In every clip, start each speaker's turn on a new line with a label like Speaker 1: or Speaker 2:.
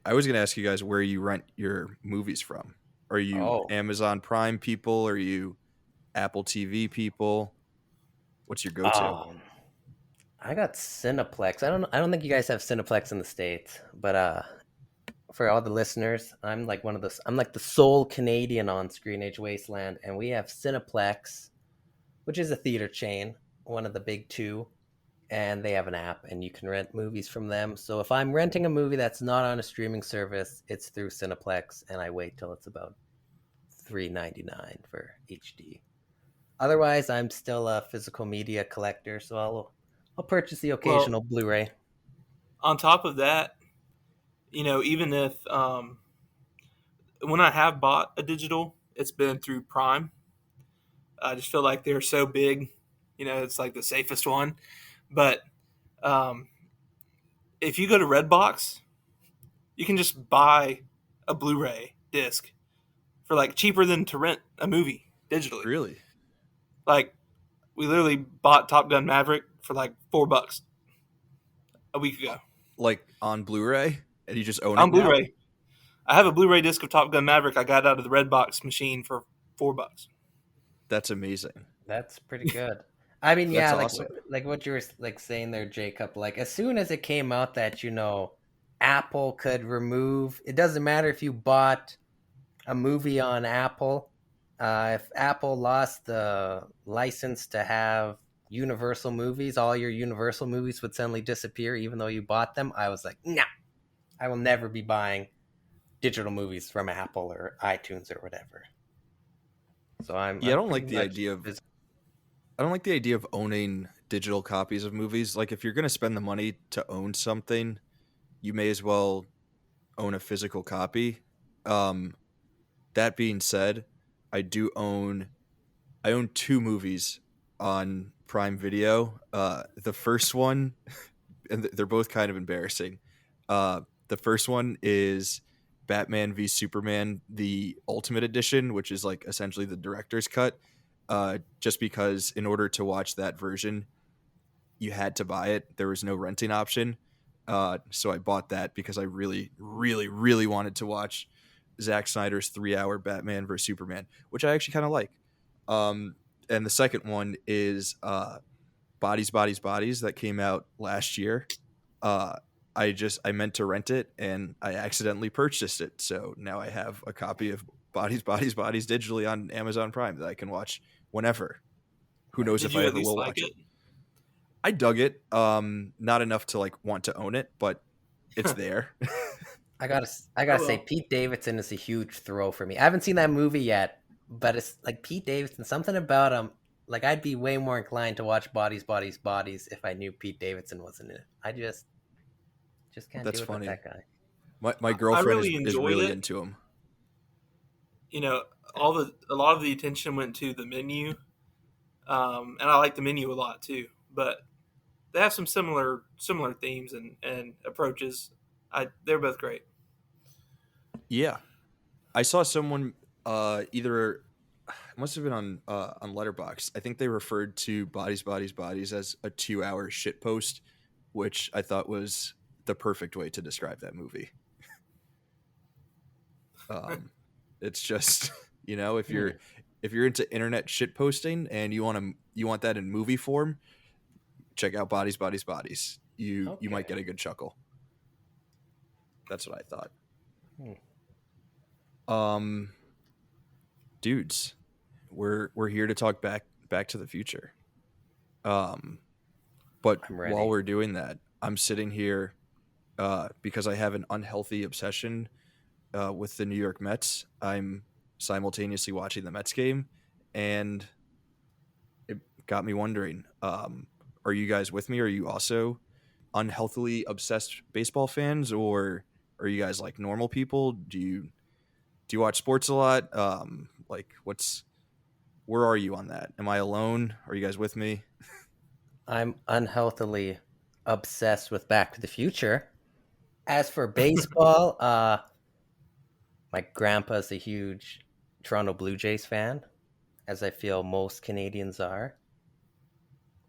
Speaker 1: I was gonna ask you guys where you rent your movies from. Are you
Speaker 2: Oh,
Speaker 1: Amazon Prime people? Are you Apple TV people? What's your go-to?
Speaker 2: um, I got Cineplex. I don't think you guys have Cineplex in the States, but for all the listeners, I'm like the sole Canadian on Screenage Wasteland, and we have Cineplex, which is a theater chain, one of the big two, and they have an app, and you can rent movies from them. So if I'm renting a movie that's not on a streaming service, it's through Cineplex, and I wait till it's about $3.99 for HD. Otherwise, I'm still a physical media collector, so I'll purchase the
Speaker 3: Well,
Speaker 2: occasional Blu-ray.
Speaker 3: on top of that, even if when I have bought a digital, it's been through Prime. I just feel like they're so big, it's like the safest one. But um, if you go to Redbox, you can just buy a Blu-ray disc for like cheaper than to rent a movie digitally.
Speaker 1: Really?
Speaker 3: Like we literally bought Top Gun Maverick for like $4 a week ago
Speaker 1: Like on Blu-ray, and you just own it
Speaker 3: on
Speaker 1: now?
Speaker 3: Blu-ray. I have a Blu-ray disc of Top Gun Maverick. I got out of the Redbox machine for $4.
Speaker 1: That's amazing.
Speaker 2: That's pretty good. I mean,
Speaker 1: That's
Speaker 2: yeah,
Speaker 1: awesome.
Speaker 2: like what you were like saying there, Jacob. Like as soon as it came out that Apple could remove. It doesn't matter if you bought a movie on Apple. If Apple lost the license to have Universal movies, all your Universal movies would suddenly disappear, even though you bought them. I was like, nah, I will never be buying digital movies from Apple or iTunes or whatever. So
Speaker 1: Yeah, I
Speaker 2: I'm
Speaker 1: don't
Speaker 2: pretty
Speaker 1: like the
Speaker 2: much
Speaker 1: idea of I don't like the idea of owning digital copies of movies. Like if you're going to spend the money to own something, you may as well own a physical copy. Um that being said, I do own I own two movies on Prime Video. The first one, and they're both kind of embarrassing. The first one is Batman v Superman, the Ultimate Edition, which is like essentially the director's cut. Just because in order to watch that version, you had to buy it. There was no renting option. So I bought that because I really, really, really wanted to watch Zack Snyder's 3 hour Batman vs Superman, which I actually kind of like. Um, and the second one is Bodies, Bodies, Bodies that came out last year. Uh, I meant to rent it and I accidentally purchased it. So now I have a copy of Bodies, Bodies, Bodies digitally on Amazon Prime that I can watch whenever. Who knows
Speaker 3: Did
Speaker 1: if
Speaker 3: you
Speaker 1: I
Speaker 3: at
Speaker 1: ever
Speaker 3: least
Speaker 1: will
Speaker 3: like
Speaker 1: watch it.
Speaker 3: it?
Speaker 1: I dug it. Not enough to like want to own it, but it's there.
Speaker 2: I gotta
Speaker 3: Oh
Speaker 2: say,
Speaker 3: well.
Speaker 2: Pete Davidson is a huge throw for me. I haven't seen that movie yet, but it's like Pete Davidson. Something about him. Like I'd be way more inclined to watch Bodies, Bodies, Bodies if I knew Pete Davidson wasn't in it. I just can't
Speaker 1: That's
Speaker 2: do it with
Speaker 1: funny.
Speaker 2: that guy.
Speaker 1: My
Speaker 3: I
Speaker 1: girlfriend
Speaker 3: really
Speaker 1: is
Speaker 3: enjoyed
Speaker 1: really
Speaker 3: it.
Speaker 1: into him.
Speaker 3: You know, a lot of the attention went to the menu, and I like the menu a lot too. But they have some similar themes and approaches. They're both great.
Speaker 1: Yeah, I saw someone either it must have been on Letterbox. I think they referred to Bodies, Bodies, Bodies as a 2 hour shit post, which I thought was the perfect way to describe that movie. Um, it's just if
Speaker 2: Hmm.
Speaker 1: you're into internet shit posting and you want that in movie form, check out Bodies, Bodies, Bodies. You might
Speaker 2: Okay.
Speaker 1: get a good chuckle. That's what I thought.
Speaker 2: Hmm.
Speaker 1: Um, dudes, we're here to talk Back to the Future. Um, but
Speaker 2: I'm
Speaker 1: while
Speaker 2: ready.
Speaker 1: we're doing that, I'm sitting here because I have an unhealthy obsession with the New York Mets. I'm simultaneously watching the Mets game, and it got me wondering: are you guys with me? Are you also unhealthily obsessed baseball fans, or are you guys like normal people? Do you watch sports a lot? Like, where are you on that? Am I alone? Are you guys with me?
Speaker 2: I'm unhealthily obsessed with Back to the Future. As for baseball, my grandpa's a huge Toronto Blue Jays fan, as I feel most Canadians are.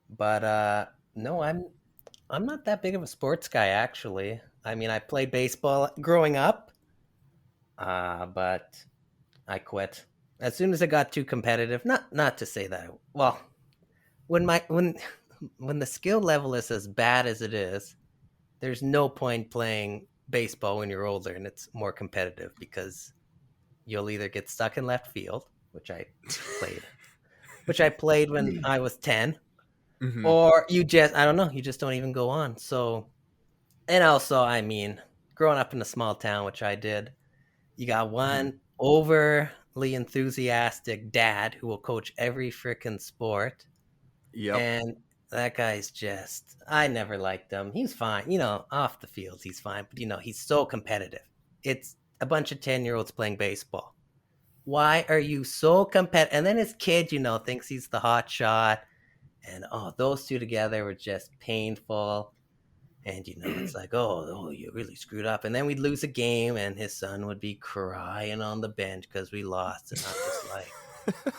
Speaker 2: But no, I'm not that big of a sports guy actually. I mean, I played baseball growing up, but I quit as soon as it got too competitive. Not to say that. Well, when my when the skill level is as bad as it is, there's no point playing baseball when you're older and it's more competitive because you'll either get stuck in left field, played, which I played when I was 10,
Speaker 1: Hmm.
Speaker 2: or you just I don't know, you just don't even go on. So, and also, I mean, growing up in a small town, which I did, you got
Speaker 1: Hmm.
Speaker 2: one overly enthusiastic dad who will coach every freaking sport.
Speaker 1: Yep.
Speaker 2: And that guy's just, I never liked him. He's fine. Off the field, he's fine. But, he's so competitive. It's a bunch of 10-year-olds playing baseball. Why are you so competitive? And then his kid, thinks he's the hot shot. And, oh, those two together were just painful. And, it's like, oh, you really screwed up. And then we'd lose a game, and his son would be crying on the bench because we lost. And I'm just like,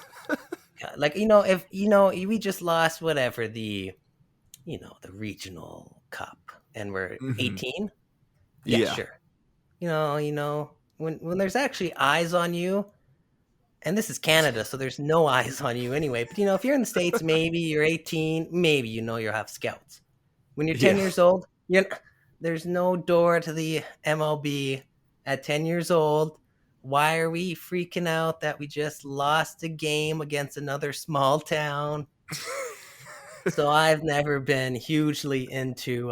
Speaker 2: yeah, like, if, we just lost whatever the regional cup and we're
Speaker 1: Hmm.
Speaker 2: 18, yeah,
Speaker 1: Yeah.
Speaker 2: sure. When there's actually eyes on you, and this is Canada, so there's no eyes on you anyway. But if you're in the States, maybe you're 18, maybe you'll have scouts. When you're 10
Speaker 1: Yeah.
Speaker 2: years old, there's no door to the MLB at 10 years old. Why are we freaking out that we just lost a game against another small town? So I've never been hugely into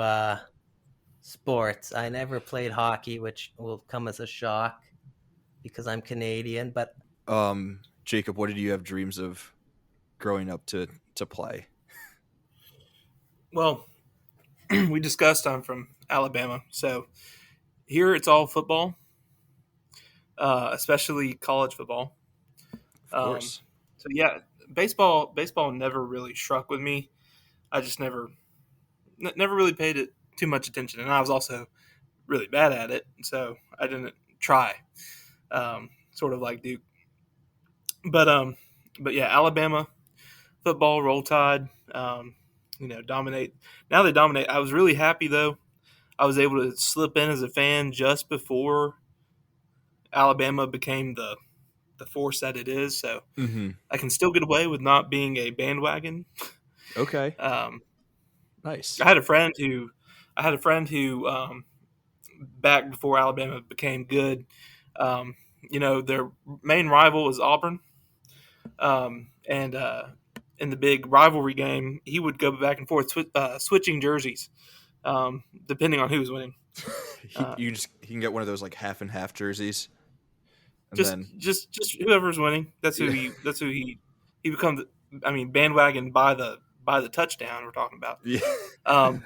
Speaker 2: sports. I never played hockey, which will come as a shock because I'm Canadian. But
Speaker 1: Jacob, what did you have dreams of growing up to play?
Speaker 3: Well, we discussed I'm from Alabama, so here it's all football, especially college football.
Speaker 1: Of
Speaker 3: Um,
Speaker 1: course.
Speaker 3: so yeah, baseball never really struck with me. I just never really paid it too much attention, and I was also really bad at it, so I didn't try. Sort of like Duke, but yeah, Alabama football, Roll Tide, dominate. Now they dominate. I was really happy though. I was able to slip in as a fan just before Alabama became the force that it is. So
Speaker 1: Hmm.
Speaker 3: I can still get away with not being a bandwagon.
Speaker 1: Okay.
Speaker 3: Um,
Speaker 1: Nice.
Speaker 3: I had a friend who, back before Alabama became good, their main rival was Auburn, and in the big rivalry game, he would go back and forth, switching jerseys, depending on who was winning. Uh,
Speaker 1: He can get one of those like half and half jerseys, and
Speaker 3: just,
Speaker 1: then
Speaker 3: just whoever's winning.
Speaker 1: yeah.
Speaker 3: That's who he becomes. I mean, bandwagon by the touchdown we're talking about.
Speaker 1: Yeah.
Speaker 3: Um,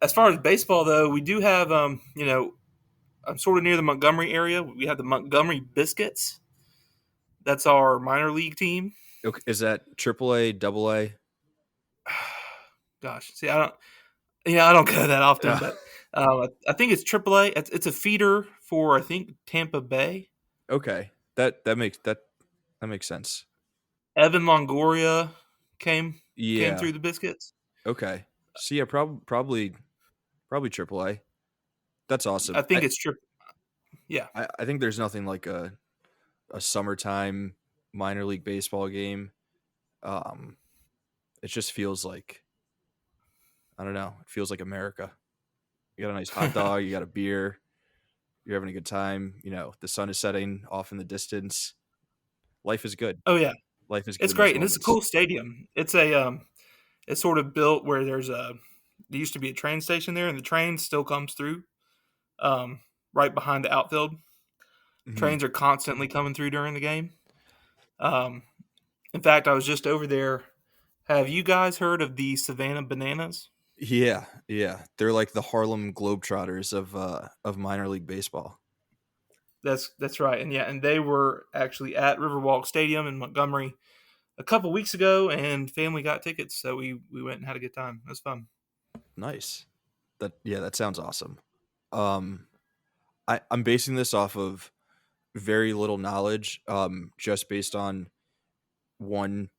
Speaker 3: as far as baseball though, we do have I'm sort of near the Montgomery area. We have the Montgomery Biscuits. That's our minor league team.
Speaker 1: Okay. Is that triple A, double A?
Speaker 3: Gosh, see, I don't go that often,
Speaker 1: Yeah.
Speaker 3: but I think it's AAA. It's a feeder for I think Tampa Bay.
Speaker 1: Okay. That makes sense.
Speaker 3: Evan Longoria came
Speaker 1: Yeah.
Speaker 3: through the Biscuits.
Speaker 1: Okay. So yeah, probably triple A. That's
Speaker 3: I
Speaker 1: awesome.
Speaker 3: think it's triple. Yeah.
Speaker 1: I think there's nothing like a summertime minor league baseball game. Um, it just feels like, I don't know. It feels like America. You got a nice hot dog. You got a beer. You're having a good time. The sun is setting off in the distance. Life is good.
Speaker 3: Oh yeah,
Speaker 1: Life is good
Speaker 3: it's
Speaker 1: in those
Speaker 3: great, and it's a
Speaker 1: moments.
Speaker 3: cool stadium. It's sort of built where there used to be a train station there, and the train still comes through, right behind the outfield.
Speaker 1: Hmm.
Speaker 3: Trains are constantly coming through during the game. Um, in fact, I was just over there. Have you guys heard of the Savannah Bananas?
Speaker 1: Yeah, yeah. They're like the Harlem Globetrotters of minor league baseball.
Speaker 3: That's right, and yeah, and they were actually at Riverwalk Stadium in Montgomery a couple weeks ago, and family got tickets, so we went and had a good time. It was fun.
Speaker 1: Nice. That sounds awesome. Um, I'm basing this off of very little knowledge, just based on one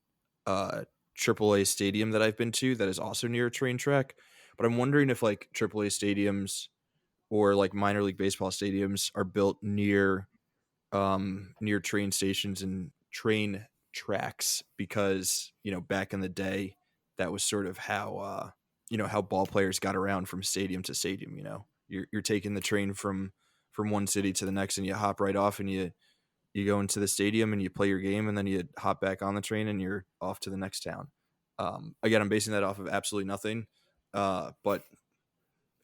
Speaker 1: AAA stadium that I've been to that is also near a train track. But I'm wondering if like AAA stadiums or like minor league baseball stadiums are built near train stations and train tracks because back in the day that was sort of how ball players got around from stadium to stadium. You're taking the train from one city to the next, and you hop right off, and you go into the stadium and you play your game, and then you hop back on the train and you're off to the next town. Again, I'm basing that off of absolutely nothing, but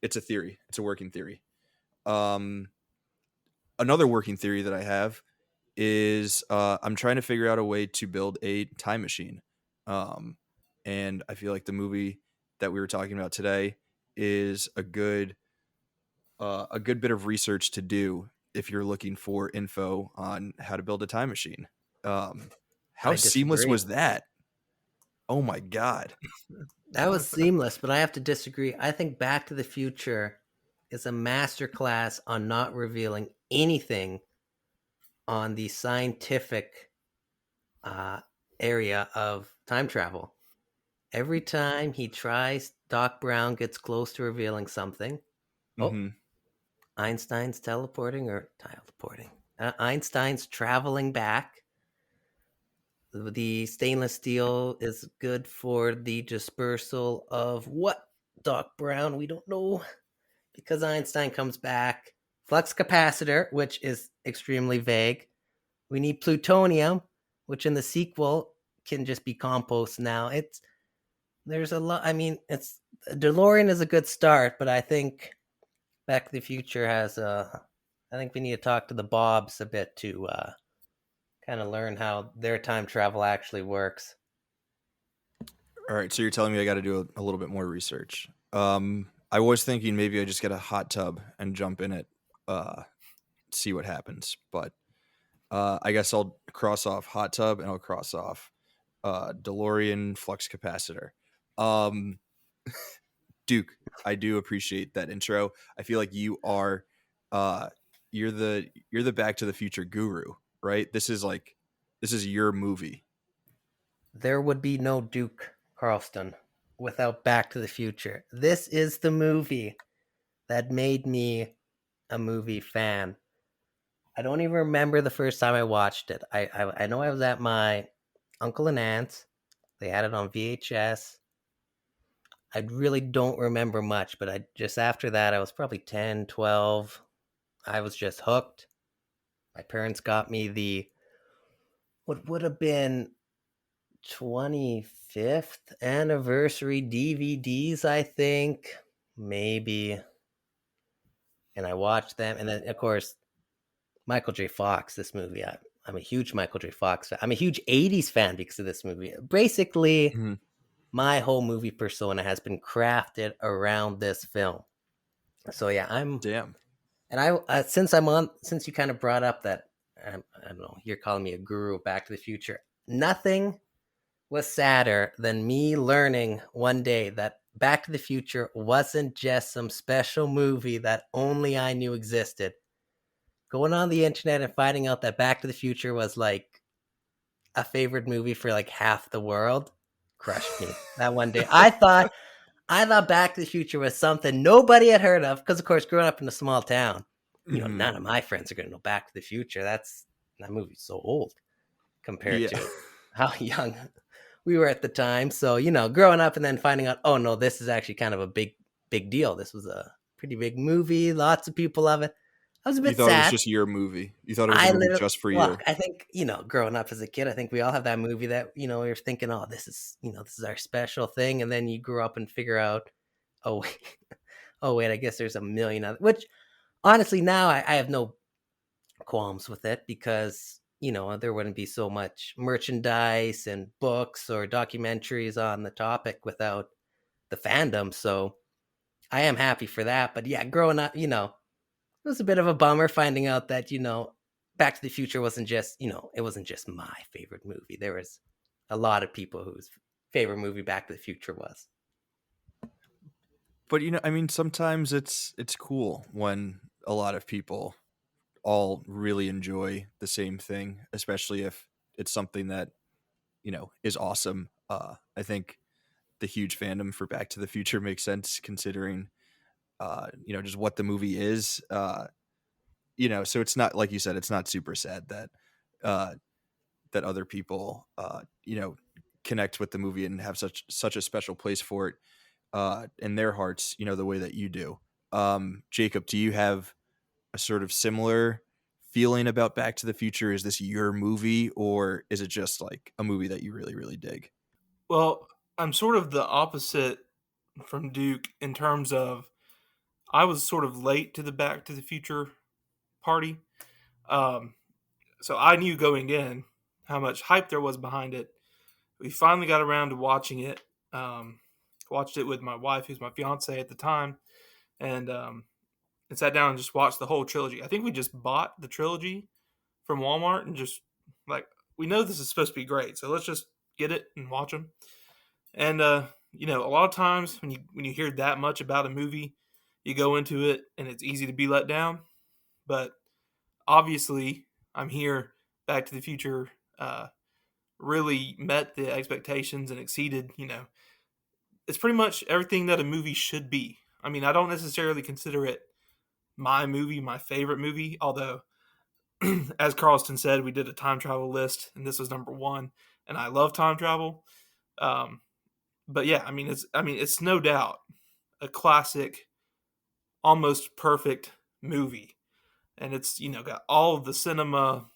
Speaker 1: it's a theory. It's a working theory. um Another working theory that I have is I'm trying to figure out a way to build a time machine. Um, and I feel like the movie that we were talking about today is a good bit of research to do if you're looking for info on how to build a time machine. Um, how
Speaker 2: I
Speaker 1: seamless
Speaker 2: disagree.
Speaker 1: was that? Oh my god.
Speaker 2: That was seamless, but I have to disagree. I think Back to the Future is a masterclass on not revealing anything on the scientific uh, area of time travel. Every time he tries, Doc Brown gets close to revealing something. Oh,
Speaker 1: Hmm.
Speaker 2: Einstein's teleporting. Einstein's traveling back. The stainless steel is good for the dispersal of what, Doc Brown? We don't know because Einstein comes back. Flux capacitor, which is extremely vague. We need plutonium, which in the sequel can just be compost now. There's a lot. I mean, it's DeLorean is a good start, but I think Back to the Future has a. I think we need to talk to the Bobs a bit to kind of learn how their time travel actually works.
Speaker 1: All right, so you're telling me I got to do a little bit more research. I was thinking maybe I just get a hot tub and jump in it, see what happens. But I guess I'll cross off hot tub and I'll cross off DeLorean flux capacitor. Um, Duke, I do appreciate that intro. I feel like uh, you're the Back to the Future guru, right? This is your movie.
Speaker 2: There would be no Duke Carlston without Back to the Future. This is the movie that made me a movie fan. I don't even remember the first time I watched it. I know I was at my uncle and aunt's. They had it on VHS. I really don't remember much, but I just after that I was probably 10, 12. I was just hooked. My parents got me the what would have been 25th anniversary DVDs, I think. Maybe. And I watched them. And then, of course, Michael J. Fox, this movie. I'm a huge Michael J. Fox fan. I'm a huge 80s fan because of this movie. Basically,
Speaker 1: Mhm.
Speaker 2: my whole movie persona has been crafted around this film. So, yeah,
Speaker 1: Damn.
Speaker 2: and since you kind of brought up that, I don't know, you're calling me a guru of Back to the Future. Nothing was sadder than me learning one day that Back to the Future wasn't just some special movie that only I knew existed. Going on the internet and finding out that Back to the Future was like a favorite movie for like half the world crushed me. That one day, I thought Back to the Future was something nobody had heard of because, of course, growing up in a small town,
Speaker 1: Hmm.
Speaker 2: none of my friends are going to know Back to the Future. That movie's so old compared
Speaker 1: Yeah.
Speaker 2: to how young we were at the time. So, growing up and then finding out, oh no, this is actually kind of a big deal. This was a pretty big movie. Lots of people love it. I was a
Speaker 1: You
Speaker 2: bit
Speaker 1: thought it was
Speaker 2: sad.
Speaker 1: just your movie. You thought it was a
Speaker 2: I
Speaker 1: movie
Speaker 2: literally,
Speaker 1: just for
Speaker 2: well,
Speaker 1: you.
Speaker 2: I think, growing up as a kid, I think we all have that movie that, you're thinking, oh, this is our special thing. And then you grow up and figure out, oh, wait, oh, wait, I guess there's a million other, which honestly, now I have no qualms with it because there wouldn't be so much merchandise and books or documentaries on the topic without the fandom. So I am happy for that. But yeah, growing up, it was a bit of a bummer finding out that Back to the Future wasn't just it wasn't just my favorite movie. There was a lot of people whose favorite movie Back to the Future was.
Speaker 1: But I mean, sometimes it's cool when a lot of people all really enjoy the same thing, especially if it's something that is awesome. I think the huge fandom for Back to the Future makes sense considering just what the movie is. So it's not, like you said, it's not super sad that uh, that other people connect with the movie and have such a special place for it in their hearts, the way that you do. Jacob, do you have a sort of similar feeling about Back to the Future? Is this your movie, or is it just like a movie that you really, really dig?
Speaker 3: Well, I'm sort of the opposite from Duke in terms of I was sort of late to the Back to the Future party. Um, so I knew going in how much hype there was behind it. We finally got around to watching it. Um, Watched it with my wife, who's my fiance at the time, and sat down and just watched the whole trilogy. I think we just bought the trilogy from Walmart and just like we know this is supposed to be great, so let's just get it and watch them. And a lot of times when you hear that much about a movie, you go into it and it's easy to be let down. But obviously, I'm here. Back to the Future really met the expectations and exceeded. It's pretty much everything that a movie should be. I mean, I don't necessarily consider it my movie, my favorite movie, although as Carlston said, we did a time travel list, and this was number one. And I love time travel, um, but yeah, it's no doubt a classic, almost perfect movie, and it's got all of the cinema,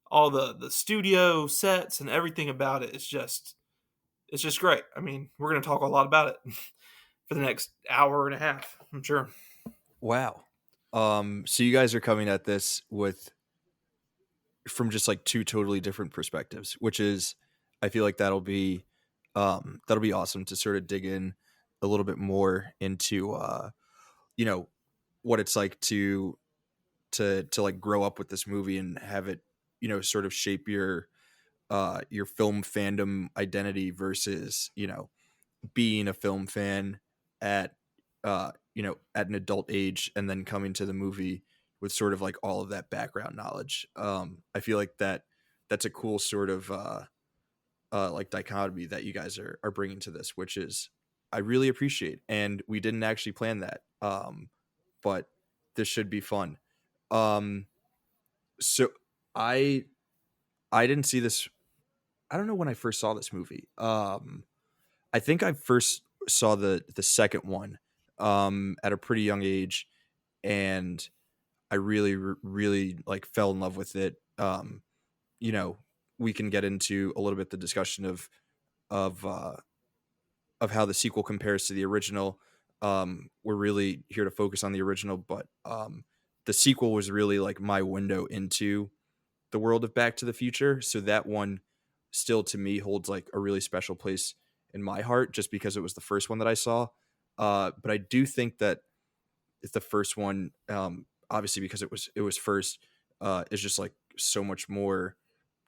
Speaker 3: all the studio sets, and everything about it. It's just great. I mean, we're gonna talk a lot about it for the next hour and a half, I'm sure.
Speaker 1: Wow. So you guys are coming at this with from just like two totally different perspectives, which is, I feel like that'll be awesome to sort of dig in a little bit more into you know what it's like to like grow up with this movie and have it sort of shape your film fandom identity versus being a film fan at at an adult age and then coming to the movie with sort of like all of that background knowledge. I feel like that's a cool sort of like dichotomy that you guys are bringing to this, which is I really appreciate, and we didn't actually plan that, but this should be fun. um so i I didn't see this. I don't know when I first saw this movie. I think I first saw the second one at a pretty young age, and I really really like fell in love with it. You know, we can get into a little bit the discussion of uh of how the sequel compares to the original. We're really here to focus on the original, but the sequel was really like my window into the world of Back to the Future. So that one still to me holds like a really special place in my heart just because it was the first one that I saw. But I do think that it's the first one, obviously because it was first, is just like so much more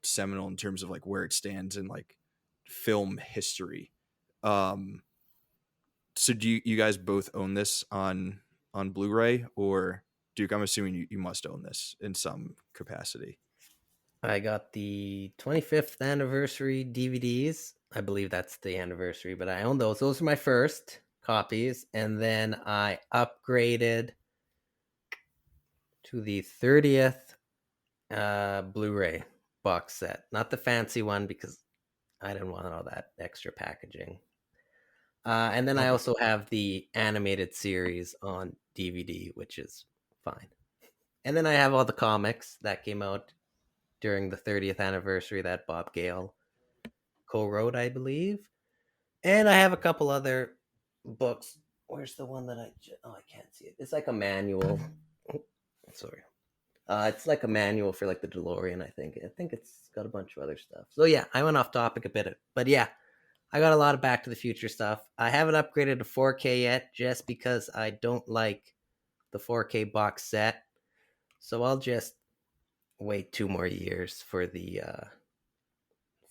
Speaker 1: seminal in terms of like where it stands in like film history. Um, so do you guys both own this on Blu-ray, or Duke? I'm assuming you must own this in some capacity.
Speaker 2: I got the 25th anniversary DVDs. I believe that's the anniversary, but I own those. Those are my first copies. And then I upgraded to the 30th Blu-ray box set. Not the fancy one because I didn't want all that extra packaging. And then I
Speaker 1: Okay.
Speaker 2: also have the animated series on DVD, which is fine. And then I have all the comics that came out during the 30th anniversary that Bob Gale co-wrote, I believe. And I have a couple other books. Where's the one that oh, I can't see it. It's like a manual. Sorry. It's like a manual for like the DeLorean, I think. I think it's got a bunch of other stuff. So yeah, I went off topic a bit. But yeah, I got a lot of Back to the Future stuff. I haven't upgraded to 4K yet just because I don't like the 4K box set. So I'll just wait 2 more years for the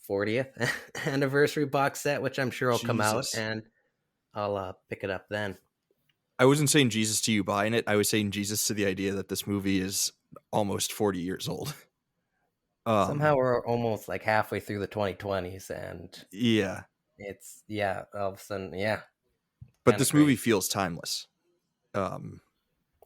Speaker 2: 40th anniversary box set, which I'm sure will come out,
Speaker 1: Jesus.
Speaker 2: and I'll pick it up then.
Speaker 1: I wasn't saying Jesus to you buying it. I was saying Jesus to the idea that this movie is almost 40 years old.
Speaker 2: Somehow
Speaker 1: Um,
Speaker 2: we're almost like halfway through the 2020s, and
Speaker 1: yeah,
Speaker 2: it's, yeah, all of a sudden, yeah,
Speaker 1: but
Speaker 2: kind of
Speaker 1: this movie
Speaker 2: crazy.
Speaker 1: feels timeless.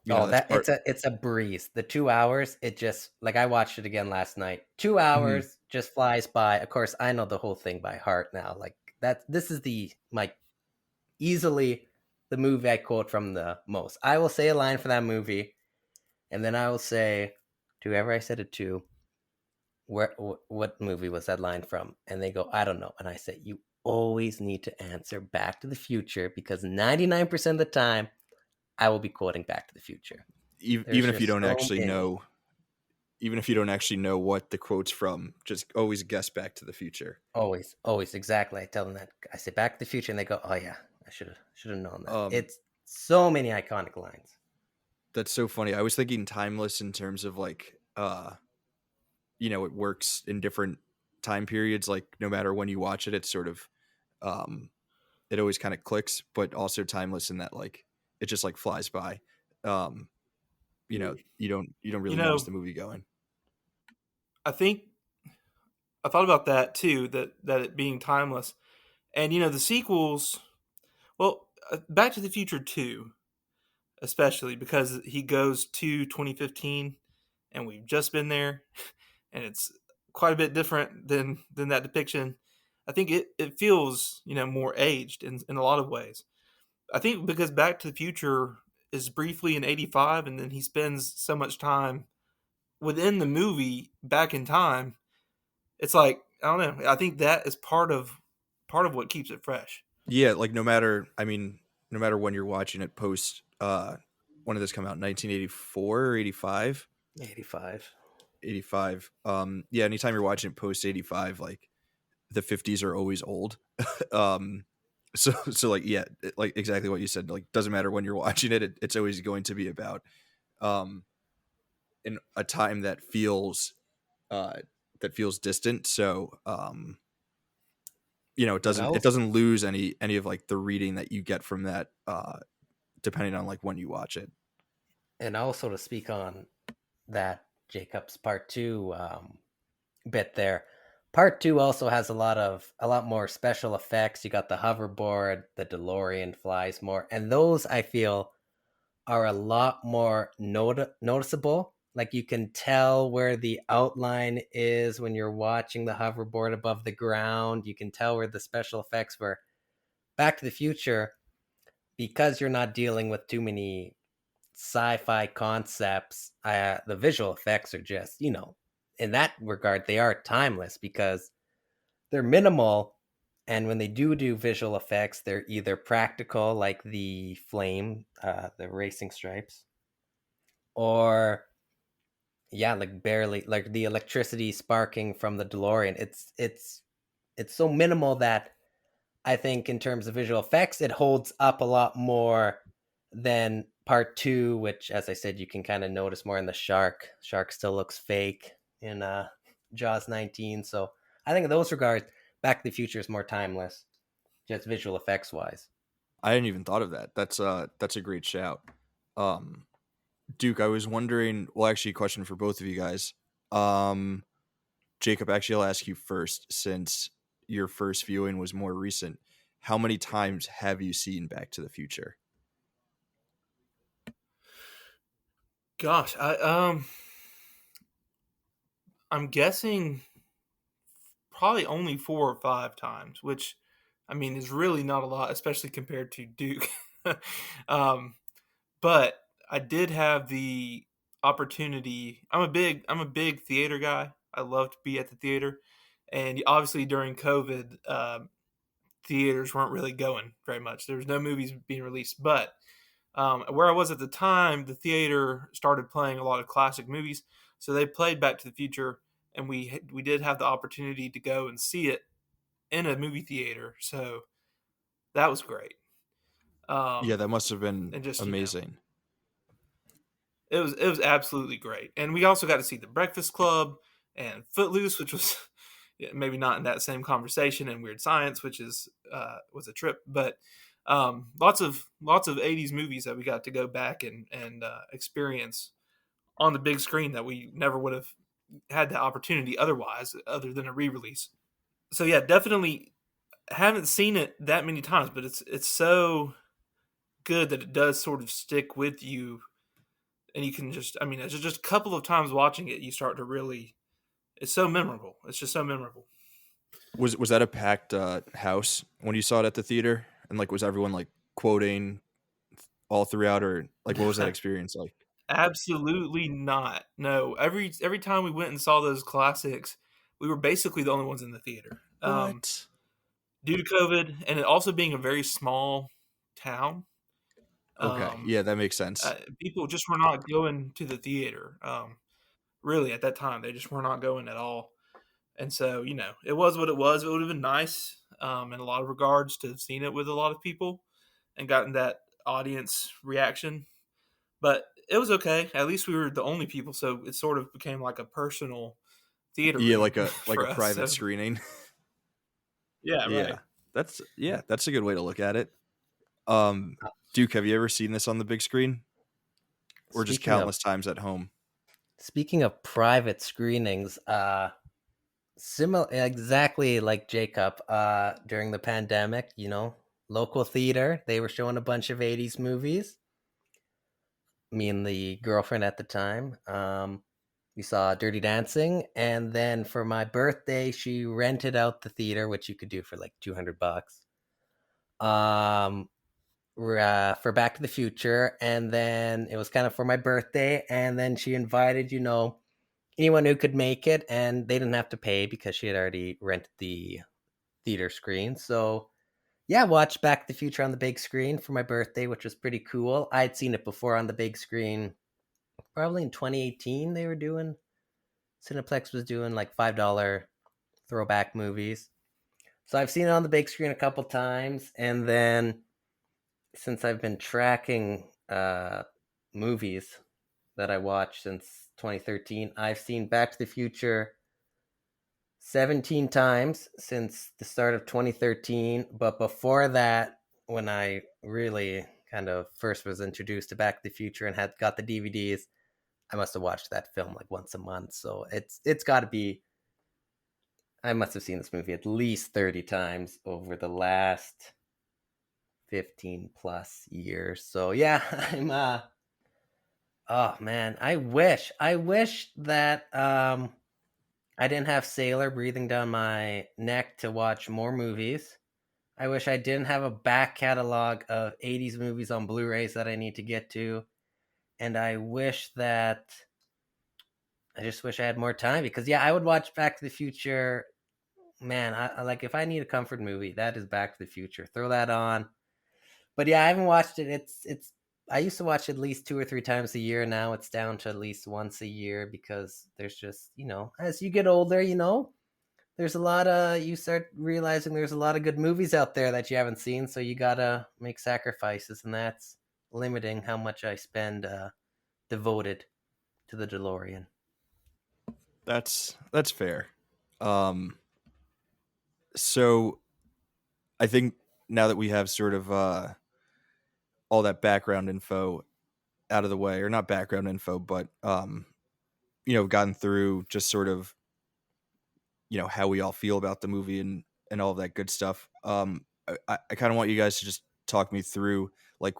Speaker 2: Oh,
Speaker 1: That's
Speaker 2: that
Speaker 1: part.
Speaker 2: it's a breeze. The 2 hours, it just like I watched it again last night. Two
Speaker 1: Mhm.
Speaker 2: hours just flies by. Of course, I know the whole thing by heart now. Like that, this is the my easily the movie I quote from the most. I will say a line for that movie, and then I will say to whoever I said it to, what movie was that line from? And they go, I don't know. And I say, you always need to answer Back to the Future because 99% of the time I will be quoting Back to the Future. There's
Speaker 1: Even if you
Speaker 2: just
Speaker 1: don't
Speaker 2: so
Speaker 1: actually
Speaker 2: many.
Speaker 1: know, even if you don't actually know what the quote's from, just always guess Back to the Future.
Speaker 2: Always, always, exactly. I tell them that. I say Back to the Future, and they go, "Oh yeah, I should have known that."
Speaker 1: Um,
Speaker 2: It's so many iconic lines.
Speaker 1: that's so funny. I was thinking timeless in terms of like, it works in different time periods. Like no matter when you watch it, it's sort of, um, it always kind of clicks, but also timeless in that like it just like flies by. Um, you don't
Speaker 3: You
Speaker 1: really notice
Speaker 3: know,
Speaker 1: the movie going.
Speaker 3: I think I thought about that too. That it being timeless, and the sequels. Well, Back to the Future 2, especially because he goes to 2015, and we've just been there, and it's quite a bit different than that depiction. I think it feels more aged in a lot of ways. I think because Back to the Future is briefly in '85, and then he spends so much time within the movie back in time. It's like I don't know. I think that is part of what keeps it fresh.
Speaker 1: Yeah, like no matter when you're watching it post, when did this come out? 1984 or 85?
Speaker 2: 85.
Speaker 1: 85. Yeah, anytime you're watching it post 85, like the 50s are always old. um, so like yeah, like exactly what you said. Like doesn't matter when you're watching it, it's always going to be about um in a time uh that feels distant. So it
Speaker 2: And
Speaker 1: doesn't it
Speaker 2: also,
Speaker 1: doesn't lose any of like the reading that you get from that depending on like when you watch it.
Speaker 2: and also to speak on that Jacob's part two bit there. Part two also has a lot more special effects. You got the hoverboard, the DeLorean flies more, and those I feel are a lot more noticeable. Like you can tell where the outline is when you're watching the hoverboard above the ground. You can tell where the special effects were. Back to the Future, because you're not dealing with too many sci-fi concepts, the visual effects are just, in that regard, they are timeless because they're minimal. And when they do visual effects, they're either practical, like the flame, the racing stripes, or yeah, like barely, like the electricity sparking from the DeLorean. It's so minimal that I think in terms of visual effects, it holds up a lot more than part two, which, as I said, you can kind of notice more in the shark. Shark still looks fake in Jaws 19. So I think in those regards, Back to the Future is more timeless, just visual effects wise.
Speaker 1: I hadn't even thought of that. That's a great shout. Um, Duke, I was wondering. Well, actually, a question for both of you guys. Um, Jacob, actually, I'll ask you first, since your first viewing was more recent. How many times have you seen Back to the Future?
Speaker 3: Gosh, I'm guessing probably only 4 or 5 times, which I mean is really not a lot, especially compared to Duke. um, but I did have the opportunity. I'm a big theater guy. I love to be at the theater, and obviously during COVID, theaters weren't really going very much. There was no movies being released, but where I was at the time, the theater started playing a lot of classic movies, so they played Back to the Future, and we did have the opportunity to go and see it in a movie theater. So that was great.
Speaker 1: Yeah,
Speaker 3: Um,
Speaker 1: that must have been
Speaker 3: and just
Speaker 1: amazing.
Speaker 3: it was absolutely great. And we also got to see The Breakfast Club and Footloose, which was yeah, maybe not in that same conversation, and Weird Science, which is was a trip, but lots of '80s movies that we got to go back and experience on the big screen that we never would have had the opportunity otherwise, other than a re-release. So yeah, definitely haven't seen it that many times, but it's so good that it does sort of stick with you, and you can just, I mean, it's just a couple of times watching it, you start to really, it's so memorable. It's just so memorable.
Speaker 1: Was that a packed house when you saw it at the theater? And like, was everyone like quoting all throughout, or like, what was that experience like?
Speaker 3: Absolutely not. No, every time we went and saw those classics, we were basically the only ones in the theater.
Speaker 1: What?
Speaker 3: Due to COVID and it also being a very small town,
Speaker 1: Okay,
Speaker 3: um,
Speaker 1: yeah, that makes sense.
Speaker 3: people just were not going to the theater. Really, at that time, they just were not going at all. And so, it was what it was. It would have been nice, in a lot of regards, to have seen it with a lot of people and gotten that audience reaction. But it was okay. At least we were the only people, so it sort of became like a personal theater
Speaker 1: Yeah,
Speaker 3: reunion
Speaker 1: like
Speaker 3: for
Speaker 1: a
Speaker 3: us.
Speaker 1: private
Speaker 3: So
Speaker 1: screening.
Speaker 3: yeah, right.
Speaker 1: Yeah, that's a good way to look at it. Um, Duke, have you ever seen this on the big screen, or just
Speaker 2: Speaking of
Speaker 1: countless times at home?
Speaker 2: speaking of private screenings, similar exactly like Jacob, during the pandemic, local theater, they were showing a bunch of 80s movies. Me and the girlfriend at the time. We saw Dirty Dancing, and then for my birthday, she rented out the theater, which you could do for like $200. Um, for Back to the Future, and then it was kind of for my birthday, and then she invited, anyone who could make it, and they didn't have to pay because she had already rented the theater screen. So yeah, watched Back to the Future on the big screen for my birthday, which was pretty cool. I'd seen it before on the big screen, probably in 2018. They were doing Cineplex was doing like $5 throwback movies. So I've seen it on the big screen a couple times, and then since I've been tracking movies that I watched since 2013, I've seen Back to the Future 17 times since the start of 2013. But before that, when I really kind of first was introduced to Back to the Future and had got the DVDs, I must have watched that film like once a month. So it's got to be. I must have seen this movie at least 30 times over the last 15 plus years. So yeah, I'm oh man, I wish that I didn't have Sailor breathing down my neck to watch more movies. I wish I didn't have a back catalog of 80s movies on Blu-rays that I need to get to. And I just wish I had more time because yeah, I would watch Back to the Future. Man, I like if I need a comfort movie, that is Back to the Future. Throw that on. But yeah, I haven't watched it. It's I used to watch it at least 2 or 3 times a year. Now it's down to at least once a year because there's just, as you get older, there's a lot of you start realizing there's a lot of good movies out there that you haven't seen, so you gotta make sacrifices, and that's limiting how much I spend devoted to the DeLorean.
Speaker 1: That's fair. Um, so I think now that we have sort of all that background info out of the way, or not background info, but gotten through just sort of how we all feel about the movie and all of that good stuff. I kind of want you guys to just talk me through like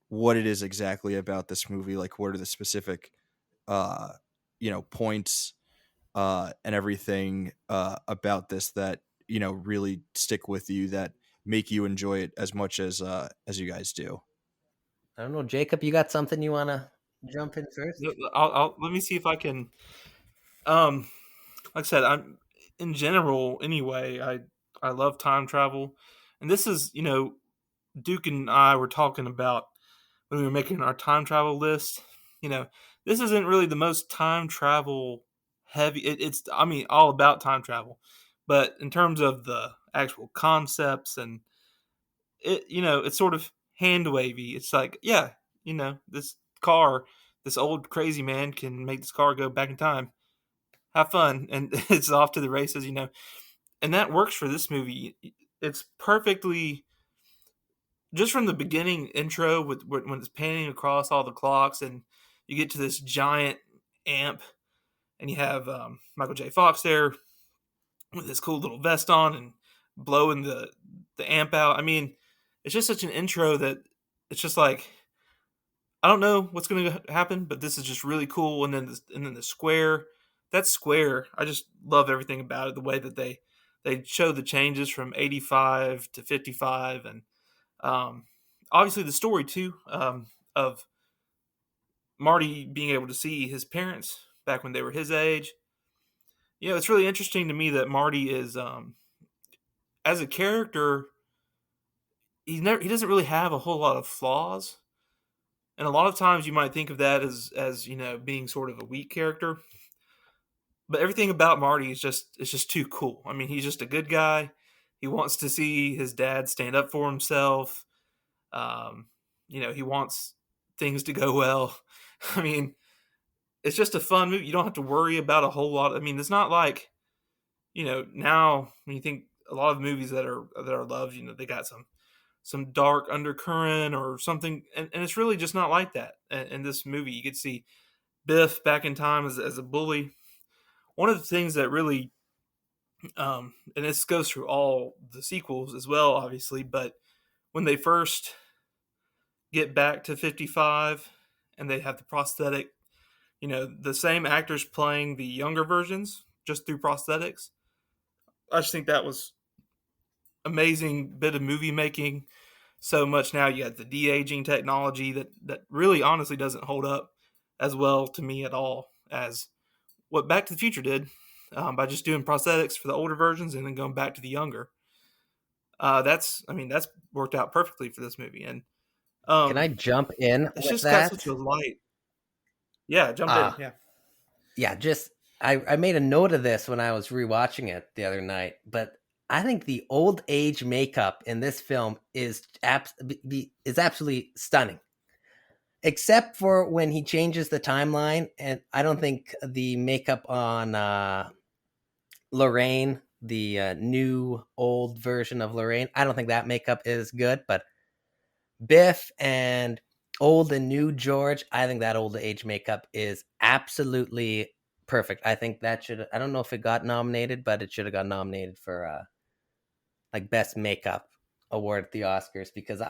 Speaker 1: what it is exactly about this movie. Like, what are the specific uh, points and everything about this that really stick with you, that make you enjoy it as much as you guys do.
Speaker 2: I don't know, Jacob, you got something you wanna jump in first?
Speaker 3: Let me see if I can. Um, like I said, I'm in general anyway. I love time travel, and this is, Duke and I were talking about when we were making our time travel list. You know, this isn't really the most time travel heavy. It's, I mean, all about time travel, but in terms of the actual concepts and it, it's sort of hand wavy. It's like, yeah, this car, this old crazy man can make this car go back in time. Have fun, and it's off to the races. And that works for this movie. It's perfectly, just from the beginning intro with when it's panning across all the clocks, and you get to this giant amp, and you have Michael J. Fox there with his cool little vest on and blowing the amp out. I mean, it's just such an intro that it's just like I don't know what's going to happen, but this is just really cool. And then the square, that square, I just love everything about it. The way that they show the changes from 85 to 55, and um, obviously the story too, of Marty being able to see his parents back when they were his age. You know, it's really interesting to me that Marty is, as a character, he doesn't really have a whole lot of flaws, and a lot of times you might think of that as being sort of a weak character. But everything about Marty is just too cool. I mean, he's just a good guy. He wants to see his dad stand up for himself. Um, he wants things to go well. I mean, it's just a fun movie. You don't have to worry about a whole lot. I mean, it's not like now when you think a lot of movies that are loved, they got some dark undercurrent or something, and it's really just not like that. In this movie, you could see Biff back in time as a bully. One of the things that really, and this goes through all the sequels as well, obviously, but when they first get back to 55 and they have the prosthetic, the same actors playing the younger versions just through prosthetics. I just think that was amazing bit of movie making. So much now you got the de-aging technology that really honestly doesn't hold up as well to me at all as what Back to the Future did, by just doing prosthetics for the older versions and then going back to the younger. That's worked out perfectly for this movie, and
Speaker 2: Can I jump in
Speaker 3: it's
Speaker 2: with
Speaker 3: just got such
Speaker 2: that?
Speaker 3: a light. Yeah, jump in.
Speaker 2: Uh
Speaker 3: Yeah,
Speaker 2: yeah, just I made a note of this when I was rewatching it the other night, but I think the old age makeup in this film is absolutely stunning. Except for when he changes the timeline, and I don't think the makeup on Lorraine, the new old version of Lorraine, I don't think that makeup is good. But Biff and old and new George, I think that old age makeup is absolutely perfect. I think that should, I don't know if it got nominated, but it should have got nominated for like best makeup award at the Oscars because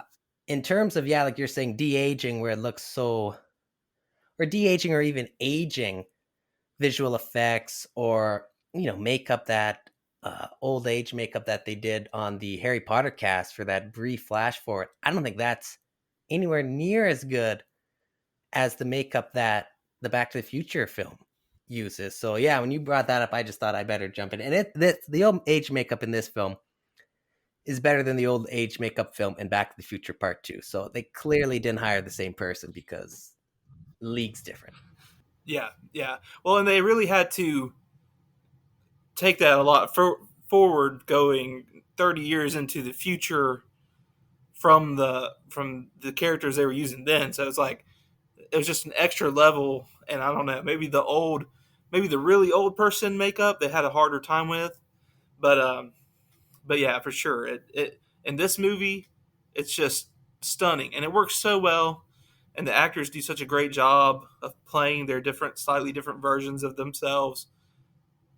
Speaker 2: in terms of, yeah, like you're saying, de-aging where it looks so, or de-aging or even aging visual effects, or makeup, that old age makeup that they did on the Harry Potter cast for that brief flash forward, I don't think that's anywhere near as good as the makeup that the Back to the Future film uses. So yeah, when you brought that up, I just thought I better jump in. And the old age makeup in this film is better than the old age makeup film in Back to the Future Part 2. So they clearly didn't hire the same person because league's different.
Speaker 3: yeah, yeah. Well, and they really had to take that a lot forward, going 30 years into the future from the characters they were using then. So it's like it was just an extra level, and I don't know, maybe the really old person makeup they had a harder time with, but yeah, for sure, it in this movie, it's just stunning, and it works so well, and the actors do such a great job of playing their slightly different versions of themselves.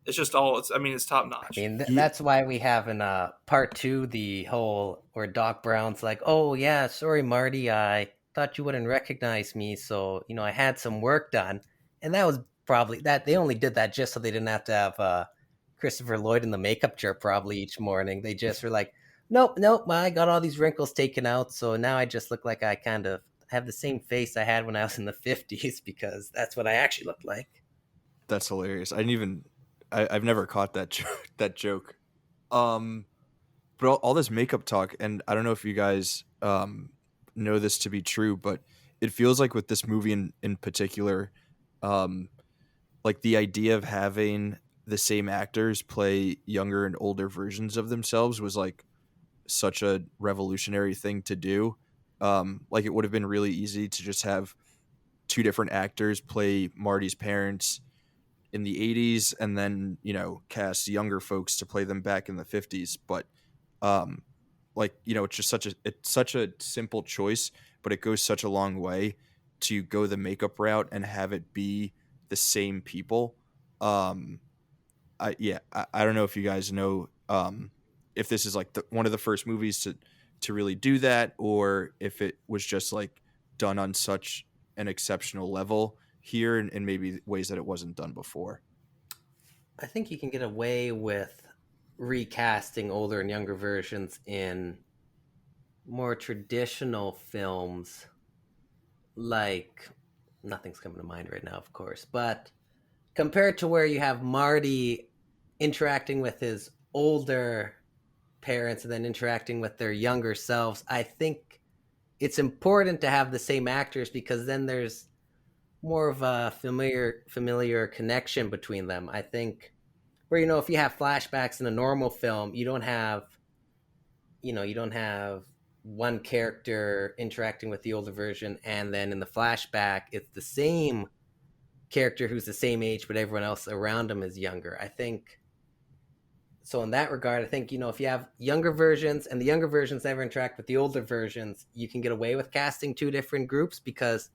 Speaker 3: It's just all it's top
Speaker 2: I
Speaker 3: notch.
Speaker 2: mean,
Speaker 1: Yeah,
Speaker 2: that's why we have in part two the whole where Doc Brown's like, "Oh yeah, sorry, Marty, I thought you wouldn't recognize me, so I had some work done," and that was probably that they only did that just so they didn't have to have Christopher Lloyd in the makeup chair probably each morning. They just were like, "Nope, nope, I got all these wrinkles taken out, so now I just look like I kind of have the same face I had when I was in the '50s because that's what I actually looked like."
Speaker 1: that's hilarious. I didn't even I've never caught that that joke. Um, but all this makeup talk, and I don't know if you guys know this to be true, but it feels like with this movie in particular, um, like the idea of having the same actors play younger and older versions of themselves was like such a revolutionary thing to do. Like it would have been really easy to just have two different actors play Marty's parents in the 80s and then, cast younger folks to play them back in the 50s. But um like, it's such a simple choice, but it goes such a long way to go the makeup route and have it be the same people. Um I don't know if you guys know if this is like one of the first movies to really do that, or if it was just like done on such an exceptional level here, and maybe ways that it wasn't done before.
Speaker 2: I think you can get away with recasting older and younger versions in more traditional films, like nothing's coming to mind right now, of course, but compared to where you have Marty interacting with his older parents and then interacting with their younger selves, I think it's important to have the same actors because then there's more of a familiar connection between them. I think where if you have flashbacks in a normal film, you don't have one character interacting with the older version and then in the flashback it's the same character who's the same age but everyone else around him is younger. I think so in that regard, I think if you have younger versions and the younger versions never interact with the older versions, you can get away with casting two different groups because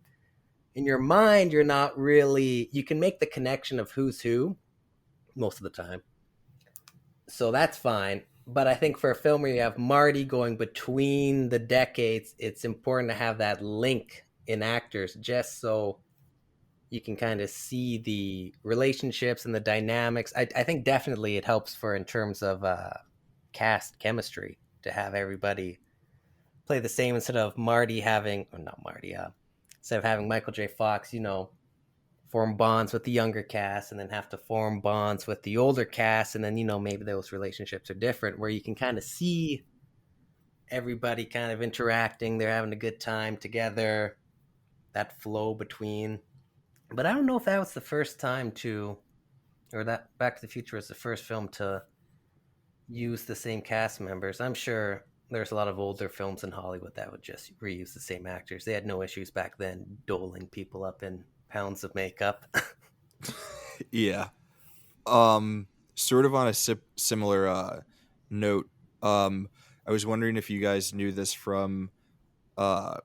Speaker 2: in your mind you're not really, you can make the connection of who's who most of the time, so that's fine. But I think for a film where you have Marty going between the decades, it's important to have that link in actors just so you can kind of see the relationships and the dynamics. I think definitely it helps for in terms of cast chemistry to have everybody play the same instead of Marty having, or not Marty, instead of having Michael J. Fox, form bonds with the younger cast and then have to form bonds with the older cast. And then, maybe those relationships are different where you can kind of see everybody kind of interacting. They're having a good time together, that flow between. But I don't know if that was the first time or that Back to the Future was the first film to use the same cast members. I'm sure there's a lot of older films in Hollywood that would just reuse the same actors. They had no issues back then doling people up in pounds of makeup.
Speaker 1: Yeah. Sort of on a similar note, I was wondering if you guys knew this from the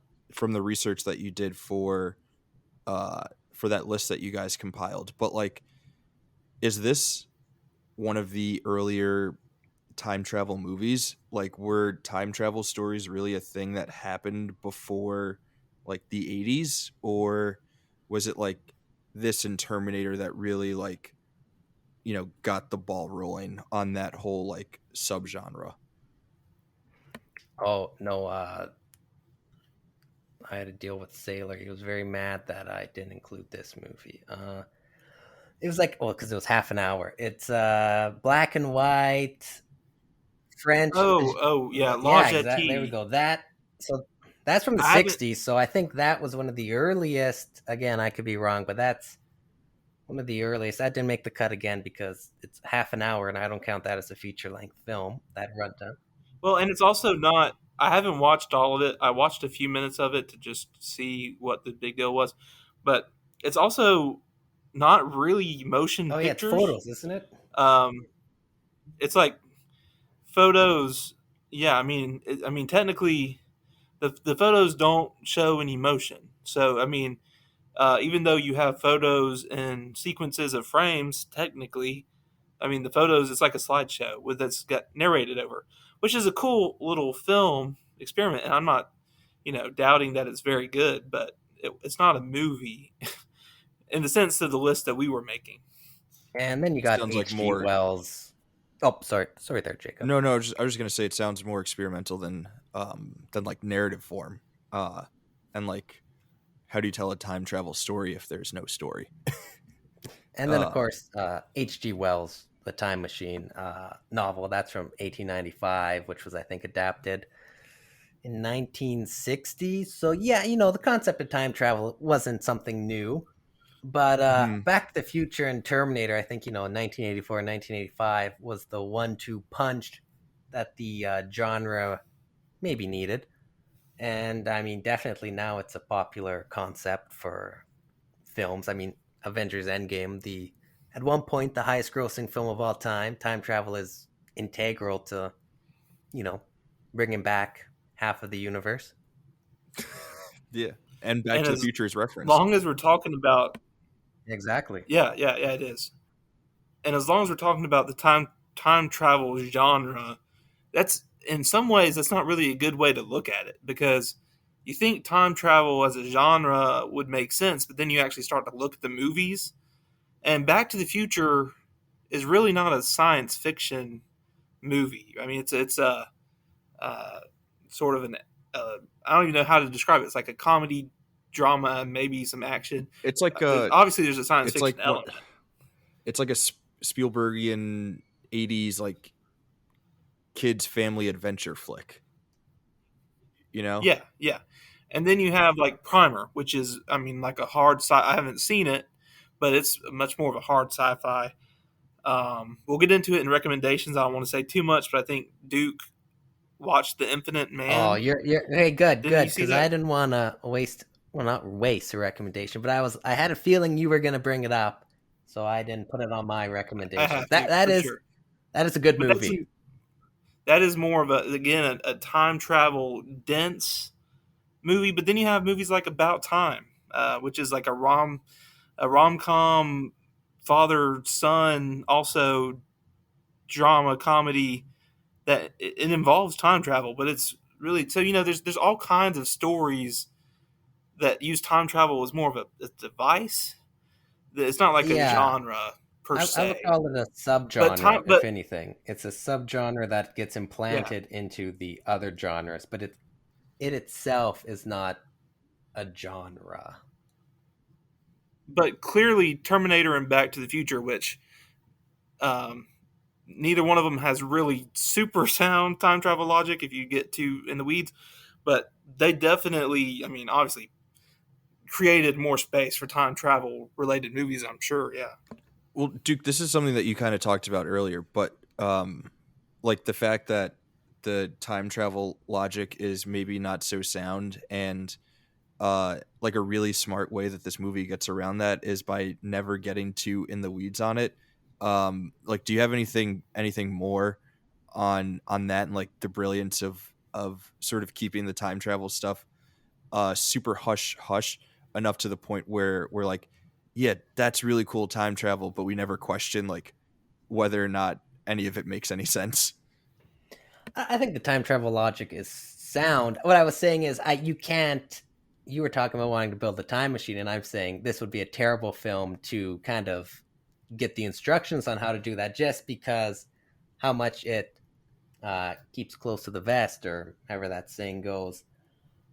Speaker 1: research that you did for that list that you guys compiled. But like, is this one of the earlier time travel movies? Like, were time travel stories really a thing that happened before like the 80s, or was it like this and Terminator that really like got the ball rolling on that whole like subgenre?
Speaker 2: Oh no, I had to deal with Sailor. He was very mad that I didn't include this movie. It was like, well, because it was half an hour. It's black and white French.
Speaker 3: Oh, yeah,
Speaker 2: Yeah,
Speaker 3: La
Speaker 2: exactly. There we
Speaker 3: Jetée.
Speaker 2: go. So that's from the
Speaker 3: I haven't.
Speaker 2: '60s. So I think that was one of the earliest. Again, I could be wrong, but that's one of the earliest. That didn't make the cut again because it's half an hour, and I don't count that as a feature length film. That runtime.
Speaker 3: Well, and it's also not. I haven't watched all of it. I watched a few minutes of it to just see what the big deal was, but it's also not really motion
Speaker 2: Oh yeah, it's
Speaker 3: pictures.
Speaker 2: photos, isn't it?
Speaker 3: Um, it's like photos. Yeah, I mean, technically, the photos don't show any motion. So, I mean, even though you have photos and sequences of frames, technically, I mean, the photos, it's like a slideshow with that's got narrated over, which is a cool little film experiment. And I'm not, doubting that it's very good, but it's not a movie in the sense of the list that we were making.
Speaker 2: And then you got
Speaker 1: Sounds like
Speaker 2: H.G.
Speaker 1: more.
Speaker 2: Wells. Oh, sorry there, Jacob.
Speaker 1: No, I was just gonna say it sounds more experimental than like narrative form. And like, how do you tell a time travel story if there's no story?
Speaker 2: And then, of course, H.G. Wells, The Time Machine novel. That's from 1895, which was, I think, adapted in 1960. So, yeah, the concept of time travel wasn't something new. But
Speaker 1: Hmm.
Speaker 2: Back to the Future and Terminator, I think, in 1984 and 1985 was the 1-2 punch that the genre maybe needed. And, I mean, definitely now it's a popular concept for films. I mean, Avengers Endgame, at one point the highest grossing film of all time. Time travel is integral to, you know, bringing back half of the universe.
Speaker 1: Yeah, and Back
Speaker 3: And
Speaker 1: to the
Speaker 3: as
Speaker 1: Future is referenced.
Speaker 3: long as we're talking about,
Speaker 2: Exactly.
Speaker 3: yeah, it is. And as long as we're talking about the time travel genre, that's in some ways that's not really a good way to look at it, because you think time travel as a genre would make sense, but then you actually start to look at the movies, and Back to the Future is really not a science fiction movie. I mean, it's a uh, sort of an I don't even know how to describe it. It's like a comedy drama, maybe some action.
Speaker 1: It's like
Speaker 3: Obviously, there's a science
Speaker 1: it's
Speaker 3: fiction
Speaker 1: like what
Speaker 3: element.
Speaker 1: it's like a Spielbergian '80s like kids family adventure flick. You know,
Speaker 3: Yeah, yeah. And then you have like Primer, which is, I mean, like a hard sci. I haven't seen it, but it's much more of a hard sci-fi. We'll get into it in recommendations. I don't want to say too much, but I think Duke watched The Infinite
Speaker 2: Oh,
Speaker 3: Man.
Speaker 2: you're hey, good,
Speaker 3: Didn't
Speaker 2: good,
Speaker 3: you see
Speaker 2: because I
Speaker 3: that?
Speaker 2: didn't want to waste, well, not waste a recommendation, but I had a feeling you were gonna bring it up, so I didn't put it on my
Speaker 3: I
Speaker 2: recommendations.
Speaker 3: have to for sure.
Speaker 2: That is a good
Speaker 3: But
Speaker 2: movie.
Speaker 3: that is more of a, again, a time travel dense movie. But then you have movies like About Time, which is like a rom com, father son, also drama comedy that it involves time travel, but it's really, so there's all kinds of stories that use time travel as more of a device. It's not like a
Speaker 2: Yeah,
Speaker 3: genre per
Speaker 2: I would
Speaker 3: se,
Speaker 2: call it a
Speaker 3: but
Speaker 2: subgenre,
Speaker 3: time,
Speaker 2: if
Speaker 3: but
Speaker 2: anything. It's a subgenre that gets
Speaker 3: yeah,
Speaker 2: implanted into the other genres, but it itself is not a genre.
Speaker 3: but clearly Terminator and Back to the Future, which um, neither one of them has really super sound time travel logic if you get too in the weeds, but they definitely, I mean, obviously created more space for time travel related movies, I'm sure. Yeah.
Speaker 1: well, Duke, this is something that you kind of talked about earlier, but like the fact that the time travel logic is maybe not so sound, and like a really smart way that this movie gets around that is by never getting too in the weeds on it. Like, do you have anything more on that, and like the brilliance of sort of keeping the time travel stuff super hush hush enough to the point where we're like, yeah, that's really cool time travel, but we never question like whether or not any of it makes any sense.
Speaker 2: I think the time travel logic is sound. What I was saying is, you can't. You were talking about wanting to build a time machine, and I'm saying this would be a terrible film to kind of get the instructions on how to do that, just because how much it keeps close to the vest, or however that saying goes.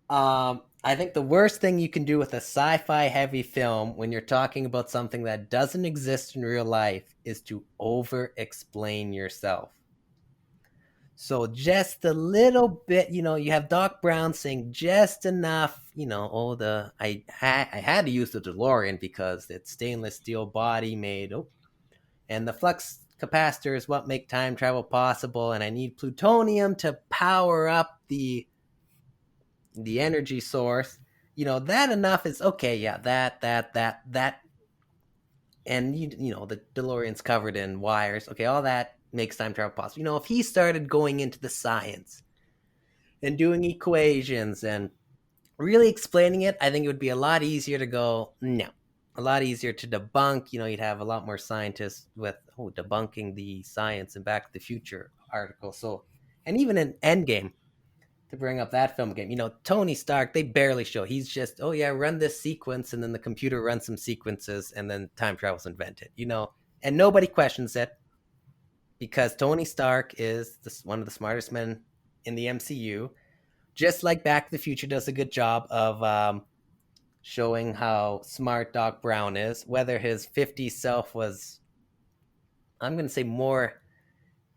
Speaker 2: I think the worst thing you can do with a sci-fi heavy film when you're talking about something that doesn't exist in real life is to over-explain yourself. So just a little bit, you have Doc Brown saying just enough, oh, I had to use the DeLorean because it's stainless steel body made, oh, and the flux capacitor is what make time travel possible, and I need plutonium to power up the energy source. That enough is okay. Yeah, that, and the DeLorean's covered in wires. Okay, all that makes time travel possible. If he started going into the science and doing equations and really explaining it, I think it would be a lot easier to go, no. A lot easier to debunk. You'd have a lot more scientists with debunking the science in Back to the Future article. So, and even in Endgame, to bring up that film game, Tony Stark, they barely show. He's just, oh yeah, run this sequence, and then the computer runs some sequences, and then time travel's invented. And nobody questions it because Tony Stark is one of the smartest men in the MCU. Just like Back to the Future does a good job of showing how smart Doc Brown is. Whether his 50s self was, I'm going to say, more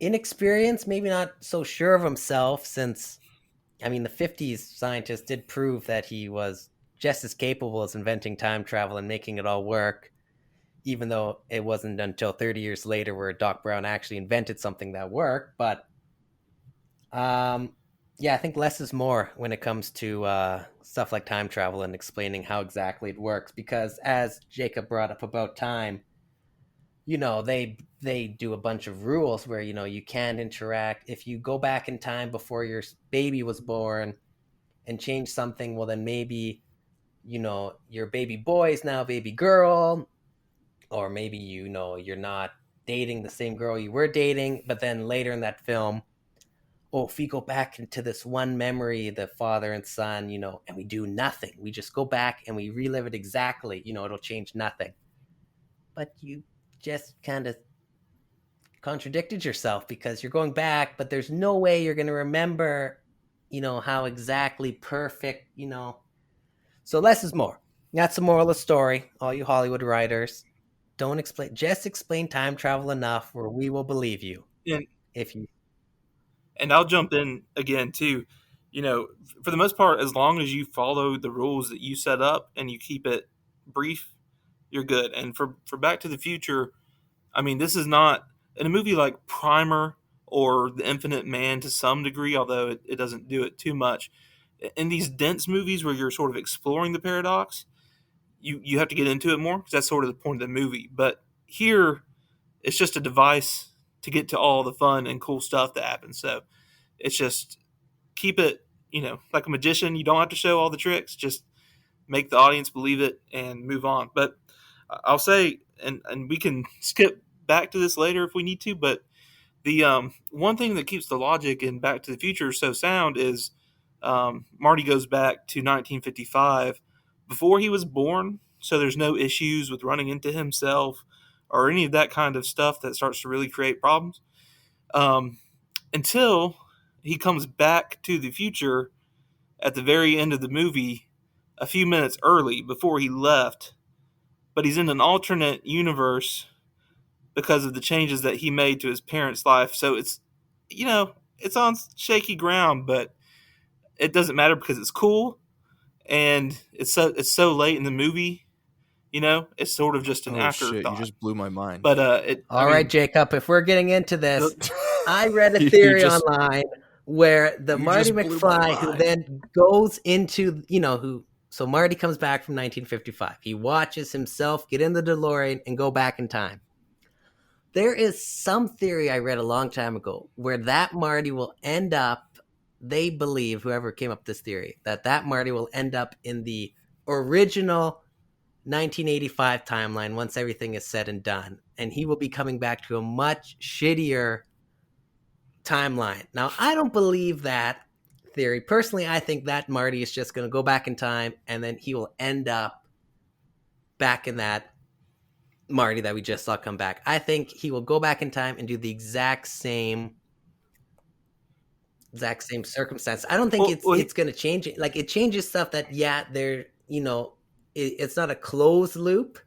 Speaker 2: inexperienced, maybe not so sure of himself, since, I mean, the 50s scientist did prove that he was just as capable as inventing time travel and making it all work, even though it wasn't until 30 years later where Doc Brown actually invented something that worked. But Um, yeah, I think less is more when it comes to stuff like time travel and explaining how exactly it works. Because as Jacob brought up about time, they do a bunch of rules where you can't interact if you go back in time before your baby was born and change something. Well, then maybe your baby boy is now baby girl, or maybe you're not dating the same girl you were dating. But then later in that film, oh, if we go back into this one memory, the father and son, and we do nothing, we just go back and we relive it exactly, it'll change nothing. But you just kind of contradicted yourself, because you're going back, but there's no way you're going to remember, how exactly perfect, So less is more. That's the moral of the story, all you Hollywood writers. Don't explain, just explain time travel enough where we will believe you.
Speaker 3: And
Speaker 2: If you
Speaker 3: and I'll jump in again too. You know, for the most part, as long as you follow the rules that you set up and you keep it brief, you're good. And for Back to the Future, I mean, this is not in a movie like Primer or The Infinite Man to some degree, although it doesn't do it too much. In these dense movies where you're sort of exploring the paradox, you have to get into it more because that's sort of the point of the movie. But here, it's just a device to get to all the fun and cool stuff that happens. So it's just keep it, like a magician. You don't have to show all the tricks. Just make the audience believe it and move on. But I'll say, and we can skip back to this later if we need to, but the one thing that keeps the logic in Back to the Future so sound is Marty goes back to 1955 before he was born, so there's no issues with running into himself or any of that kind of stuff that starts to really create problems um, until he comes back to the future at the very end of the movie a few minutes early before he left, but he's in an alternate universe because of the changes that he made to his parents' life. So it's on shaky ground, but it doesn't matter because it's cool and it's so late in the movie. It's sort of just an
Speaker 1: Oh shit! You
Speaker 3: afterthought.
Speaker 1: just blew my mind.
Speaker 3: But
Speaker 2: All right, Jacob, if we're getting into this,
Speaker 3: the,
Speaker 2: I read a
Speaker 1: You
Speaker 2: theory
Speaker 1: just
Speaker 2: online where the
Speaker 1: you
Speaker 2: Marty
Speaker 1: just blew my
Speaker 2: McFly who
Speaker 1: mind.
Speaker 2: then goes into, so Marty comes back from 1955. He watches himself get in the DeLorean and go back in time. There is some theory I read a long time ago where that Marty will end up, they believe, whoever came up with this theory, that Marty will end up in the original 1985 timeline once everything is said and done, and he will be coming back to a much shittier timeline. Now, I don't believe that theory. Personally, I think that Marty is just going to go back in time and then he will end up back in that Marty that we just saw come back. I think he will go back in time and do the exact same circumstance. I don't think
Speaker 3: well, well,
Speaker 2: it's going to change it. Like, it changes stuff that, it's not a closed loop.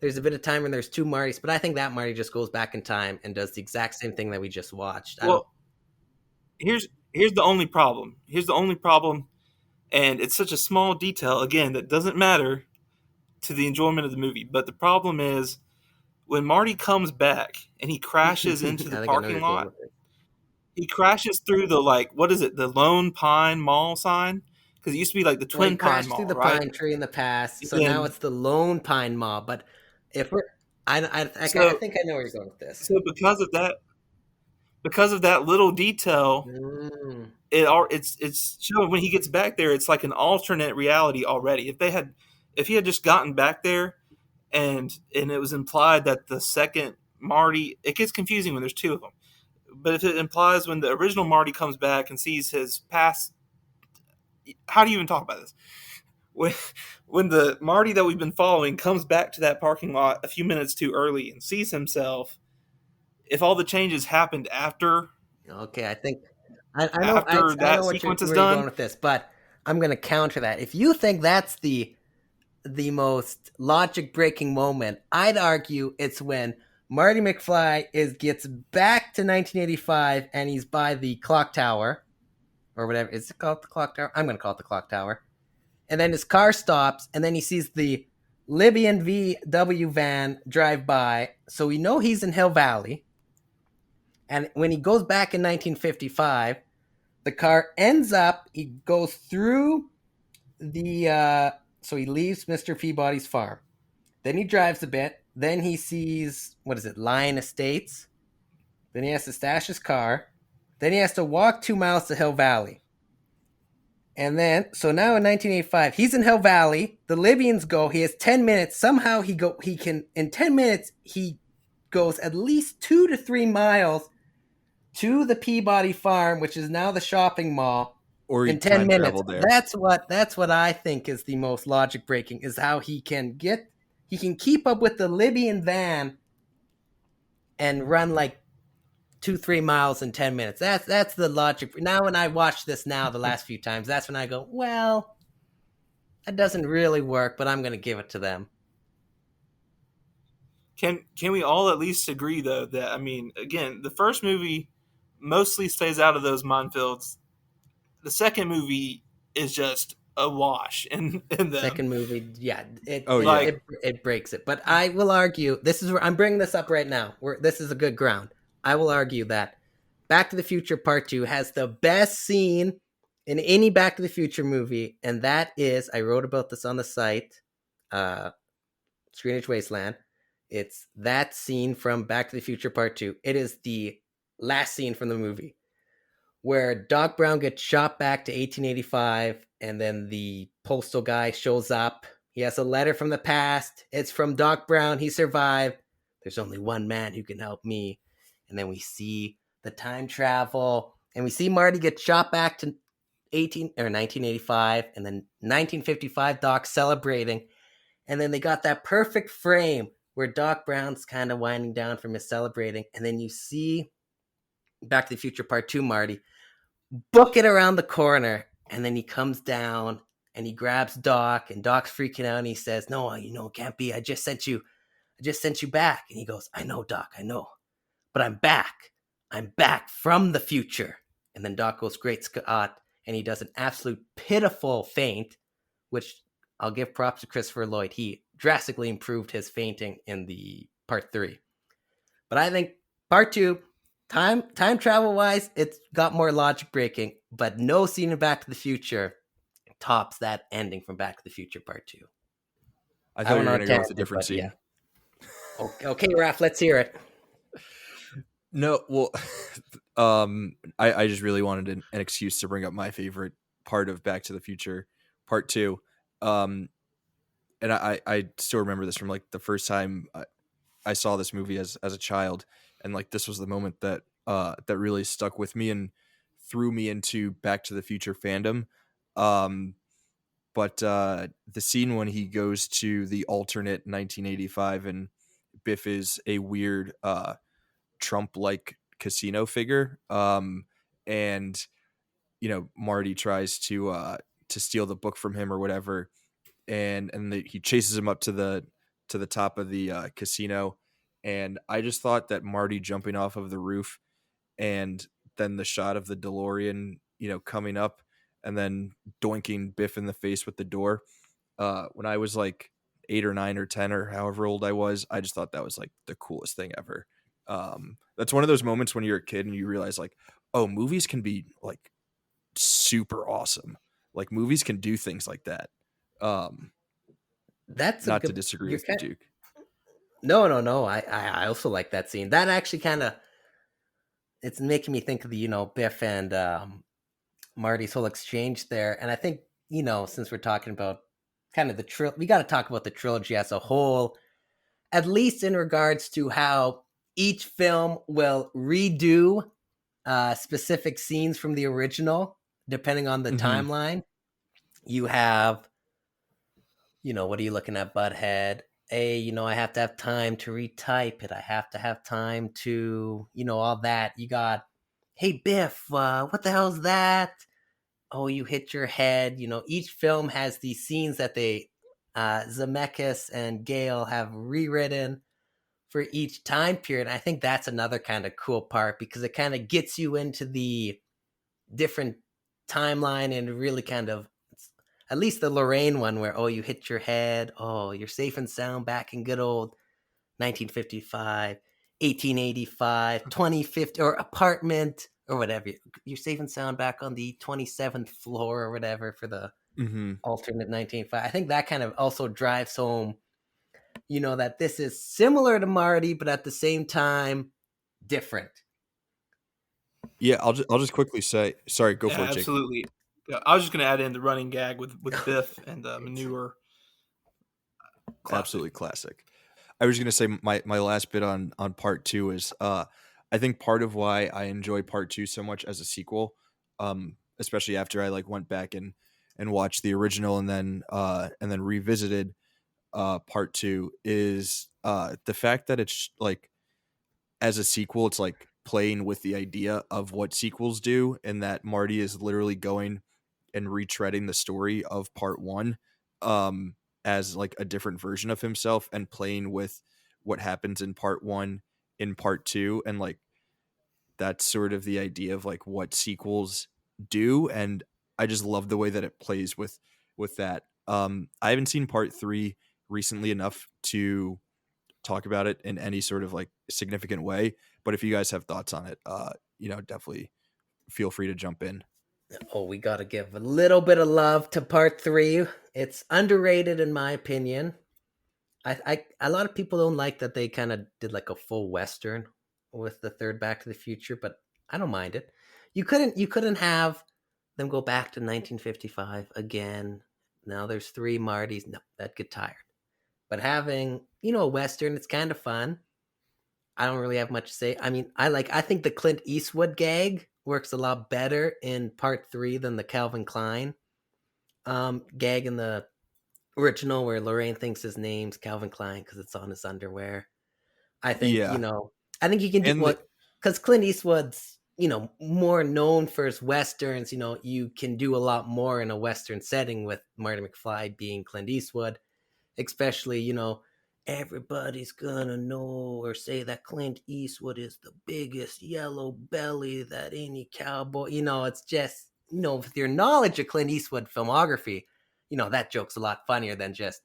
Speaker 2: There's a bit of time when there's two Martys, but I think that Marty just goes back in time and does the exact same thing that we just watched.
Speaker 3: well, here's the only problem. And it's such a small detail again that doesn't matter to the enjoyment of the movie. But the problem is when Marty comes back and he crashes into the
Speaker 2: I think I know
Speaker 3: parking
Speaker 2: you're going
Speaker 3: lot.
Speaker 2: with it.
Speaker 3: He crashes through the what is it? The Lone Pine Mall sign because it used to be like the
Speaker 2: Well, he
Speaker 3: Twin Pine
Speaker 2: crashed through
Speaker 3: Mall,
Speaker 2: the
Speaker 3: right?
Speaker 2: pine tree in the past,
Speaker 3: And
Speaker 2: so now
Speaker 3: then
Speaker 2: it's the Lone Pine Mall. But if we're, I
Speaker 3: so
Speaker 2: think I know where you're going with this.
Speaker 3: so because of that little detail,
Speaker 2: Mm.
Speaker 3: it's showing when he gets back there, it's like an alternate reality already. If he had just gotten back there and it was implied that the second Marty, it gets confusing when there's two of them. But if it implies when the original Marty comes back and sees his past, how do you even talk about this? When the Marty that we've been following comes back to that parking lot a few minutes too early and sees himself, if all the changes happened
Speaker 2: Okay, I think I know
Speaker 3: after
Speaker 2: I know
Speaker 3: that sequence is
Speaker 2: where you're going
Speaker 3: done,
Speaker 2: with this, but I'm going to counter that. If you think that's the most logic breaking moment, I'd argue it's when Marty McFly gets back to 1985 and he's by the clock tower or whatever. Is it called the clock tower? I'm going to call it the clock tower. And then his car stops and then he sees the Libyan VW van drive by. So we know he's in Hill Valley. And when he goes back in 1955, the car ends up, he goes through so he leaves Mr. Peabody's farm. Then he drives a bit. Then he sees, Lion Estates. Then he has to stash his car. Then he has to walk 2 miles to Hill Valley. And then, so now in 1985, he's in Hill Valley. The Libyans go. He has 10 minutes. Somehow in 10 minutes, he goes at least 2 to 3 miles to the Peabody Farm, which is now the shopping mall,
Speaker 1: Or he
Speaker 2: in 10
Speaker 1: time
Speaker 2: minutes.
Speaker 1: traveled there.
Speaker 2: That's what I think is the most logic breaking, is how he can keep up with the Libyan van and run like 2-3 miles in 10 minutes. That's the logic. Now when I watch this now the last few times, that's when I go, well, that doesn't really work, but I'm going to give it to them.
Speaker 3: Can we all at least agree though that, I mean, again, the first movie mostly stays out of those minefields. The second movie is just a wash in them.
Speaker 2: Second movie, yeah, it
Speaker 1: Oh
Speaker 2: it,
Speaker 1: yeah.
Speaker 3: Like,
Speaker 2: it it breaks it. But I will argue, this is where I'm bringing this up right now. This is a good ground. I will argue that Back to the Future Part 2 has the best scene in any Back to the Future movie, and that is, I wrote about this on the site, uh, Screenage Wasteland. It's that scene from Back to the Future Part 2. It is the last scene from the movie where Doc Brown gets shot back to 1885, and then the postal guy shows up. He has a letter from the past. It's from Doc Brown. He survived. There's only one man who can help me. And then we see the time travel, and we see Marty get shot back to 1985, and then 1955. Doc celebrating, and then they got that perfect frame where Doc Brown's kind of winding down from his celebrating, and then you see Back to the Future Part 2 Marty book it around the corner, and then he comes down and he grabs Doc, and Doc's freaking out, and he says, no, it can't be. I just sent you back. And he goes, I know, Doc, I know, but I'm back from the future. And then Doc goes, great Scott, and he does an absolute pitiful feint, which I'll give props to Christopher Lloyd. He drastically improved his feinting in the Part 3. But I think Part 2, time travel wise, it's got more logic breaking, but no scene in Back to the Future tops that ending from Back to the Future Part 2.
Speaker 1: I thought you
Speaker 2: went
Speaker 1: were
Speaker 2: on
Speaker 1: gonna
Speaker 2: a
Speaker 1: go with a
Speaker 2: tangent,
Speaker 1: different
Speaker 2: but
Speaker 1: scene.
Speaker 2: yeah. Okay, Raph, let's hear it.
Speaker 1: No, well, I just really wanted an excuse to bring up my favorite part of Back to the Future Part 2. And I still remember this from like the first time I saw this movie as a child, and like this was the moment that that really stuck with me and threw me into Back to the Future fandom. Um, but the scene when he goes to the alternate 1985 and Biff is a weird Trump like casino figure, and Marty tries to steal the book from him or whatever, and he chases him up to the top of the casino. And I just thought that Marty jumping off of the roof, and then the shot of the DeLorean, coming up, and then doinking Biff in the face with the door. When I was like 8 or 9 or 10 or however old I was, I just thought that was like the coolest thing ever. That's one of those moments when you're a kid and you realize like, oh, movies can be like super awesome. Like movies can do things like that. Um,
Speaker 2: That's a
Speaker 1: Not to
Speaker 2: good.
Speaker 1: disagree
Speaker 2: You're
Speaker 1: with you,
Speaker 2: kind.
Speaker 1: Duke.
Speaker 2: No. I also like that scene. That actually kind of, it's making me think of the Biff and Marty's whole exchange there, and I think since we're talking about kind of we got to talk about the trilogy as a whole, at least in regards to how each film will redo specific scenes from the original depending on the
Speaker 1: Mhm.
Speaker 2: timeline. You have, what are you looking at, Butthead? I have to have time to retype it. I have to have time to, all that. You got, hey, Biff, what the hell's that? Oh, you hit your head. Each film has these scenes that Zemeckis and Gale have rewritten for each time period. I think that's another kind of cool part because it kind of gets you into the different timeline and really kind of, at least the Lorraine one where, oh, you hit your head. Oh, you're safe and sound back in good old 1955, 1885, 2050, or apartment or whatever. You're safe and sound back on the 27th floor or whatever for the
Speaker 1: Mhm.
Speaker 2: alternate 1905. I think that kind of also drives home, that this is similar to Marty, but at the same time, different.
Speaker 1: Yeah, I'll just quickly say, sorry, go
Speaker 3: yeah,
Speaker 1: for it, Jake.
Speaker 3: absolutely. Yeah, I was just going to add in the running gag with Biff and the manure. Classic.
Speaker 1: Absolutely classic. I was gonna say my last bit on part two is I think part of why I enjoy part 2 so much as a sequel, especially after I, like, went back and watched the original and then revisited, part 2 is, the fact that it's, like, as a sequel, it's, like, playing with the idea of what sequels do and that Marty is literally going and retreading the story of part 1, um, as, like, a different version of himself and playing with what happens in part 1 in part 2, and, like, that's sort of the idea of, like, what sequels do, and I just love the way that it plays with that. I haven't seen part 3 recently enough to talk about it in any sort of, like, significant way, but if you guys have thoughts on it, definitely feel free to jump in.
Speaker 2: Oh, we gotta give a little bit of love to part three. It's underrated in my opinion. A lot of people don't like that they kind of did like a full western with the third Back to the Future, but I don't mind it. You couldn't have them go back to 1955 again. Now there's three Martys. No, that'd get tired. But having a western, it's kind of fun. I don't really have much to say. I mean, I think the Clint Eastwood gag works a lot better in part three than the Calvin Klein gag in the original, where Lorraine thinks his name's Calvin Klein because it's on his underwear. I think
Speaker 1: Yeah,
Speaker 2: I think you can do
Speaker 1: and the
Speaker 2: what, because Clint Eastwood's more known for his westerns. You can do a lot more in a western setting with Marty McFly being Clint Eastwood, especially everybody's gonna know or say that Clint Eastwood is the biggest yellow belly that any cowboy. It's just with your knowledge of Clint Eastwood filmography, that joke's a lot funnier than just,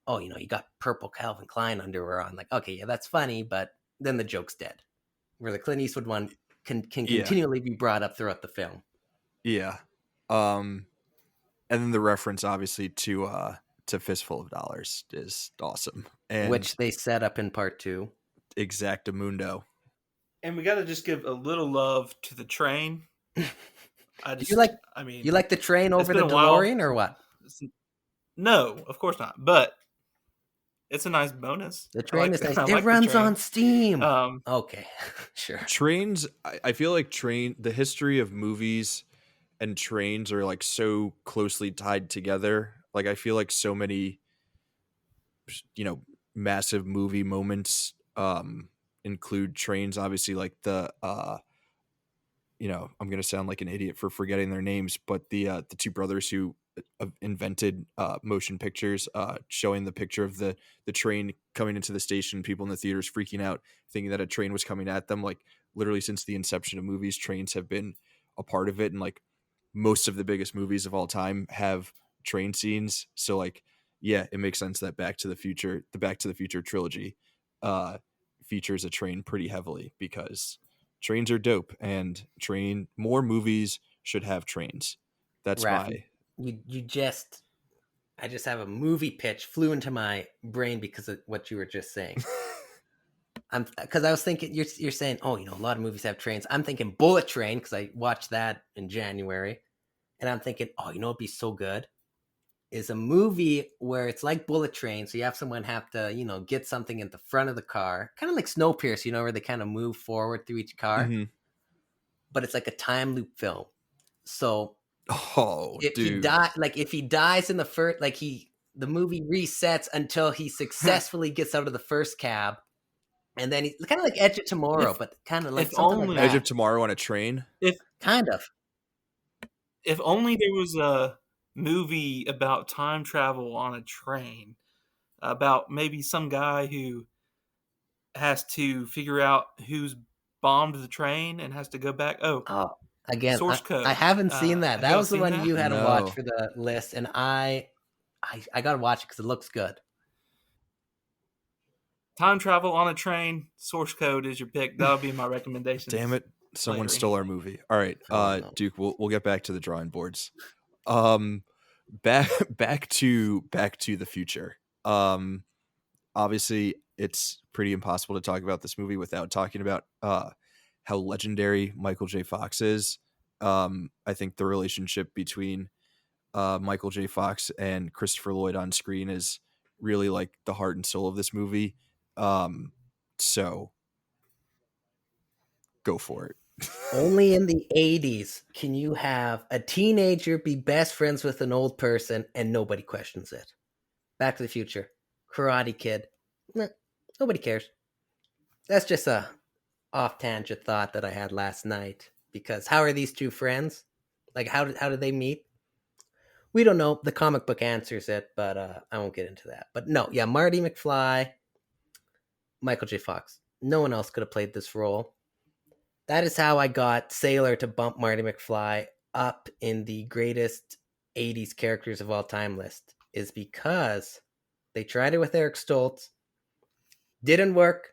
Speaker 2: oh, you got purple Calvin Klein underwear on. Like, okay, yeah, that's funny, but then the joke's dead. Where the Clint Eastwood one can
Speaker 1: yeah,
Speaker 2: continually be brought up throughout the film,
Speaker 1: yeah, um, and then the reference obviously to Fistful of Dollars is awesome, and
Speaker 2: which they set up in part two.
Speaker 1: Exactamundo.
Speaker 3: And we got to just give a little love to the train.
Speaker 2: Do
Speaker 3: I
Speaker 2: you like
Speaker 3: just, I
Speaker 2: you
Speaker 3: mean,
Speaker 2: like the train
Speaker 3: it's
Speaker 2: over
Speaker 3: been
Speaker 2: the
Speaker 3: a while.
Speaker 2: DeLorean or what?
Speaker 3: No, of course not. But it's a nice bonus.
Speaker 2: The
Speaker 3: I
Speaker 2: train
Speaker 3: like
Speaker 2: is nice.
Speaker 3: I
Speaker 2: It
Speaker 3: like the
Speaker 2: runs
Speaker 3: train.
Speaker 2: on steam.
Speaker 3: Um,
Speaker 2: Okay, sure.
Speaker 1: Trains, I feel like the history of movies and trains are, like, so closely tied together. Like, I feel like so many, you know, massive movie moments include trains. Obviously, like I'm gonna sound like an idiot for forgetting their names, but the two brothers who invented motion pictures, showing the picture of the train coming into the station, people in the theaters freaking out, thinking that a train was coming at them. Like, literally since the inception of movies, trains have been a part of it, and, like, most of the biggest movies of all time have train scenes. So, like, yeah, it makes sense that the Back to the Future trilogy, uh, features a train pretty heavily because trains are dope, and train more movies should have trains. That's
Speaker 2: Raph,
Speaker 1: my
Speaker 2: you just I just have a movie pitch flew into my brain because of what you were just saying. I'm because I was thinking you're saying, oh, a lot of movies have trains. I'm thinking Bullet Train because I watched that in January, and I'm thinking, oh, it'd be so good is a movie where it's like Bullet Train. So you have someone have to, get something at the front of the car, kind of like Snowpiercer, where they kind of move forward through each car,
Speaker 1: Mhm.
Speaker 2: but it's like a time loop film. So
Speaker 1: Oh,
Speaker 2: if he
Speaker 1: dude.
Speaker 2: die, like if he dies in the first, like the movie resets until he successfully gets out of the first cab, and then he kind of like Edge of Tomorrow,
Speaker 3: if
Speaker 2: but kind of
Speaker 3: if
Speaker 2: like something like
Speaker 1: Edge
Speaker 3: only
Speaker 1: of
Speaker 2: that,
Speaker 1: Tomorrow on a train?
Speaker 3: if
Speaker 2: kind of.
Speaker 3: if only there was a movie about time travel on a train, about maybe some guy who has to figure out who's bombed the train and has to go back. Oh,
Speaker 2: Oh, again,
Speaker 3: source
Speaker 2: I
Speaker 3: code.
Speaker 2: haven't seen that.
Speaker 3: Have
Speaker 2: That
Speaker 3: y'all
Speaker 2: was the
Speaker 3: seen
Speaker 2: one
Speaker 3: that?
Speaker 2: you had to watch
Speaker 1: No.
Speaker 2: for the list, and I gotta watch it because it looks good.
Speaker 3: Time travel on a train. Source code is your pick. That'll be my
Speaker 1: Damn
Speaker 3: recommendations
Speaker 1: it. Someone
Speaker 3: later.
Speaker 1: stole our
Speaker 3: Anyway,
Speaker 1: movie. All right.
Speaker 2: Oh no.
Speaker 1: Duke, we'll get back to the drawing boards. Um back back to the future. Obviously it's pretty impossible to talk about this movie without talking about how legendary Michael J. Fox is. I think the relationship between Michael J. Fox and Christopher Lloyd on screen is really, like, the heart and soul of this movie. Um, so go for it.
Speaker 2: Only in the 80s can you have a teenager be best friends with an old person and nobody questions it. Back to the Future, Karate Kid, nah, nobody cares. That's just a off tangent thought that I had last night. Because how are these two friends? Like, how did they meet? We don't know. The comic book answers it, but I won't get into that. But no, yeah, Marty McFly, Michael J. Fox. No one else could have played this role. That is how I got Sailor to bump Marty McFly up in the greatest 80s characters of all time list, is because they tried it with Eric Stoltz, didn't work.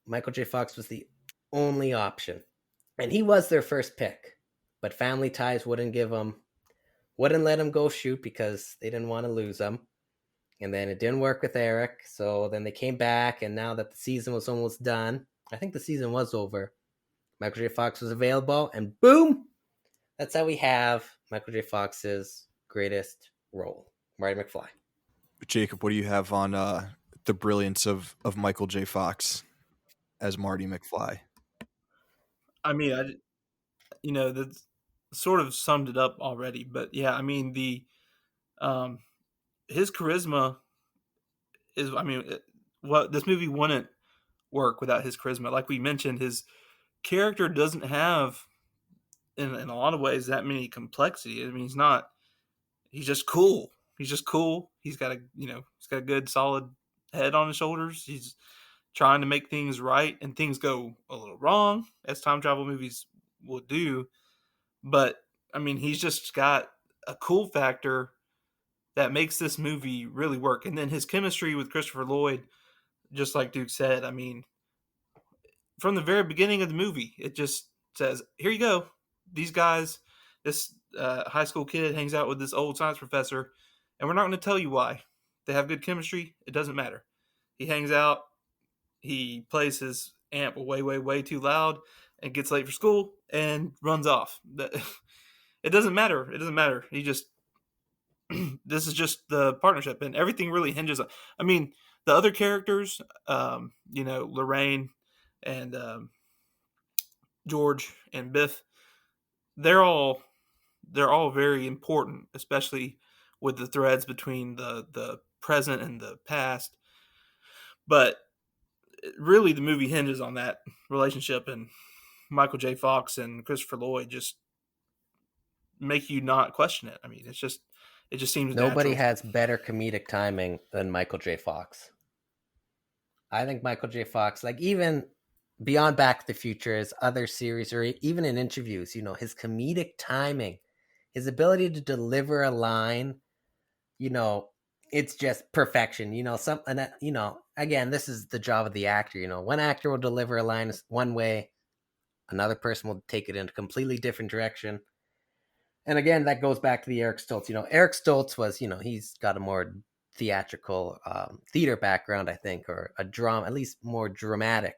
Speaker 2: Michael J. Fox was the only option. And he was their first pick. But Family Ties wouldn't let him go shoot because they didn't want to lose him. And then it didn't work with Eric. So then they came back, and now that the season was almost done, I think the season was over, Michael J. Fox was available, and boom! That's how we have Michael J. Fox's greatest role, Marty McFly.
Speaker 1: Jacob, what do you have on the brilliance of Michael J. Fox as Marty McFly?
Speaker 3: I mean, that's sort of summed it up already. But yeah, I mean um, his charisma is. I mean, what this movie wouldn't work without his charisma. Like we mentioned, his character doesn't have, in a lot of ways, that many complexity. I mean, he's not. He's just cool. He's just cool. He's got a good solid head on his shoulders. He's trying to make things right, and things go a little wrong, as time travel movies will do. But I mean, he's just got a cool factor that makes this movie really work. And then his chemistry with Christopher Lloyd, just like Duke said, I mean, from the very beginning of the movie, it just says, "Here you go. These guys, this high school kid hangs out with this old science professor, and we're not going to tell you why. They have good chemistry. It doesn't matter. He hangs out. He plays his amp way, way, way too loud, and gets late for school and runs off. It doesn't matter. It doesn't matter. He just this is just the partnership, and everything really hinges on. I mean, the other characters, Lorraine and George and Biff, they're all very important, especially with the threads between the present and the past. But really, the movie hinges on that relationship, and Michael J. Fox and Christopher Lloyd just make you not question it. I mean, it just seems
Speaker 2: Nobody
Speaker 3: natural.
Speaker 2: has better comedic timing than Michael J. Fox. I think Michael J. Fox, like even beyond Back to the Future, his other series, or even in interviews, his comedic timing, his ability to deliver a line, it's just perfection. Again, this is the job of the actor. One actor will deliver a line one way, another person will take it in a completely different direction. And again, that goes back to the Eric Stoltz. Eric Stoltz was, he's got a more theatrical theater background, I think, or a drama, at least more dramatic.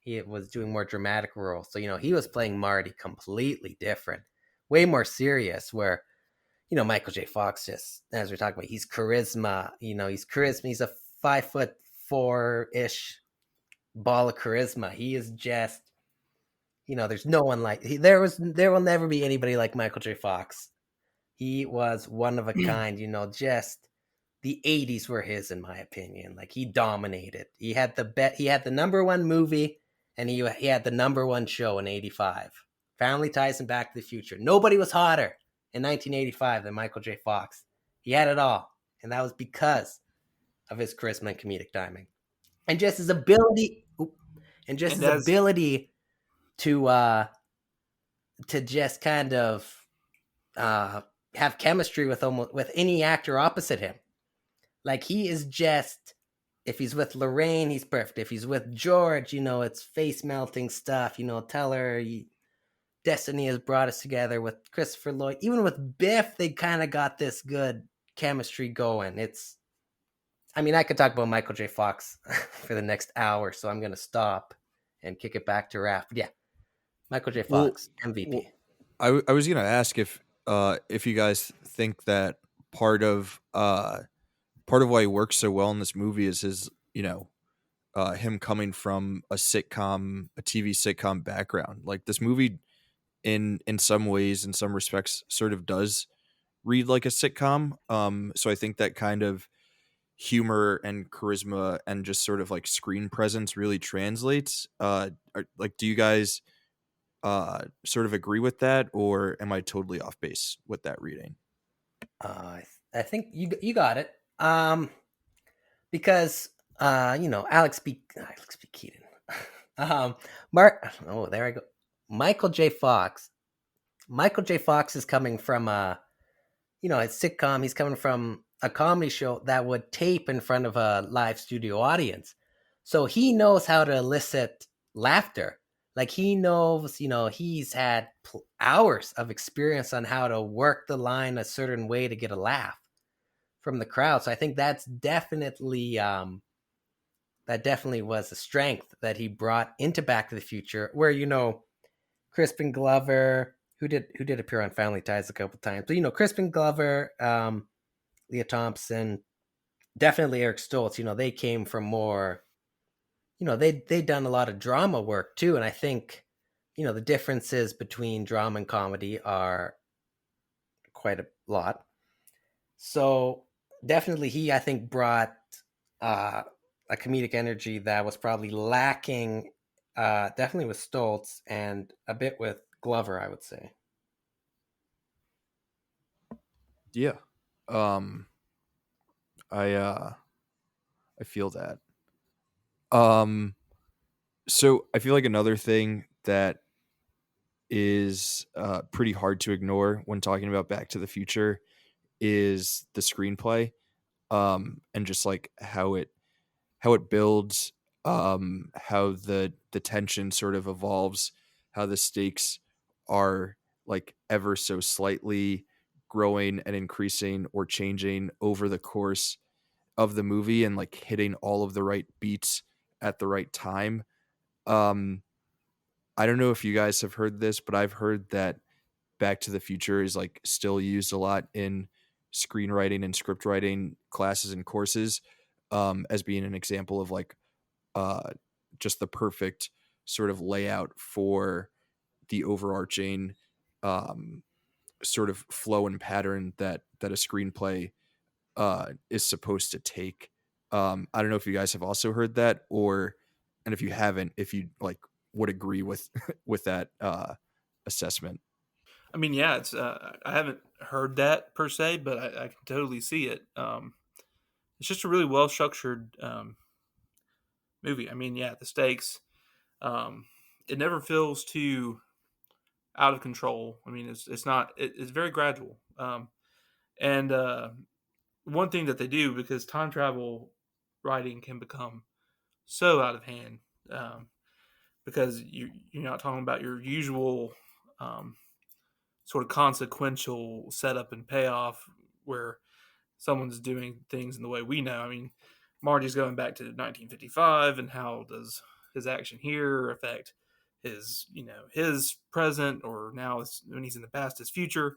Speaker 2: He was doing more dramatic roles. So, he was playing Marty completely different, way more serious, where, Michael J. Fox, just as we're talking about, he's charisma. He's charisma. He's a 5'4" ball of charisma. He is just, there's no one like there will never be anybody like Michael J. Fox. He was one of a kind. Just the 80s were his, in my opinion. Like, he dominated. He had the number one movie, and he had the number one show in 85. Family Ties and Back to the Future. Nobody was hotter in 1985 than Michael J. Fox. He had it all, and that was because of his charisma and comedic timing, and just his ability, to just kind of have chemistry with any actor opposite him. Like, he is just, if he's with Lorraine, he's perfect. If he's with George, it's face melting stuff. Tell her destiny has brought us together. With Christopher Lloyd, even with Biff, they kind of got this good chemistry going. I could talk about Michael J. Fox for the next hour, so I'm going to stop and kick it back to Raph. But yeah, Michael J. Fox, MVP.
Speaker 1: I was gonna ask if you guys think that part of why he works so well in this movie is his him coming from a sitcom, a TV sitcom background. Like this movie, in some ways, in some respects, sort of does read like a sitcom. So I think that kind of humor and charisma and just sort of like screen presence really translates. Do you guys sort of agree with that, or am I totally off base with that reading?
Speaker 2: I think you got it. Because Alex B. Keaton, Mark. Oh, there I go. Michael J. Fox. Michael J. Fox is coming from his sitcom. He's coming from a comedy show that would tape in front of a live studio audience, so he knows how to elicit laughter. Like he knows, he's had hours of experience on how to work the line a certain way to get a laugh from the crowd. So I think that definitely was a strength that he brought into Back to the Future, where Crispin Glover, who did appear on Family Ties a couple times, but Crispin Glover, Leah Thompson, definitely Eric Stoltz. They came from more, they'd done a lot of drama work too, and I think the differences between drama and comedy are quite a lot. So definitely he, I think, brought uh, a comedic energy that was probably lacking, definitely with Stoltz and a bit with Glover, I would say.
Speaker 1: Yeah. Um, I feel that. Um, so I feel like another thing that is pretty hard to ignore when talking about Back to the Future is the screenplay, and just like how it builds, how the tension sort of evolves, how the stakes are like ever so slightly growing and increasing or changing over the course of the movie, and like hitting all of the right beats at the right time. Um, I don't know if you guys have heard this, but I've heard that Back to the Future is like still used a lot in screenwriting and script writing classes and courses, as being an example of like uh, just the perfect sort of layout for the overarching um, sort of flow and pattern that a screenplay is supposed to take. I don't know if you guys have also heard that, or and if you haven't, if you like would agree with with that assessment.
Speaker 3: I mean, yeah, it's I haven't heard that per se, but I can totally see it. It's just a really well structured movie. I mean, yeah, the stakes. Um, it never feels too out of control. I mean, it's not. It's very gradual. And one thing that they do, because time travel writing can become so out of hand, um, because you're not talking about your usual um, sort of consequential setup and payoff where someone's doing things in the way we know. I mean, Marty's going back to 1955, and how does his action here affect his present, or now when he's in the past, his future,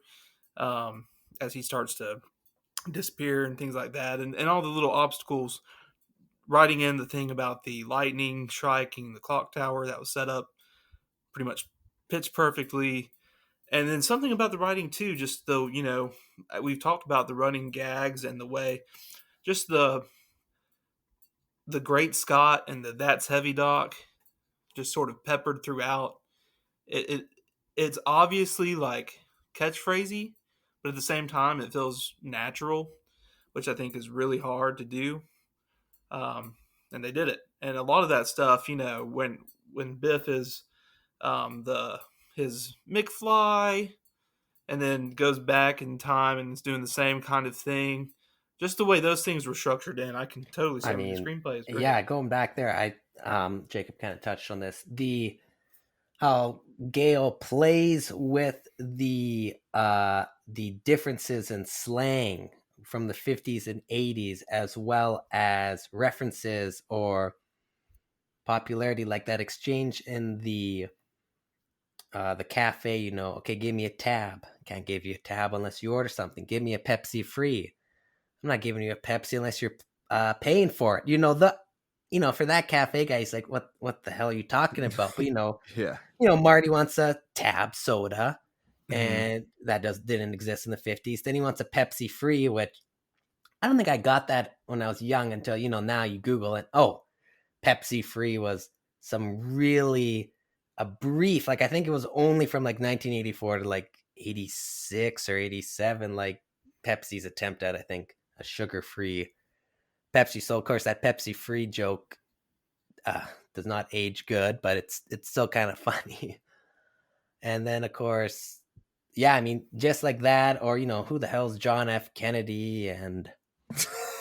Speaker 3: as he starts to disappear and things like that, and all the little obstacles. Writing in the thing about the lightning striking the clock tower that was set up pretty much pitch perfectly. And then something about the writing too, just though, we've talked about the running gags and the way, just the Great Scott and the That's Heavy Doc, just sort of peppered throughout. It it's obviously like catchphrasy, but at the same time it feels natural, which I think is really hard to do. Um, and they did it. And a lot of that stuff, when Biff is the his McFly, and then goes back in time and is doing the same kind of thing. Just the way those things were structured in, I can totally see.
Speaker 2: I
Speaker 3: I mean, the
Speaker 2: mean,
Speaker 3: screenplay is great.
Speaker 2: yeah, going back there, Jacob kind of touched on this. The how Gale plays with the differences in slang from the 50s and 80s, as well as references or popularity, like that exchange in the cafe. Okay, give me a tab. Can't give you a tab unless you order something. Give me a Pepsi free. I'm not giving you a Pepsi unless you're paying for it. for that cafe guy, he's like, what the hell are you talking about? But
Speaker 1: Yeah.
Speaker 2: Marty wants a Tab soda,
Speaker 1: Mhm.
Speaker 2: and that didn't exist in the 50s. Then he wants a Pepsi Free, which I don't think I got that when I was young until now you Google it. Oh, Pepsi Free was some really a brief, like I think it was only from like 1984 to like 86 or 87, like Pepsi's attempt at, I think, a sugar free Pepsi. So of course that Pepsi Free joke uh, does not age good, but it's still kind of funny. And then of course, yeah, I mean, just like that, or who the hell's John F. Kennedy, and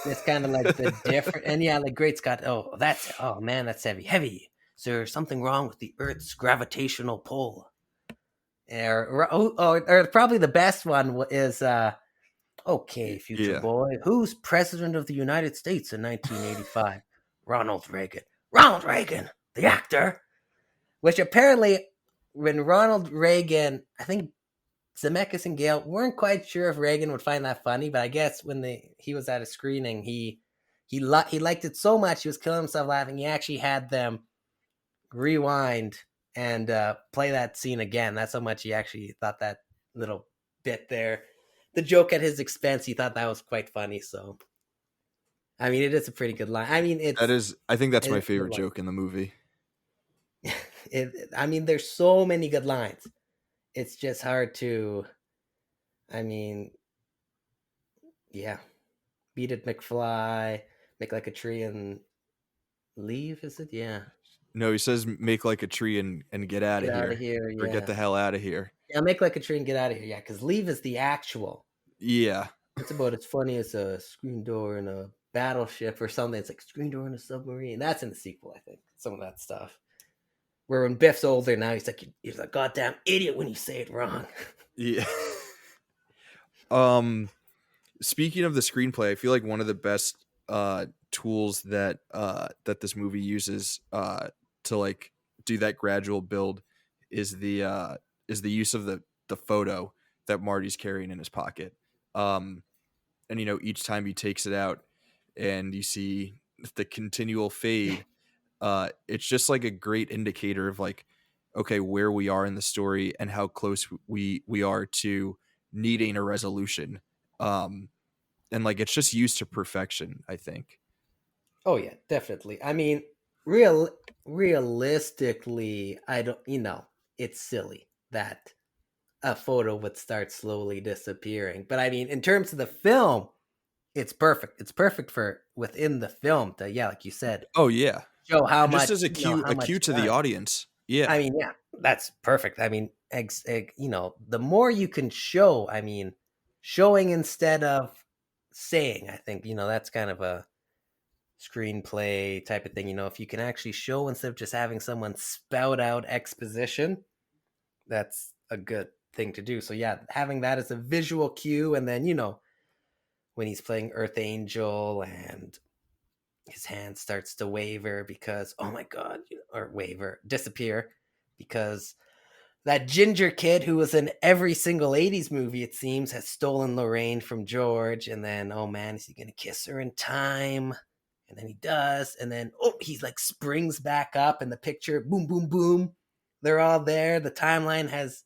Speaker 2: it's kind of like the different, and yeah, like Great Scott. Oh man, that's heavy, heavy. Is there something wrong with the Earth's gravitational pull? Or probably the best one is okay, future
Speaker 1: Yeah.
Speaker 2: boy, who's president of the United States in 1985? Ronald Reagan. Ronald Reagan, the actor. Which apparently, when Ronald Reagan, I think Zemeckis and Gale weren't quite sure if Reagan would find that funny, but I guess when he was at a screening, he liked it so much he was killing himself laughing. He actually had them rewind and play that scene again. That's how much he actually thought that little bit there, the joke at his expense, he thought that was quite funny. So I mean, it is a pretty good line. I mean,
Speaker 1: I think that's my
Speaker 2: it's a good
Speaker 1: favorite
Speaker 2: line.
Speaker 1: joke in the movie.
Speaker 2: I mean, there's so many good lines. It's just hard to. I mean, yeah, beat it, McFly, make like a tree and leave. Is it? Yeah,
Speaker 1: No, he says make like a tree and get out
Speaker 2: get
Speaker 1: of
Speaker 2: out of
Speaker 1: here
Speaker 2: here.
Speaker 1: or get
Speaker 2: Yeah,
Speaker 1: the hell out of here.
Speaker 2: yeah, make like a tree and get out of here. Yeah, because leave is the actual.
Speaker 1: Yeah.
Speaker 2: It's about as funny as a screen door in a battleship or something. It's like screen door in a submarine. That's in the sequel, I think. Some of that stuff. Where when Biff's older now, he's a goddamn idiot when you say it wrong.
Speaker 1: Yeah. um Speaking of the screenplay, I feel like one of the best tools that this movie uses to like do that gradual build is the use of the photo that Marty's carrying in his pocket. And each time he takes it out and you see the continual fade, it's just like a great indicator of like, okay, where we are in the story and how close we are to needing a resolution. And like it's just used to perfection, I think.
Speaker 2: Oh yeah, definitely. I mean, realistically, I don't. It's silly that a photo would start slowly disappearing. But I mean, in terms of the film, it's perfect. It's perfect for within the film to, yeah, like you said,
Speaker 1: Oh yeah.
Speaker 2: show how
Speaker 1: And just
Speaker 2: much
Speaker 1: as
Speaker 2: how
Speaker 1: a
Speaker 2: much
Speaker 1: cue to the
Speaker 2: done.
Speaker 1: audience. Yeah.
Speaker 2: I mean, yeah, that's perfect. I mean, the more you can show, I mean, showing instead of saying, I think, that's kind of a screenplay type of thing. If you can actually show instead of just having someone spout out exposition, that's a good thing to do. So, yeah, having that as a visual cue, and then, when he's playing Earth Angel and his hand starts to waver because, oh my God, or waver, disappear because that ginger kid who was in every single 80s movie, it seems, has stolen Lorraine from George. And then, oh man, is he going to kiss her in time? And then he does. And then, oh, he's like springs back up in the picture. Boom, boom, boom. They're all there. The timeline has,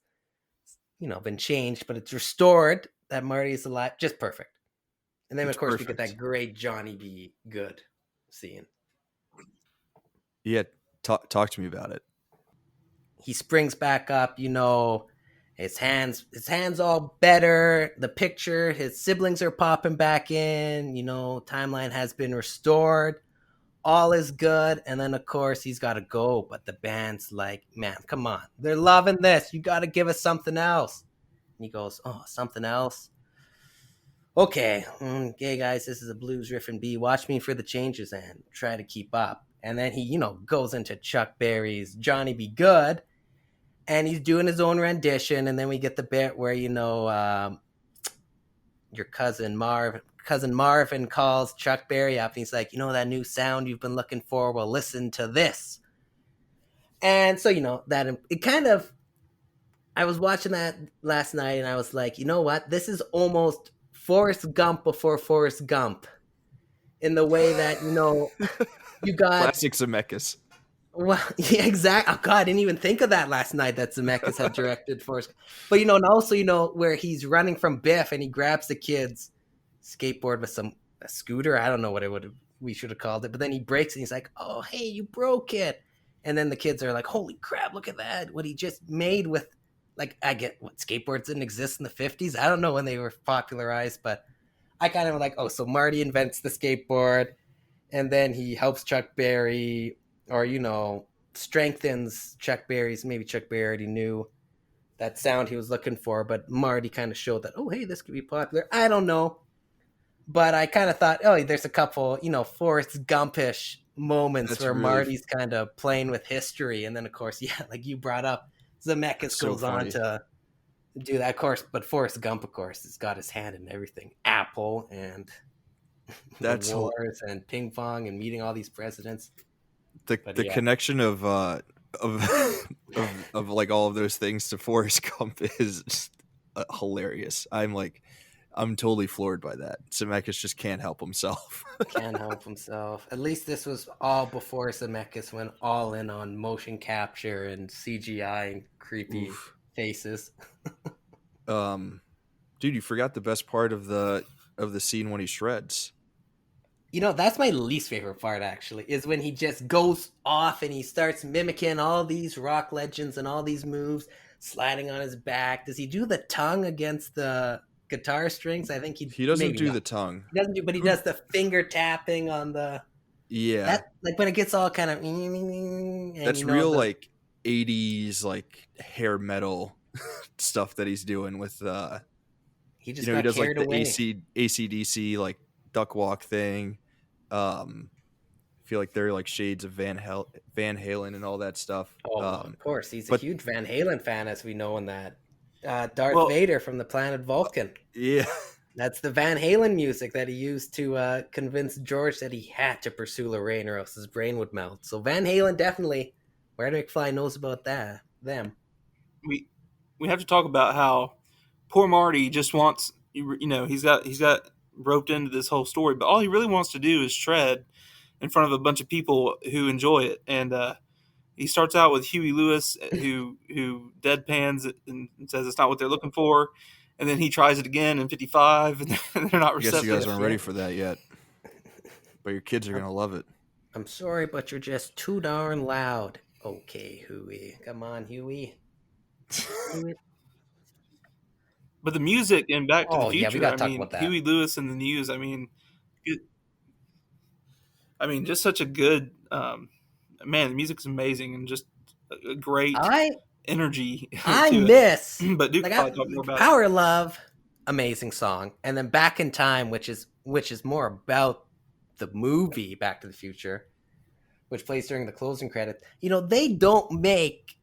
Speaker 2: been changed, but it's restored that Marty is alive. Just perfect. And then,
Speaker 1: It's
Speaker 2: of course, we get
Speaker 1: perfect.
Speaker 2: that great Johnny B. Good scene.
Speaker 1: Yeah. Talk to me about it.
Speaker 2: He springs back up, his hands all better, the picture, his siblings are popping back in, timeline has been restored, all is good. And then of course he's got to go, but the band's like, man, come on, they're loving this, you got to give us something else. And he goes, oh, something else, okay, okay guys, this is a blues riff and B, watch me for the changes and try to keep up. And then he goes into Chuck Berry's Johnny Be Good, and he's doing his own rendition. And then we get the bit where your cousin Marvin calls Chuck Berry up, and he's like, that new sound you've been looking for, well, listen to this. And so that it kind of, I was watching that last night and I was like, you know what, this is almost Forrest Gump before Forrest Gump, in the way that You got
Speaker 1: Classic Zemeckis.
Speaker 2: well, yeah, exactly. Oh God, I didn't even think of that last night that Zemeckis had directed Forrest. But and also where he's running from Biff and he grabs the kid's skateboard with a scooter. I don't know what we should have called it. But then he breaks and he's like, "Oh, hey, you broke it!" And then the kids are like, "Holy crap! Look at that! What he just made with like I get what skateboards didn't exist in the 50s. I don't know when they were popularized, but I kind of like, oh, so Marty invents the skateboard." And then he helps Chuck Berry, or strengthens Chuck Berry's. Maybe Chuck Berry already knew that sound he was looking for, but Marty kind of showed that, oh, hey, this could be popular. I don't know, but I kind of thought, oh, there's a couple, Forrest Gumpish moments
Speaker 1: That's
Speaker 2: where
Speaker 1: really
Speaker 2: Marty's kind of playing with history, and then of course, yeah, like you brought up,
Speaker 1: that's
Speaker 2: Zemeckis
Speaker 1: so
Speaker 2: goes on
Speaker 1: funny.
Speaker 2: to do that, of course, but Forrest Gump, of course, has got his hand in everything. Apple and the
Speaker 1: That's
Speaker 2: wars and ping pong and meeting all these presidents. But
Speaker 1: the
Speaker 2: yeah,
Speaker 1: connection of of like all of those things to Forrest Gump is just, hilarious. I'm totally floored by that. Zemeckis just can't help himself.
Speaker 2: can't help himself. At least this was all before Zemeckis went all in on motion capture and CGI and creepy
Speaker 1: Oof.
Speaker 2: faces.
Speaker 1: Um, dude, you forgot the best part of the scene when he shreds.
Speaker 2: That's my least favorite part, actually, is when he just goes off and he starts mimicking all these rock legends and all these moves, sliding on his back. Does he do the tongue against the guitar strings? I think
Speaker 1: He doesn't
Speaker 2: maybe
Speaker 1: do
Speaker 2: not.
Speaker 1: the tongue.
Speaker 2: He doesn't do, but he
Speaker 1: Who?
Speaker 2: does the finger tapping on
Speaker 1: Yeah,
Speaker 2: that, like when it gets all kind of, and
Speaker 1: that's real
Speaker 2: the
Speaker 1: like 80s like hair metal stuff that he's doing with
Speaker 2: he just
Speaker 1: he
Speaker 2: got
Speaker 1: does like
Speaker 2: carried
Speaker 1: the
Speaker 2: away.
Speaker 1: ACDC like duck walk thing. I feel like they're like shades of Van Halen and all that stuff.
Speaker 2: Oh, well, of course. He's a
Speaker 1: But
Speaker 2: huge Van Halen fan, as we know in that. Darth
Speaker 3: Well,
Speaker 2: Vader from the planet Vulcan.
Speaker 1: yeah,
Speaker 2: That's the Van Halen music that he used to convince George that he had to pursue Lorraine or else his brain would melt. So Van Halen definitely, Marty McFly knows about them.
Speaker 3: we we have to talk about how poor Marty just wants he's got roped into this whole story, but all he really wants to do is shred in front of a bunch of people who enjoy it. And he starts out with Huey Lewis, who deadpans it and says it's not what they're looking for, and then he tries it again in '55, and they're not
Speaker 1: I guess you guys
Speaker 3: receptive.
Speaker 1: aren't ready for that yet, but your kids are
Speaker 2: I'm,
Speaker 1: gonna love it.
Speaker 2: I'm sorry, but you're just too darn loud. Okay, Huey. Come on, Huey. Do it.
Speaker 3: But the music in Back to the
Speaker 2: Oh, yeah, we
Speaker 3: Future,
Speaker 2: got
Speaker 3: I
Speaker 2: to talk
Speaker 3: mean,
Speaker 2: about that.
Speaker 3: Huey Lewis and the News, it, just such a good man. The music's amazing and just a great
Speaker 2: I
Speaker 3: energy
Speaker 2: I
Speaker 3: to it.
Speaker 2: miss
Speaker 3: But Duke
Speaker 2: like
Speaker 3: could
Speaker 2: I
Speaker 3: probably talk more about it.
Speaker 2: Power Love, amazing song, and then Back in Time, which is more about the movie Back to the Future, which plays during the closing credits. They don't make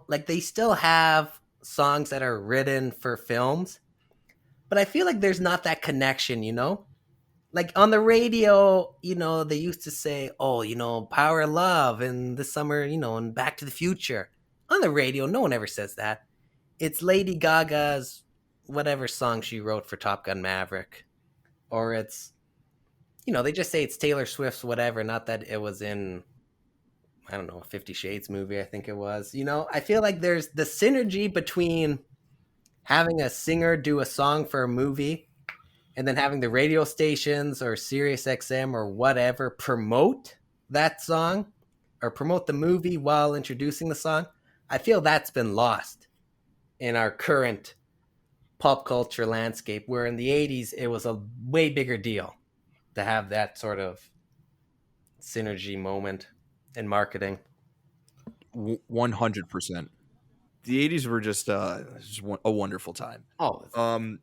Speaker 2: like they still have songs that are written for films, but I feel like there's not that connection. Like on the radio, they used to say, "Oh, Power of Love," and this summer, and Back to the Future. On the radio, no one ever says that. It's Lady Gaga's whatever song she wrote for Top Gun Maverick, or it's they just say it's Taylor Swift's whatever. Not that it was in I don't know a 50 Shades movie. I think it was. I feel like there's the synergy between having a singer do a song for a movie and then having the radio stations or Sirius XM or whatever promote that song or promote the movie while introducing the song. I feel that's been lost in our current pop culture landscape, where in the 80s it was a way bigger deal to have that sort of synergy moment in marketing.
Speaker 1: 100%. The 80s were just a wonderful time.
Speaker 2: Oh,
Speaker 1: Um,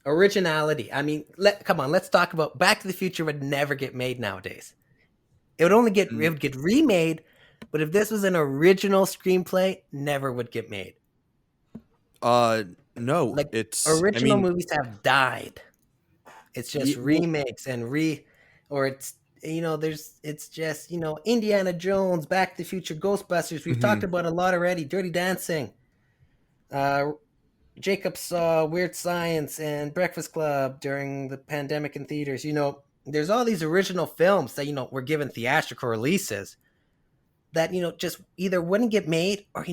Speaker 2: originality. I mean, come on, let's talk about Back to the Future would never get made nowadays. It
Speaker 1: n-
Speaker 2: would get remade, but if this was an original screenplay, never would get made.
Speaker 1: uh, no,
Speaker 2: Like
Speaker 1: it's. I
Speaker 2: original
Speaker 1: mean,
Speaker 2: movies have died. It's just
Speaker 1: well,
Speaker 2: remakes or it's just Indiana Jones, Back to the Future, Ghostbusters. We've talked
Speaker 1: mhm.
Speaker 2: about a lot already. Dirty Dancing, uh, Jacob saw Weird Science and Breakfast Club during the pandemic in theaters. there's all these original films that were given theatrical releases that just either wouldn't get made, or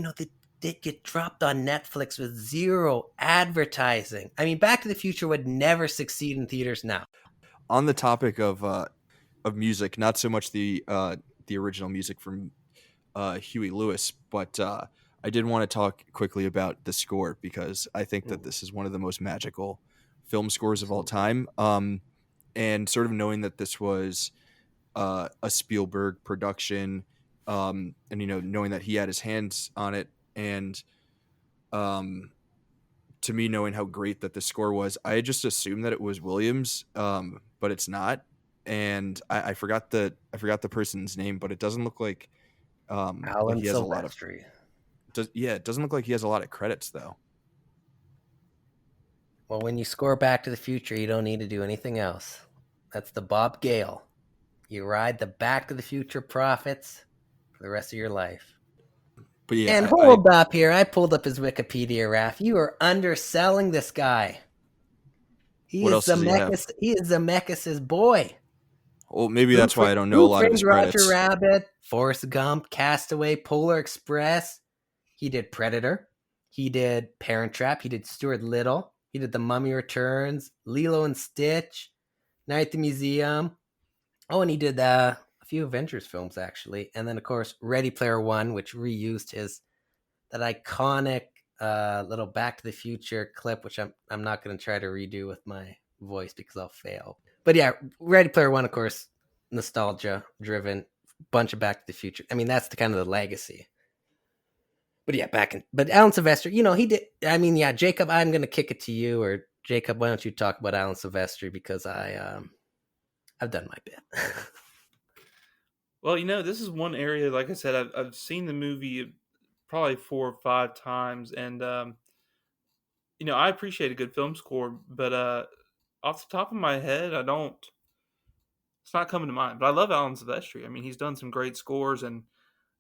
Speaker 2: they get dropped on Netflix with zero advertising. I mean, Back to the Future would never succeed in theaters now.
Speaker 1: On the topic of music, not so much the original music from Huey Lewis, but I did want to talk quickly about the score, because I think that this is one of the most magical film scores of all time. And sort of knowing that this was a Spielberg production, and knowing that he had his hands on it, and um, to me, knowing how great that the score was, I just assumed that it was Williams, but it's not. And I forgot the person's name, but it doesn't look like
Speaker 2: Alan
Speaker 1: he has a lot of
Speaker 2: Silvestri.
Speaker 1: it doesn't look like he has a lot of credits though.
Speaker 2: Well, when you score Back to the Future, you don't need to do anything else. That's the Bob Gale. You ride the Back to the Future profits for the rest of your life.
Speaker 1: But yeah,
Speaker 2: And
Speaker 1: I
Speaker 2: hold up here. I pulled up his Wikipedia, Raph. You are underselling this guy. He
Speaker 1: what
Speaker 2: is
Speaker 1: else does he have?
Speaker 2: Zemeckis' boy.
Speaker 1: Well, maybe that's why I don't know a lot of his
Speaker 2: Roger
Speaker 1: credits.
Speaker 2: Rabbit, Forrest Gump, Castaway, Polar Express. He did Predator. He did Parent Trap. He did Stuart Little. He did The Mummy Returns, Lilo and Stitch, Night at the Museum. Oh, and he did a few Avengers films, actually. And then, of course, Ready Player One, which reused that iconic little Back to the Future clip, which I'm not going to try to redo with my voice because I'll fail. But yeah, Ready Player One, of course, nostalgia driven, bunch of Back to the Future. I mean, that's the kind of the legacy. But yeah, but Alan Silvestri, he did. I mean, yeah, Jacob, I'm going to kick it to you, or Jacob, why don't you talk about Alan Silvestri, because I've done my bit.
Speaker 3: Well, this is one area, like I said, I've seen the movie probably 4 or 5 times, and I appreciate a good film score, but off the top of my head, I don't. It's not coming to mind. But I love Alan Silvestri. I mean, he's done some great scores, and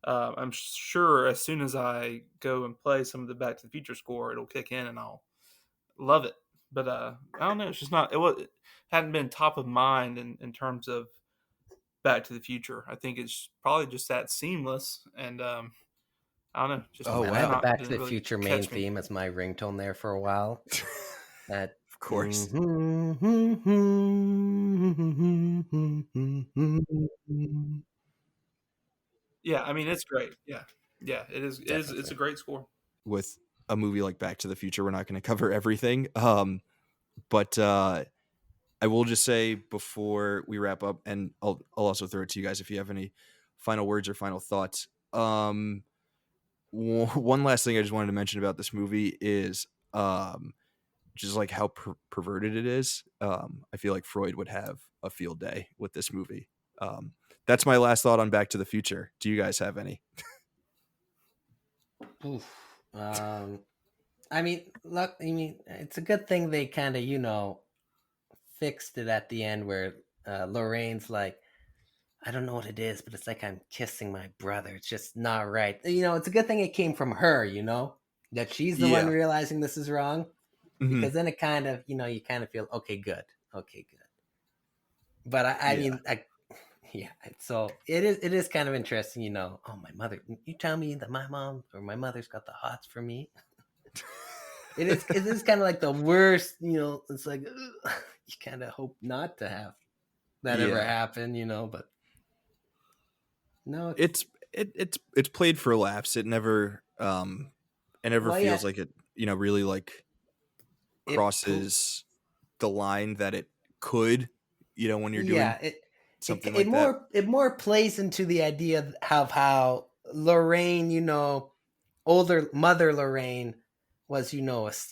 Speaker 3: I'm sure as soon as I go and play some of the Back to the Future score, it'll kick in, and I'll love it. But I don't know. It's just not. It hadn't been top of mind in terms of Back to the Future. I think it's probably just that seamless, and I don't know. Just
Speaker 1: Oh,
Speaker 2: I had the
Speaker 1: wow.
Speaker 2: Back to
Speaker 3: didn't
Speaker 2: the
Speaker 3: really
Speaker 2: Future main
Speaker 3: catch me.
Speaker 2: theme as my ringtone there for a while. That.
Speaker 1: Of course.
Speaker 3: Yeah, I mean it's great. Yeah, yeah, it is. It is. It's
Speaker 2: Definitely.
Speaker 3: a great score.
Speaker 1: With a movie like Back to the Future, we're not going to cover everything. But I will just say before we wrap up, and I'll also throw it to you guys if you have any final words or final thoughts. One last thing I just wanted to mention about this movie is just like how perverted it is. I feel like Freud would have a field day with this movie. That's my last thought on Back to the Future. Do you guys have any?
Speaker 2: Oof. I mean, look. I mean, it's a good thing they kind of fixed it at the end, where Lorraine's like, I don't know what it is, but it's like I'm kissing my brother. It's just not right. It's a good thing it came from her. That she's the one
Speaker 1: Yeah.
Speaker 2: realizing this is wrong,
Speaker 1: Mhm.
Speaker 2: because then it kind of you kind of feel okay, good. But I
Speaker 1: Yeah.
Speaker 2: mean, yeah. So it is kind of interesting. Oh, my mother. You tell me that my mom or my mother's got the hots for me. It is kind of like the worst. It's like you kind of hope not to have that ever
Speaker 1: Yeah.
Speaker 2: happen. But no,
Speaker 1: It's played for laughs. It never
Speaker 2: well, yeah.
Speaker 1: feels like it, really like
Speaker 2: It
Speaker 1: crosses the line that it could, when you're doing
Speaker 2: Yeah, it it
Speaker 1: something
Speaker 2: it
Speaker 1: like that.
Speaker 2: more plays into the idea of how Lorraine, older mother Lorraine was,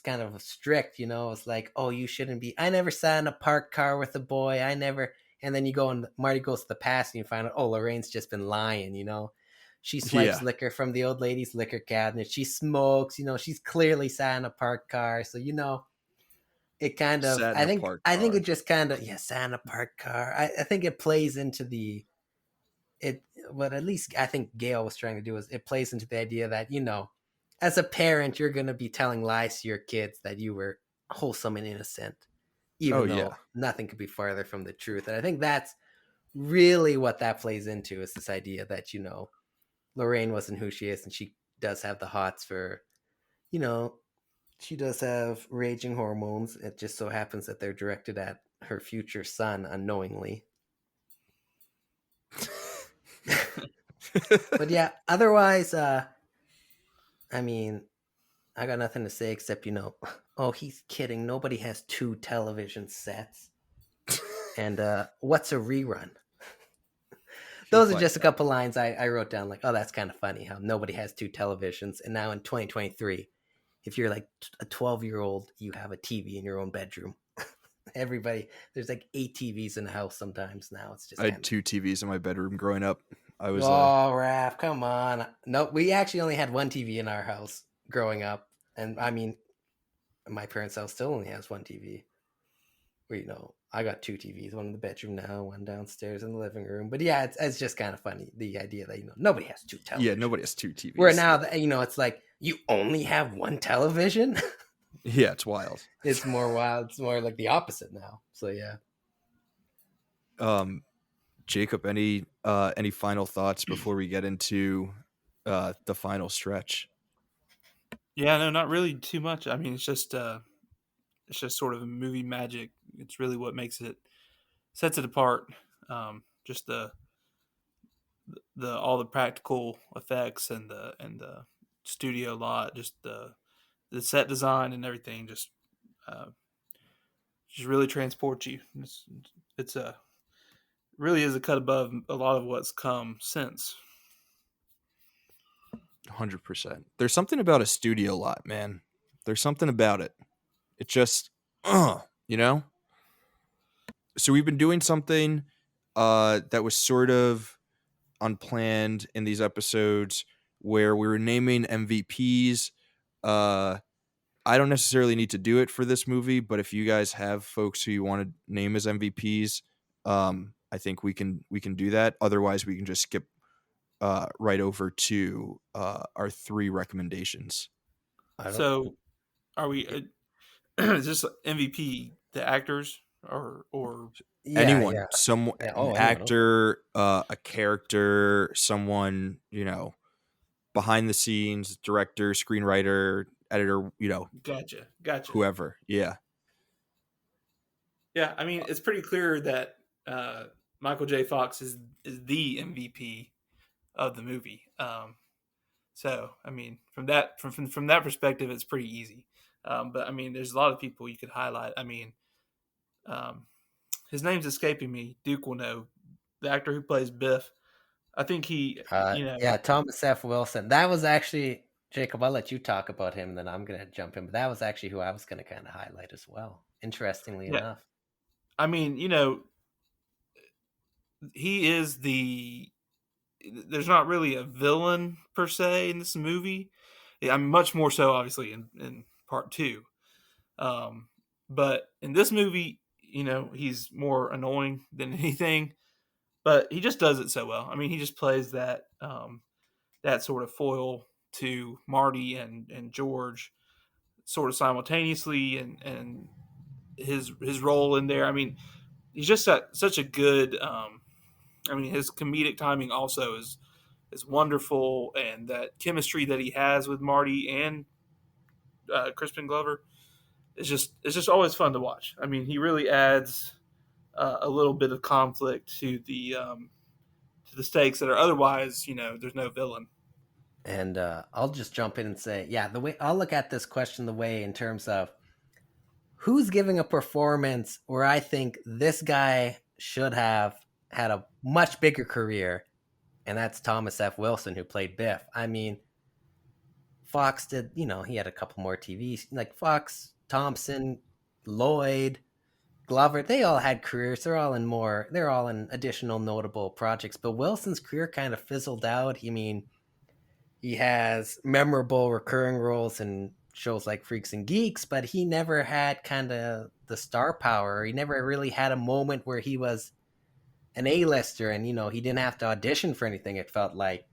Speaker 2: kind of strict. It's like, oh, you shouldn't be. I never sat in a parked car with a boy. I never. And then you go and Marty goes to the past and you find out, oh, Lorraine's just been lying. She swipes
Speaker 1: Yeah.
Speaker 2: liquor from the old lady's liquor cabinet. She smokes. She's clearly sat in a parked car. So it kind of
Speaker 1: Sat in
Speaker 2: I
Speaker 1: a
Speaker 2: think
Speaker 1: parked
Speaker 2: I think it
Speaker 1: car.
Speaker 2: just kind of Santa Park car. I think it plays into it what at least I think Gail was trying to do is it plays into the idea that as a parent you're going to be telling lies to your kids that you were wholesome and innocent,
Speaker 1: Oh,
Speaker 2: even
Speaker 1: yeah.
Speaker 2: though nothing could be farther from the truth. And I think that's really what that plays into, is this idea that, Lorraine wasn't who she is, and she does have the hots for, you know, she does have raging hormones. It just so happens that they're directed at her future son unknowingly. But yeah, otherwise, I mean, I got nothing to say except, oh, he's kidding. Nobody has two television sets. And what's a rerun?
Speaker 1: You'll
Speaker 2: Those are
Speaker 1: find
Speaker 2: just a
Speaker 1: out.
Speaker 2: couple lines I wrote down, like, oh, that's kind of funny how nobody has two televisions. And now in 2023, if you're like a 12-year-old, you have a TV in your own bedroom. Everybody, there's like 8 TVs in the house sometimes now. It's just
Speaker 1: I had
Speaker 2: kind
Speaker 1: 2 TVs in my bedroom growing up. I
Speaker 2: of,
Speaker 1: was,
Speaker 2: oh, Raph, come on. No, we actually only had one TV in our house growing up. And I mean, my parents' house still only has one TV. Well, I got 2 TVs, one in the bedroom now, one downstairs in the living room. But yeah, it's just kind of funny, the idea that nobody has 2
Speaker 1: yeah,
Speaker 2: televisions.
Speaker 1: nobody has 2
Speaker 2: Where
Speaker 1: TVs.
Speaker 2: now,
Speaker 1: Yeah.
Speaker 2: it's like you only have one television.
Speaker 1: Yeah, it's wild.
Speaker 2: It's more wild. It's more like the opposite now. So yeah.
Speaker 1: Um, Jacob, any final thoughts before we get into the final stretch?
Speaker 3: Yeah, no, not really too much. I mean, it's just sort of a movie magic. It's really what makes it sets it apart. Just the all the practical effects and the studio lot, just the set design and everything, uh, just really transports you. It's a really is a cut above a lot of what's come since.
Speaker 1: 100%. There's something about a studio lot, man. There's something about it. It just, you know? So we've been doing something that was sort of unplanned in these episodes where we were naming MVPs. I don't necessarily need to do it for this movie, but if you guys have folks who you want to name as MVPs, I think we can do that. Otherwise, we can just skip right over to our 3 recommendations.
Speaker 2: I don't.
Speaker 3: So, are we? Is this MVP the actors or
Speaker 2: Yeah,
Speaker 1: Anyone,
Speaker 2: yeah, yeah.
Speaker 1: an
Speaker 2: Oh, anyone? Okay.
Speaker 1: actor, a character, someone, behind the scenes, director, screenwriter, editor,
Speaker 3: gotcha?
Speaker 1: whoever. Yeah.
Speaker 3: Yeah, I mean it's pretty clear that Michael J. Fox is the MVP of the movie. So I mean from that perspective, it's pretty easy. But I mean, there's a lot of people you could highlight. I mean, um, his name's escaping me. Duke will know. The actor who plays Biff. I think he,
Speaker 2: Yeah, Thomas F. Wilson. That was actually, Jacob. I'll let you talk about him, and then I'm gonna jump in. But that was actually who I was gonna kind of highlight as well. Interestingly
Speaker 3: yeah.
Speaker 2: enough.
Speaker 3: I mean, he is the. There's not really a villain per se in this movie. Yeah, I'm much more so, obviously, in part two. But in this movie, he's more annoying than anything. But he just does it so well. I mean, he just plays that sort of foil to Marty and George, sort of simultaneously, and his role in there. I mean, he's just such a good. I mean, his comedic timing also is wonderful, and that chemistry that he has with Marty and Crispin Glover it's just always fun to watch. I mean, he really adds a little bit of conflict to the stakes that are otherwise, there's no villain.
Speaker 2: And I'll just jump in and say, yeah, the way I'll look at this question, the way in terms of who's giving a performance where I think this guy should have had a much bigger career, and that's Thomas F. Wilson, who played Biff. I mean, Fox did, he had a couple more TVs. Like Fox, Thompson, Lloyd, Glover, they all had careers. They're all in additional notable projects. But Wilson's career kind of fizzled out. I mean, he has memorable recurring roles in shows like Freaks and Geeks, but he never had kind of the star power. He never really had a moment where he was an A-lister and, he didn't have to audition for anything, it felt like.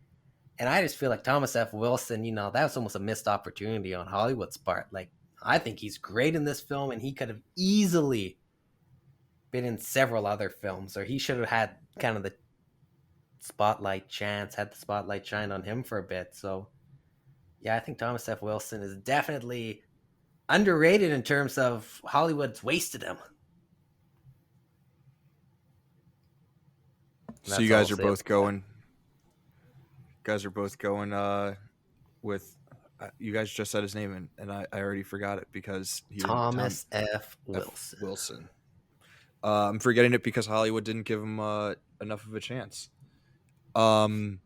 Speaker 2: And I just feel like Thomas F. Wilson, that was almost a missed opportunity on Hollywood's part. Like, I think he's great in this film, and he could have easily been in several other films, or he should have had kind of the had the spotlight shine on him for a bit. So yeah, I think Thomas F. Wilson is definitely underrated in terms of Hollywood's wasted him. And
Speaker 1: So
Speaker 2: that's
Speaker 1: you
Speaker 2: all I'll
Speaker 1: guys are
Speaker 2: say
Speaker 1: both
Speaker 2: about that.
Speaker 1: going. Guys are both going with. You guys just said his name, and I already forgot it because he didn't. Tom
Speaker 2: Thomas F.
Speaker 1: F.
Speaker 2: Wilson.
Speaker 1: Wilson. I'm forgetting it because Hollywood didn't give him enough of a chance. Um,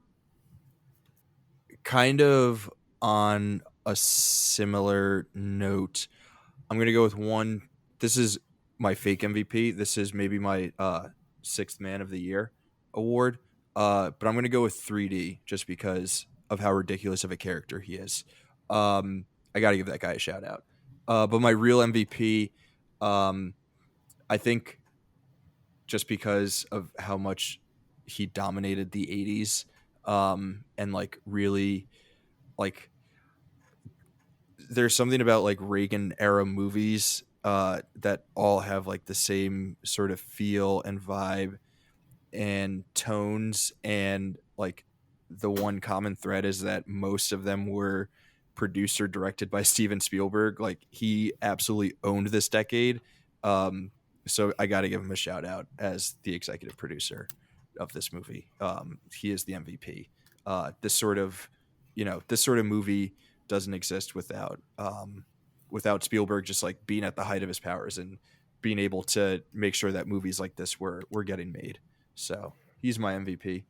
Speaker 1: Kind of on a similar note, I'm gonna go with one. This is my fake MVP. This is maybe my sixth man of the year award. But I'm gonna go with 3D just because of how ridiculous of a character he is. I gotta give that guy a shout out. But my real MVP, um, I think just because of how much he dominated the 80s, and like really like there's something about like Reagan era movies that all have like the same sort of feel and vibe and tones, and like the one common thread is that most of them were produced or directed by Steven Spielberg. Like he absolutely owned this decade. um so I got to give him a shout out as the executive producer of this movie. He is the MVP. This sort of, this sort of movie doesn't exist without Spielberg just like being at the height of his powers and being able to make sure that movies like this were getting made. So he's my MVP.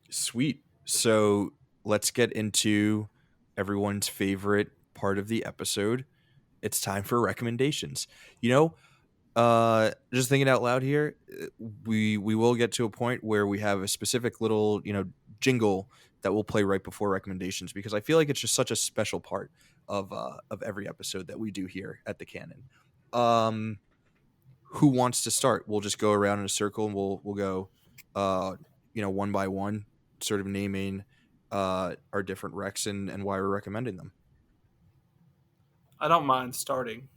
Speaker 1: Sweet. So let's get into everyone's favorite part of the episode. It's time for recommendations. Just thinking out loud here, we will get to a point where we have a specific little, jingle that we'll play right before recommendations, because I feel like it's just such a special part of every episode that we do here at the Canon. Um, who wants to start? We'll just go around in a circle and we'll go, one by one, sort of naming our different recs and why we're recommending them.
Speaker 3: I don't mind starting.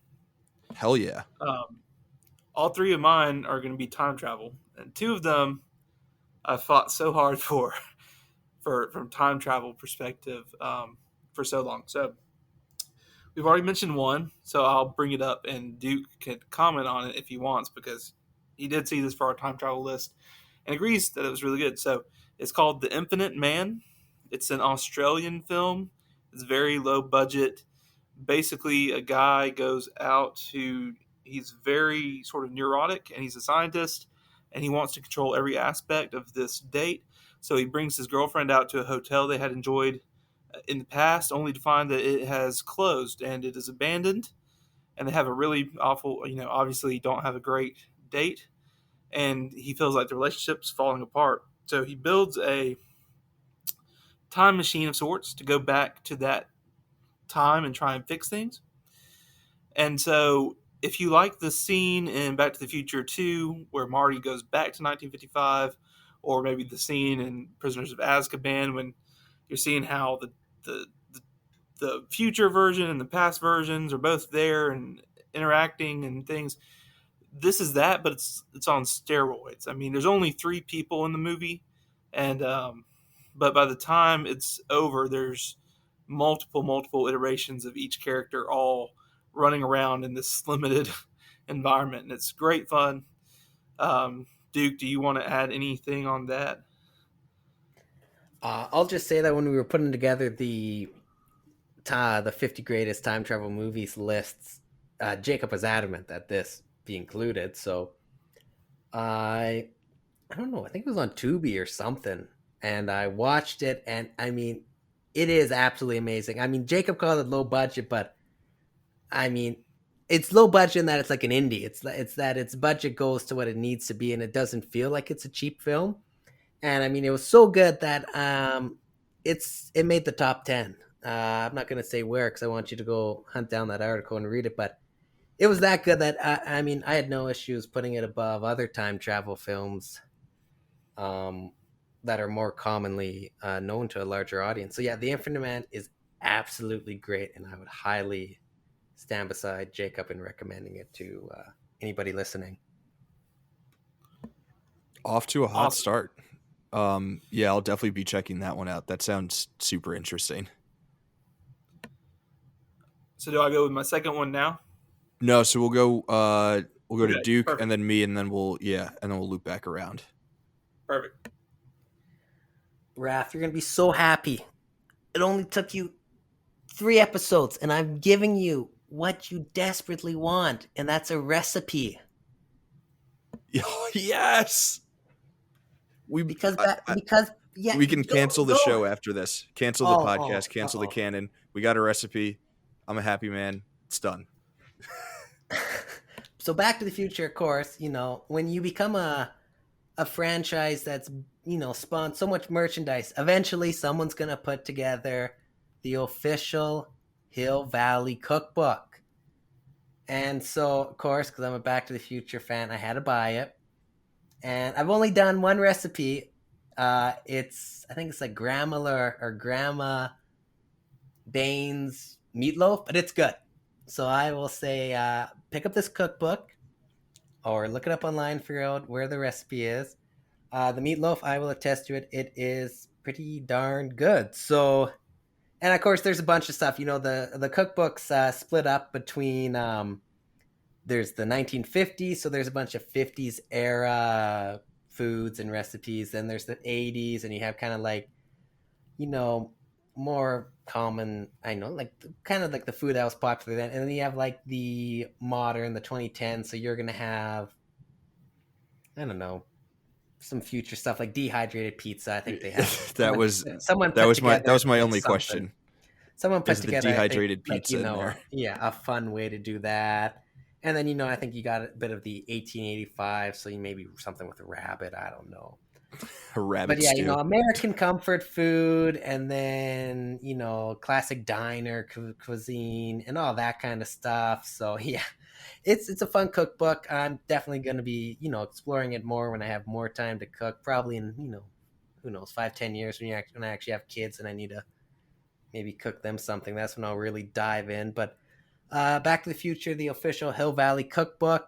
Speaker 1: Hell yeah.
Speaker 3: Um, all three of mine are going to be time travel, and two of them I fought so hard for, from time travel perspective, for so long. So we've already mentioned one, so I'll bring it up, and Duke can comment on it if he wants, because he did see this for our time travel list and agrees that it was really good. So it's called The Infinite Man. It's an Australian film. It's very low budget. Basically, a guy goes out to, he's very sort of neurotic, and he's a scientist, and he wants to control every aspect of this date. So he brings his girlfriend out to a hotel they had enjoyed in the past, only to find that it has closed and it is abandoned. And they have a really awful, obviously don't have a great date, and he feels like the relationship's falling apart. So he builds a time machine of sorts to go back to that time and try and fix things. And so if you like the scene in Back to the Future 2 where Marty goes back to 1955, or maybe the scene in Prisoners of Azkaban when you're seeing how the the future version and the past versions are both there and interacting and things. This is that, but it's on steroids. I mean, there's only three people in the movie, and but by the time it's over, there's multiple iterations of each character all running around in this limited environment, and it's great fun. Duke, do you want to add anything on that?
Speaker 2: I'll just say that when we were putting together the 50 greatest time travel movies lists, Jacob was adamant that this be included. So I don't know. I think it was on Tubi or something, and I watched it, and I mean, it is absolutely amazing. I mean, Jacob called it low budget, but I mean, it's low budget in that it's like an indie. It's that its budget goes to what it needs to be, and it doesn't feel like it's a cheap film. And I mean, it was so good that it made the top 10. I'm not gonna say where because I want you to go hunt down that article and read it, but it was that good that I mean, I had no issues putting it above other time travel films um, that are more commonly known to a larger audience. So yeah, The Infinite Man is absolutely great, and I would highly stand beside Jacob in recommending it to anybody listening.
Speaker 1: Off to a hot
Speaker 3: Awesome.
Speaker 1: start. Yeah, I'll definitely be checking that one out. That sounds super interesting.
Speaker 3: So do I go with my second one now?
Speaker 1: No, so we'll go to
Speaker 3: Okay,
Speaker 1: Duke and
Speaker 3: perfect.
Speaker 1: then me and then we'll loop back around.
Speaker 3: Perfect.
Speaker 2: Raph, you're gonna be so happy. It only took you 3 episodes, and I'm giving you what you desperately want, and that's a recipe.
Speaker 1: Yes. We
Speaker 2: Because
Speaker 1: I,
Speaker 2: that
Speaker 1: I,
Speaker 2: because yeah,
Speaker 1: we can cancel the
Speaker 2: go.
Speaker 1: show after this. Cancel the
Speaker 2: Oh,
Speaker 1: podcast, cancel the
Speaker 2: oh.
Speaker 1: Canon. We got a recipe. I'm a happy man. It's done.
Speaker 2: So Back to the Future, of course, when you become a franchise that's spawned so much merchandise, eventually someone's gonna put together the official Hill Valley cookbook. And so, of course, because I'm a Back to the Future fan, I had to buy it. And I've only done one recipe. I think it's like Grandma or Grandma Bane's meatloaf, but it's good. So I will say, pick up this cookbook or look it up online, figure out where the recipe is. The meatloaf, I will attest to it. It is pretty darn good. So, and of course, there's a bunch of stuff. The cookbook's split up between. There's the 1950s, so there's a bunch of 50s era foods and recipes. Then there's the 80s, and you have kind of like you know more common. I know, like kind of like the food that was popular then, and then you have like the modern, the 2010s. So you're gonna have, I don't know, some future stuff like dehydrated pizza. I think they have
Speaker 1: that was
Speaker 2: someone put
Speaker 1: that
Speaker 2: together
Speaker 1: was my
Speaker 2: like
Speaker 1: only
Speaker 2: something.
Speaker 1: question.
Speaker 2: Someone put
Speaker 1: Is the
Speaker 2: together, I think,
Speaker 1: dehydrated
Speaker 2: like
Speaker 1: pizza in there?
Speaker 2: yeah, a fun way to do that. And then I think you got a bit of the 1885, so you maybe something with a rabbit. I don't know.
Speaker 1: A
Speaker 2: But
Speaker 1: rabbit
Speaker 2: yeah,
Speaker 1: stew.
Speaker 2: American comfort food, and then classic diner cuisine and all that kind of stuff. So yeah, it's a fun cookbook. I'm definitely going to be exploring it more when I have more time to cook. Probably in who knows 5-10 years when I actually have kids and I need to maybe cook them something. That's when I'll really dive in. But Back to the Future, the official Hill Valley cookbook,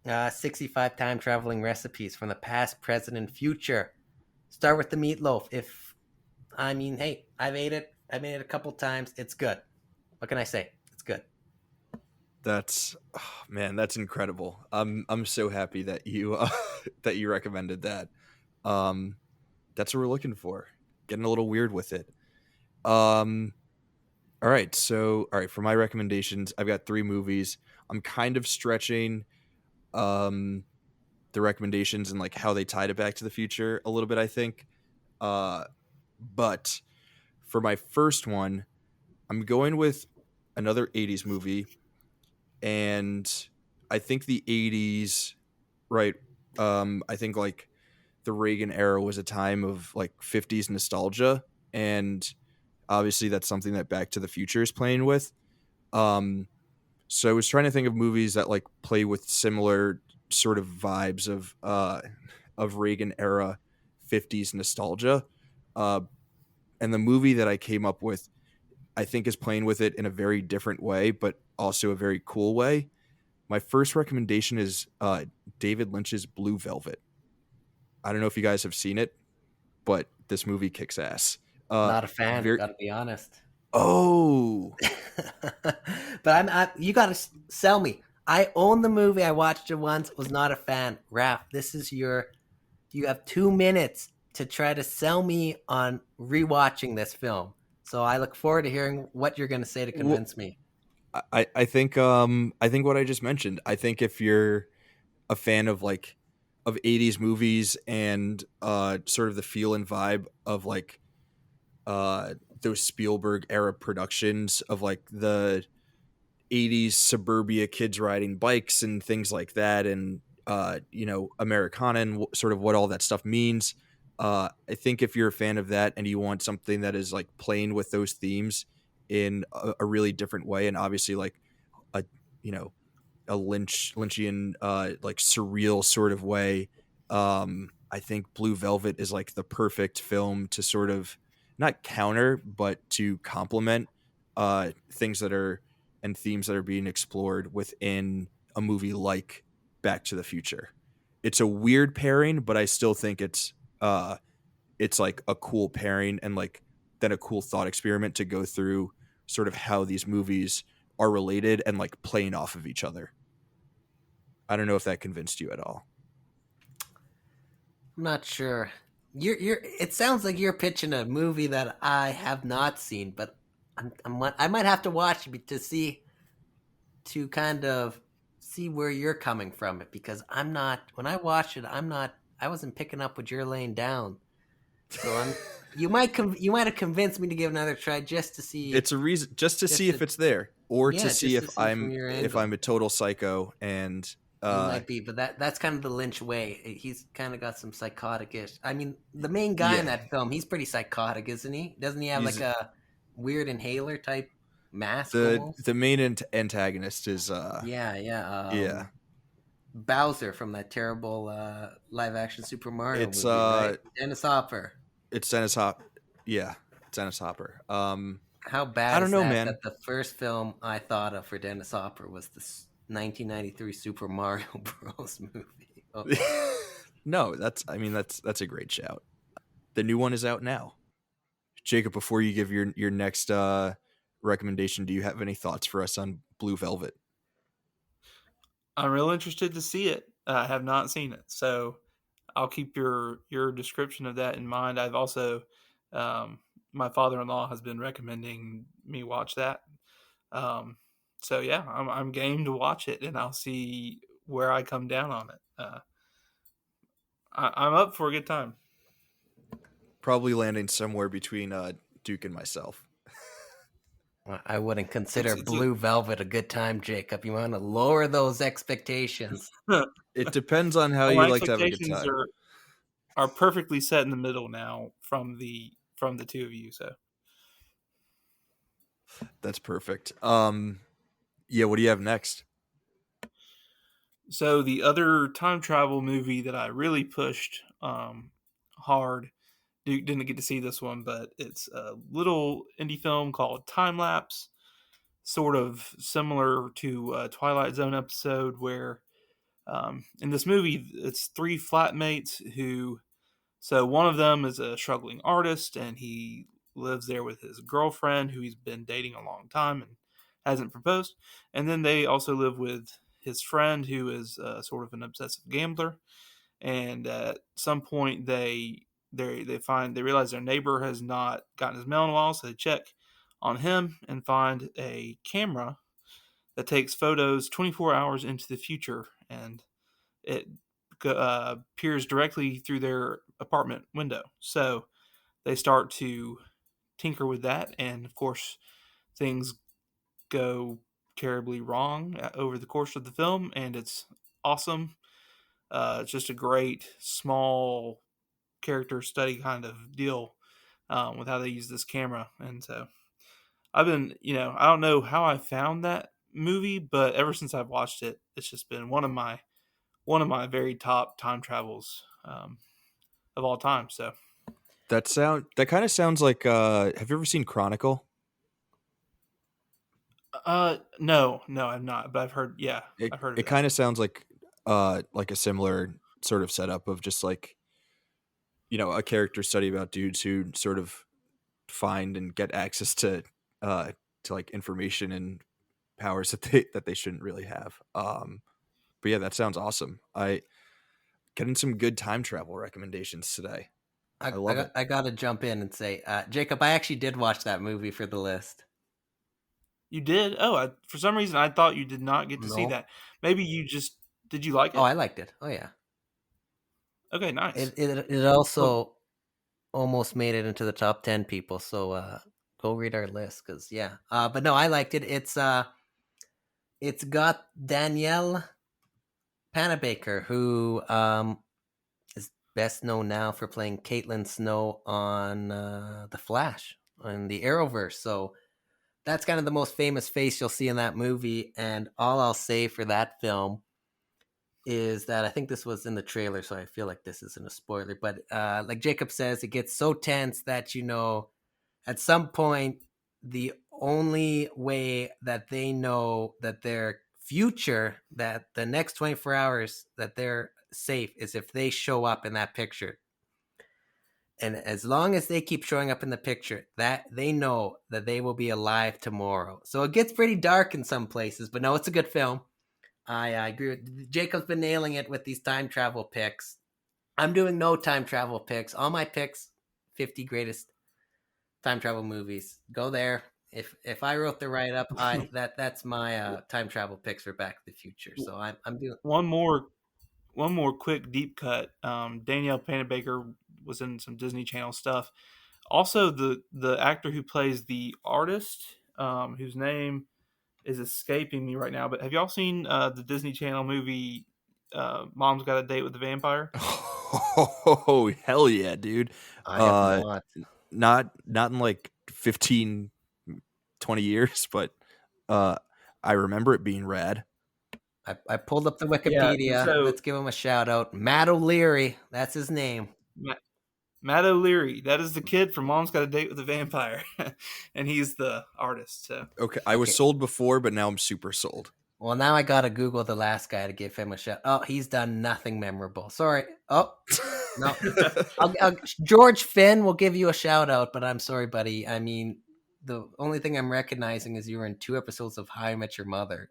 Speaker 2: 65 time traveling recipes from the past, present, and future. Start with the meatloaf. Hey, I've ate it. I made it a couple times. It's good. What can I say? It's good.
Speaker 1: That's man, that's incredible. I'm so happy that you that you recommended that. Um, that's what we're looking for. Getting a little weird with it. Um, all right, for my recommendations, I've got 3 movies. I'm kind of stretching um the recommendations and like how they tie to Back to the Future a little bit, I think. Uh, but for my first one, I'm going with another 80s movie, and I think the 80s, right? I think like the Reagan era was a time of like 50s nostalgia, and obviously that's something that Back to the Future is playing with. Um, so I was trying to think of movies that like play with similar sort of vibes of Reagan era 50s nostalgia. Uh, and the movie that I came up with, I think, is playing with it in a very different way, but also a very cool way. My first recommendation is David Lynch's Blue Velvet. I don't know if you guys have seen it, but this movie kicks ass.
Speaker 2: Not a fan.
Speaker 1: Very.
Speaker 2: Got to be honest.
Speaker 1: Oh,
Speaker 2: But you got to sell me. I own the movie. I watched it once. Was not a fan. Raph, this is your. You have 2 minutes to try to sell me on rewatching this film. So I look forward to hearing what you're going to say to
Speaker 1: well,
Speaker 2: convince me.
Speaker 1: I think what I just mentioned. I think if you're a fan of like of 80s movies and sort of the feel and vibe of like those Spielberg era productions of like the 80s suburbia kids riding bikes and things like that, and Americana and sort of what all that stuff means. I think if you're a fan of that and you want something that is like playing with those themes in a really different way, and obviously like a you know a Lynchian like surreal sort of way. I think Blue Velvet is like the perfect film to sort of not counter but to complement things that are and themes that are being explored within a movie like Back to the Future. it's a weird pairing, but I still think it's like a cool pairing and like then a cool thought experiment to go through sort of how these movies are related and like playing off of each other. I don't know if that convinced you at all.
Speaker 2: I'm not sure. You're. It sounds like you're pitching a movie that I have not seen, but I might have to watch it to see to kind of see where you're coming from it because I'm not. When I watched it, I'm not. I wasn't picking up what you're laying down. So I'm. You might have convinced me to give another try just to see.
Speaker 1: It's a reason just to see
Speaker 2: Just
Speaker 1: if
Speaker 2: to
Speaker 1: it's there or to
Speaker 2: yeah,
Speaker 1: see
Speaker 2: just to see from your
Speaker 1: if
Speaker 2: angle.
Speaker 1: I'm a total psycho and
Speaker 2: You might be, but that's kind of the Lynch way. He's kind of got some psychotic-ish. I mean, the main guy in
Speaker 1: yeah,
Speaker 2: that film, he's pretty psychotic, isn't he? Doesn't he have like
Speaker 1: he's
Speaker 2: a weird inhaler type mask
Speaker 1: the
Speaker 2: almost?
Speaker 1: main antagonist is
Speaker 2: Yeah, yeah.
Speaker 1: yeah.
Speaker 2: Bowser from that terrible live-action Super Mario
Speaker 1: It's
Speaker 2: movie, right? Dennis Hopper.
Speaker 1: it's Dennis Hop yeah, it's Dennis Hopper.
Speaker 2: How
Speaker 1: I
Speaker 2: bad
Speaker 1: don't
Speaker 2: is
Speaker 1: know,
Speaker 2: that?
Speaker 1: man.
Speaker 2: That the first film I thought of for Dennis Hopper was the 1993 Super Mario Bros. Movie. Oh,
Speaker 1: No, that's a great shout. The new one is out now. Jacob, before you give your next recommendation, do you have any thoughts for us on Blue Velvet?
Speaker 3: I'm real interested to see it. I have not seen it, so I'll keep your description of that in mind. I've also um, my father-in-law has been recommending me watch that. Um, so yeah, I'm game to watch it, and I'll see where I come down on it. I'm up for a good time.
Speaker 1: Probably landing somewhere between Duke and myself.
Speaker 2: I wouldn't consider
Speaker 3: It's a
Speaker 2: Blue Velvet a good time, Jacob. You want to lower those expectations.
Speaker 1: It depends on how you
Speaker 3: my
Speaker 1: like to have a good
Speaker 3: expectations
Speaker 1: time.
Speaker 3: are perfectly set in the middle now from the two of you.
Speaker 1: That's perfect. Yeah, what do you have next?
Speaker 3: So the other time travel movie that I really pushed hard. Duke didn't get to see this one, but it's a little indie film called Time Lapse, sort of similar to a Twilight Zone episode where in this movie it's three flatmates who so one of them is a struggling artist and he lives there with his girlfriend who he's been dating a long time and hasn't proposed. And then they also live with his friend who is sort of an obsessive gambler. And at some point they realize their neighbor has not gotten his mail in a while, so they check on him and find a camera that takes photos 24 hours into the future, and it peers directly through their apartment window. So they start to tinker with that, and of course, things go terribly wrong over the course of the film, and it's awesome. It's just a great small character study kind of deal with how they use this camera, and so I've been, I don't know how I found that movie, but ever since I've watched it, it's just been one of my very top time travels of all time. So,
Speaker 1: That kind of sounds like have you ever seen Chronicle?
Speaker 3: no, no, I've not, but I've heard, yeah,
Speaker 1: It
Speaker 3: I've heard of
Speaker 1: it
Speaker 3: that.
Speaker 1: kind of sounds like a similar sort of setup of just like, a character study about dudes who sort of find and get access uh to like information and powers that they shouldn't really have. But yeah, that sounds awesome. I getting some good time travel recommendations today. I love it.
Speaker 2: I got to jump in and say, Jacob, I actually did watch that movie for the list.
Speaker 3: You did? Oh, for some reason I thought you did not get to see
Speaker 2: No.
Speaker 3: that. Maybe you just did. You like
Speaker 2: Oh,
Speaker 3: it?
Speaker 2: I liked it. Oh, yeah.
Speaker 3: Okay, nice.
Speaker 2: It
Speaker 3: Well,
Speaker 2: also almost made it into the top 10 people. So go read our list because, yeah. But no, I liked it. It's got Danielle Panabaker, who is best known now for playing Caitlin Snow on The Flash on the Arrowverse. So that's kind of the most famous face you'll see in that movie. And all I'll say for that film is that I think this was in the trailer, so I feel like this isn't a spoiler. But like Jacob says, it gets so tense that at some point the only way that they know that their future, that the next 24 hours that they're safe is if they show up in that picture. And as long as they keep showing up in the picture, that they know that they will be alive tomorrow. So it gets pretty dark in some places, but no, it's a good film. I agree with Jacob's been nailing it with these time travel picks. I'm doing no time travel picks. All my picks, 50 greatest time travel movies. Go there. If I wrote the write up, that's my time travel picks for Back to the Future. So I'm doing.
Speaker 3: One more quick deep cut. Danielle Panabaker was in some Disney Channel stuff. Also, the actor who plays the artist, whose name is escaping me right now. But have y'all seen the Disney Channel movie "Mom's Got a Date with the Vampire"?
Speaker 1: Oh, hell yeah, dude.
Speaker 2: I have
Speaker 1: Uh,
Speaker 2: not.
Speaker 1: not in like 15, 20 years, but I remember it being rad.
Speaker 2: I pulled up the
Speaker 3: Yeah.
Speaker 2: Wikipedia.
Speaker 3: So
Speaker 2: Let's give him a shout out. Matt O'Leary. That's his name.
Speaker 3: Matt O'Leary, that is the kid from Mom's Got a Date with the Vampire, and he's the artist. So
Speaker 1: Okay, I was
Speaker 2: Okay.
Speaker 1: sold before, but now I'm super sold.
Speaker 2: Well, now I gotta Google the last guy to give him a shout. Oh, he's done nothing memorable. Sorry. Oh, no. George Finn will give you a shout out, but I'm sorry, buddy. I mean, the only thing I'm recognizing is you were in 2 episodes of How I Met Your Mother.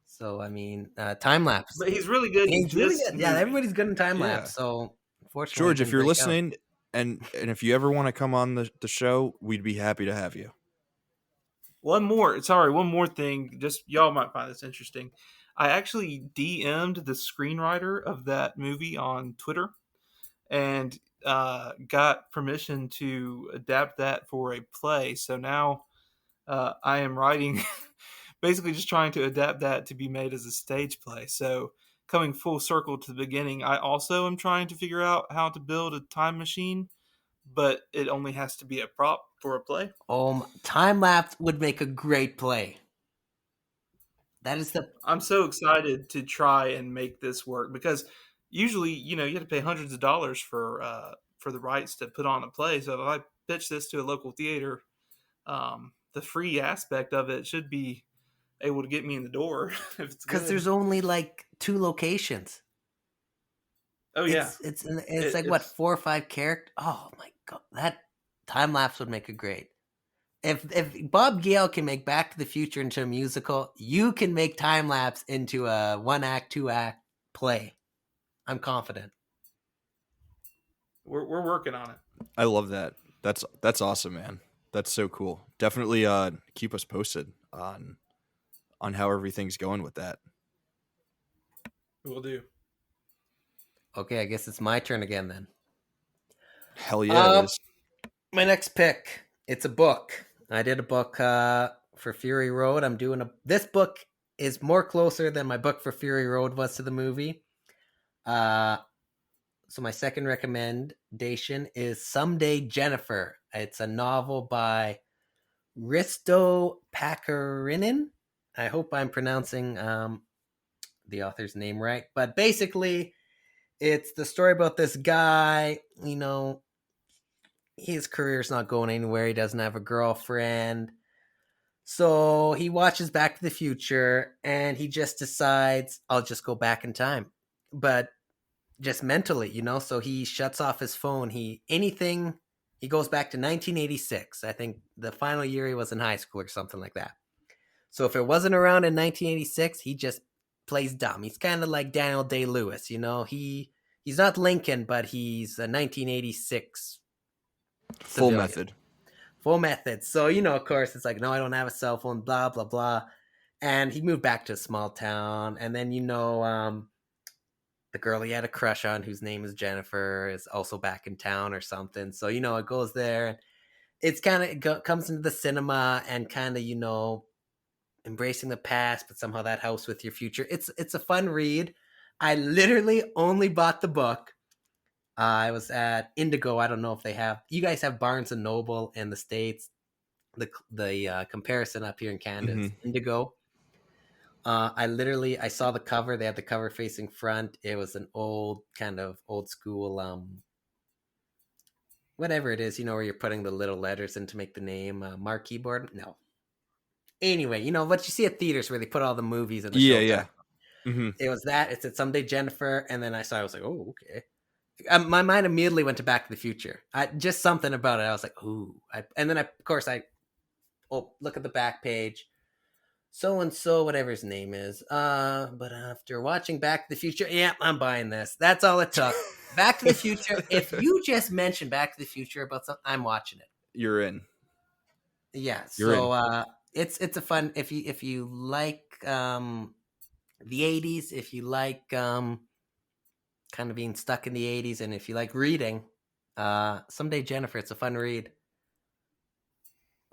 Speaker 2: So I mean, time lapse.
Speaker 3: but he's really good.
Speaker 2: He's
Speaker 3: in
Speaker 2: really
Speaker 3: this
Speaker 2: good. Yeah,
Speaker 3: movie.
Speaker 2: everybody's good in time
Speaker 1: Yeah.
Speaker 2: lapse. So unfortunately,
Speaker 1: George,
Speaker 2: he
Speaker 1: if
Speaker 2: didn't
Speaker 1: you're
Speaker 2: break out.
Speaker 1: listening, and if you ever want to come on the show, we'd be happy to have you.
Speaker 3: One more thing. Just y'all might find this interesting. I actually DM'd the screenwriter of that movie on Twitter and got permission to adapt that for a play. So now I am writing, basically just trying to adapt that to be made as a stage play. So coming full circle to the beginning, I also am trying to figure out how to build a time machine, but it only has to be a prop for a play.
Speaker 2: Time lapse would make a great play. That is the
Speaker 3: I'm so excited to try and make this work because usually, you have to pay hundreds of dollars for the rights to put on a play. So if I pitch this to a local theater, the free aspect of it should be able to get me in the door if it's
Speaker 2: because
Speaker 3: good.
Speaker 2: there's only like 2 locations.
Speaker 3: Oh yeah,
Speaker 2: It's like what, 4 or 5 characters. Oh my god, that time lapse would make it great. If Bob Gale can make Back to the Future into a musical, you can make time lapse into a 1-act, 2-act play. I'm confident.
Speaker 3: we're working on it.
Speaker 1: I love that. That's awesome, man. That's so cool. Definitely keep us posted on how everything's going with that.
Speaker 3: We'll do.
Speaker 2: Okay, I guess it's my turn again then.
Speaker 1: Hell yeah, it is.
Speaker 2: My next pick, it's a book. I did a book for Fury Road. This book is more closer than my book for Fury Road was to the movie. So my second recommendation is Someday Jennifer. It's a novel by Risto Pakarinen. I hope I'm pronouncing the author's name right. But basically, it's the story about this guy, his career's not going anywhere. He doesn't have a girlfriend. So he watches Back to the Future and he just decides, I'll just go back in time. But just mentally, so he shuts off his phone. He goes back to 1986. I think the final year he was in high school or something like that. So if it wasn't around in 1986, he just plays dumb. He's kind of like Daniel Day-Lewis, he's not Lincoln, but he's a 1986
Speaker 1: Full
Speaker 2: civilian.
Speaker 1: method.
Speaker 2: Full method. So, of course, it's like, no, I don't have a cell phone, blah, blah, blah. And he moved back to a small town. And then, the girl he had a crush on, whose name is Jennifer, is also back in town or something. So, it goes there. It's kind of comes into the cinema and kind of, embracing the past, but somehow that helps with your future. It's a fun read. I literally only bought the book. I was at Indigo. I don't know if you guys have Barnes and Noble in the States. The comparison up here in Canada is Indigo. I saw the cover. They had the cover facing front. It was an old school, whatever it is, where you're putting the little letters in to make the name, marquee board. No. Anyway, what you see at theaters where they put all the movies and the
Speaker 1: Yeah,
Speaker 2: showtime.
Speaker 1: yeah. Hmm.
Speaker 2: It was that. It said Someday Jennifer, and then I saw. I was like, oh, okay. My mind immediately went to Back to the Future. Just something about it. I was like, ooh. And then of course, look at the back page. So and so, whatever his name is. But after watching Back to the Future, yeah, I'm buying this. That's all it took. Back to the Future. If you just mentioned Back to the Future about something, I'm watching it.
Speaker 1: You're in.
Speaker 2: Yeah.
Speaker 1: You're in.
Speaker 2: So it's a fun if you like the '80s, if you like kind of being stuck in the '80s, and if you like reading, Someday Jennifer, it's a fun read.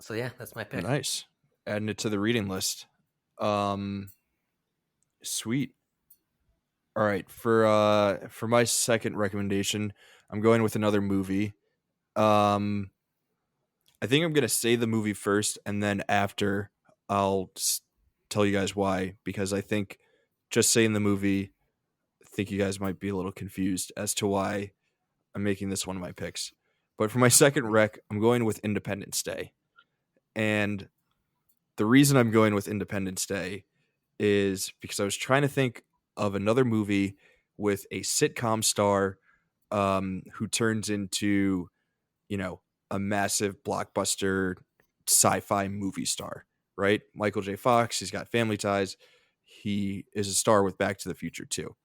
Speaker 2: So yeah, that's my pick.
Speaker 1: Nice. Adding it to the reading list. Um, Sweet. All right, for my second recommendation, I'm going with another movie. Um, I think I'm gonna say the movie first, and then after I'll tell you guys why. Because I think just saying the movie, I think you guys might be a little confused as to why I'm making this one of my picks. But for my second rec, I'm going with Independence Day, and the reason I'm going with Independence Day is because I was trying to think of another movie with a sitcom star who turns into, you know, a massive blockbuster sci-fi movie star, right? Michael J. Fox, he's got Family Ties. He is a star with Back to the Future too.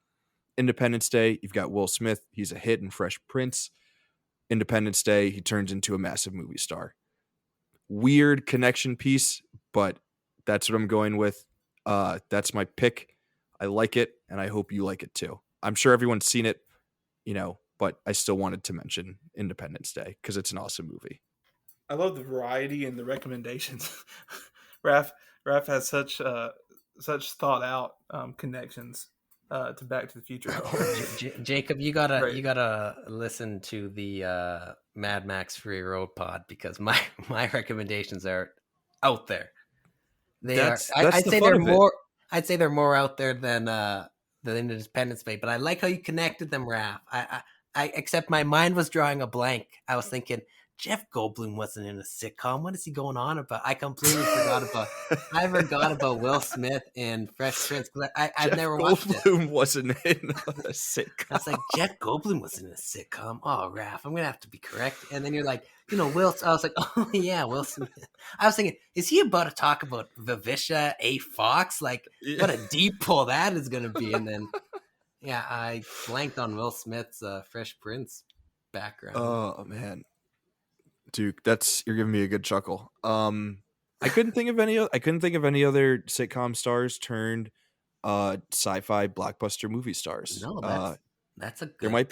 Speaker 1: Independence Day, you've got Will Smith. He's a hit in Fresh Prince. Independence Day, he turns into a massive movie star. Weird connection piece, but that's what I'm going with. That's my pick. I like it, and I hope you like it too. I'm sure everyone's seen it, but I still wanted to mention Independence Day because it's an awesome movie.
Speaker 3: I love the variety and the recommendations. Raph Raph has such thought out connections to Back to the Future.
Speaker 2: Oh, Jacob,
Speaker 3: Great.
Speaker 2: you gotta listen to the Mad Max Free Road Pod because my recommendations are out there. They are.
Speaker 1: That's
Speaker 2: I'd
Speaker 1: the
Speaker 2: say
Speaker 1: fun
Speaker 2: they're
Speaker 1: of it.
Speaker 2: more. I'd say they're more out there than Independence Day. But I like how you connected them, Raph. I except my mind was drawing a blank. I was thinking Jeff Goldblum wasn't in a sitcom. What is he going on about? I completely forgot about. I forgot about Will Smith in Fresh Prince because I've
Speaker 1: Jeff
Speaker 2: never watched it.
Speaker 1: Goldblum wasn't in a
Speaker 2: I was
Speaker 1: sitcom.
Speaker 2: like, Jeff Goldblum was in a sitcom. Oh, Raph, I'm gonna have to be correct. And then you're like, Will. I was like, oh yeah, Will Smith. I was thinking, is he about to talk about Vivisha A. Fox? Like,
Speaker 1: Yeah.
Speaker 2: what a deep pull that is gonna be. And then, yeah, I blanked on Will Smith's Fresh Prince background.
Speaker 1: Oh man, Duke, you're giving me a good chuckle. I couldn't think of any. I couldn't think of any other sitcom stars turned sci-fi blockbuster movie stars.
Speaker 2: No, that's a
Speaker 1: There
Speaker 2: good
Speaker 1: might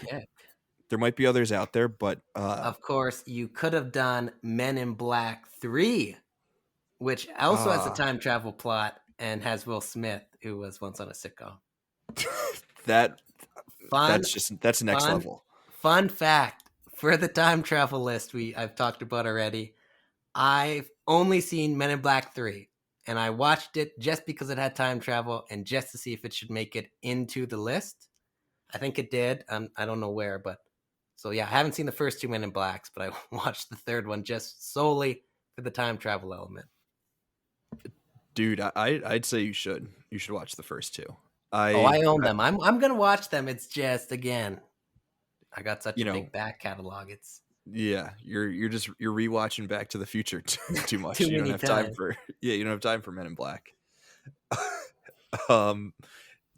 Speaker 1: be
Speaker 2: pick.
Speaker 1: others out there, but
Speaker 2: Of course, you could have done Men in Black 3, which also has a
Speaker 1: ah,
Speaker 2: time travel plot and has Will Smith, who was once on a sitcom.
Speaker 1: that
Speaker 2: Fun,
Speaker 1: that's next
Speaker 2: fun,
Speaker 1: level.
Speaker 2: fun fact for the time travel list I've talked about already. I've only seen Men in Black 3, and I watched it just because it had time travel and just to see if it should make it into the list. I think it did. I don't know where, but so yeah, I haven't seen the first two Men in Blacks, but I watched the third one just solely for the time travel element.
Speaker 1: Dude, I'd say you should watch the first two.
Speaker 2: Oh, I own
Speaker 1: I
Speaker 2: them. I'm gonna watch them. It's just again, I got such
Speaker 1: you
Speaker 2: a
Speaker 1: know
Speaker 2: big back catalog. It's
Speaker 1: yeah, you're rewatching Back to the Future too much.
Speaker 2: too
Speaker 1: You don't
Speaker 2: many
Speaker 1: have time
Speaker 2: times.
Speaker 1: for you don't have time for Men in Black. um,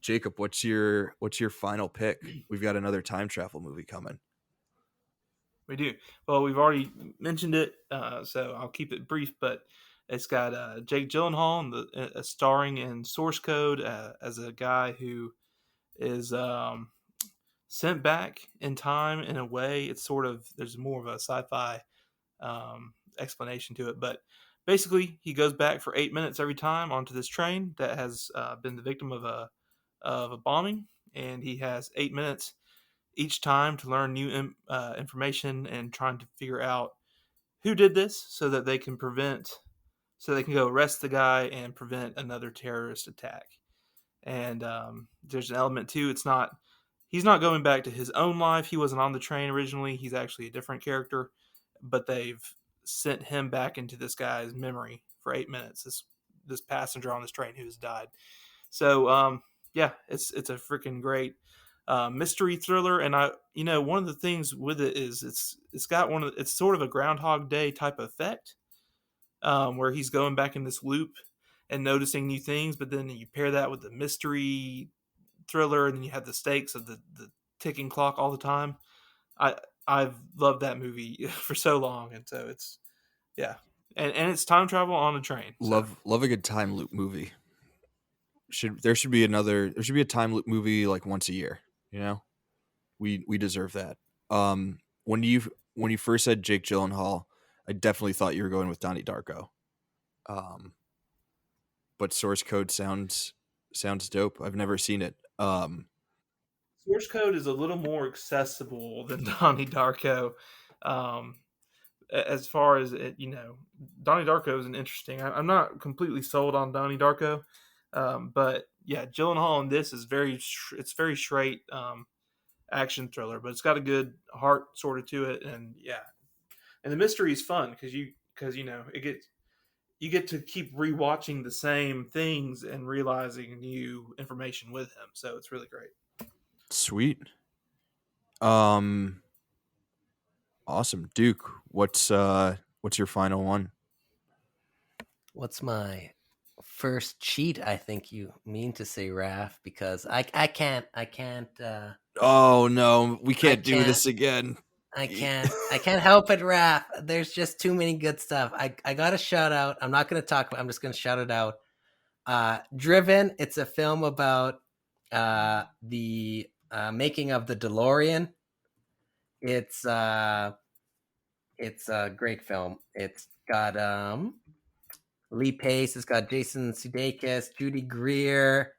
Speaker 1: Jacob, what's your final pick? We've got another time travel movie coming.
Speaker 3: We do. Well, we've already mentioned it, so I'll keep it brief. But it's got Jake Gyllenhaal starring in Source Code as a guy who is sent back in time. In a way, it's sort of there's more of a sci-fi explanation to it, but basically, he goes back for 8 minutes every time onto this train that has been the victim of a bombing, and he has 8 minutes each time to learn new information and trying to figure out who did this so they can go arrest the guy and prevent another terrorist attack. And there's an element too. He's not going back to his own life. He wasn't on the train originally. He's actually a different character, but they've sent him back into this guy's memory for 8 minutes. This passenger on this train who has died. So yeah, it's a freaking great mystery thriller. And one of the things with it is it's got it's sort of a Groundhog Day type effect, where he's going back in this loop and noticing new things. But then you pair that with the mystery thriller, and then you have the stakes of the ticking clock all the time. I I've loved that movie for so long, and so it's yeah, and it's time travel on a train. So
Speaker 1: Love a good time loop movie. There should be a time loop movie like once a year. You know, we deserve that. When you first said Jake Gyllenhaal, I definitely thought you were going with Donnie Darko. Um, but Source Code sounds dope. I've never seen it.
Speaker 3: Source Code is a little more accessible than Donnie Darko. Um, as far as it, Donnie Darko is an interesting. I'm not completely sold on Donnie Darko, but yeah, Gyllenhaal in this is it's very straight action thriller, but it's got a good heart sort of to it, and yeah, and the mystery is fun because it gets you get to keep rewatching the same things and realizing new information with him, so it's really great.
Speaker 1: Sweet. Um, awesome, Duke. What's your final one?
Speaker 2: What's my first cheat? I think you mean to say, Raf, because
Speaker 1: Oh no, we
Speaker 2: I
Speaker 1: can't do
Speaker 2: can't
Speaker 1: this again.
Speaker 2: I can't help it, Raf. There's just too many good stuff. I got a shout out. I'm not going to talk about. I'm just going to shout it out. Driven. It's a film about the making of the DeLorean. It's a great film. It's got Lee Pace. It's got Jason Sudeikis, Judy Greer.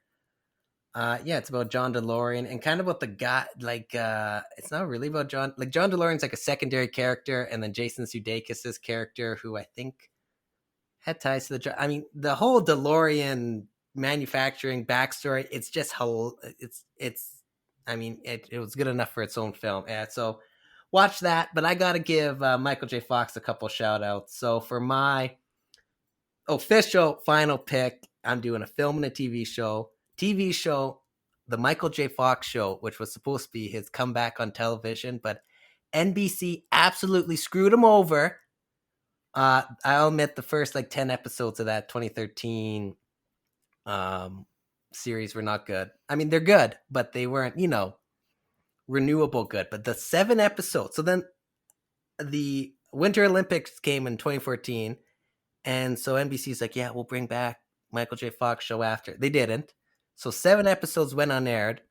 Speaker 2: Yeah, it's about John DeLorean and kind of about the guy. Like, it's not really about John. Like, John DeLorean's like a secondary character, and then Jason Sudeikis' character, who I think had ties to the. I mean, the whole DeLorean manufacturing backstory. It's just how it's. I mean, it was good enough for its own film. Yeah, so watch that. But I got to give Michael J. Fox a couple shout outs. So for my official final pick, I'm doing a film and a TV show. TV show, The Michael J. Fox Show, which was supposed to be his comeback on television, but NBC absolutely screwed him over. I'll admit the first like 10 episodes of that 2013 series were not good. I mean, they're good, but they weren't, renewable good. But the 7 episodes, so then the Winter Olympics came in 2014. And so NBC's like, yeah, we'll bring back Michael J. Fox show after. They didn't. So 7 episodes went unaired.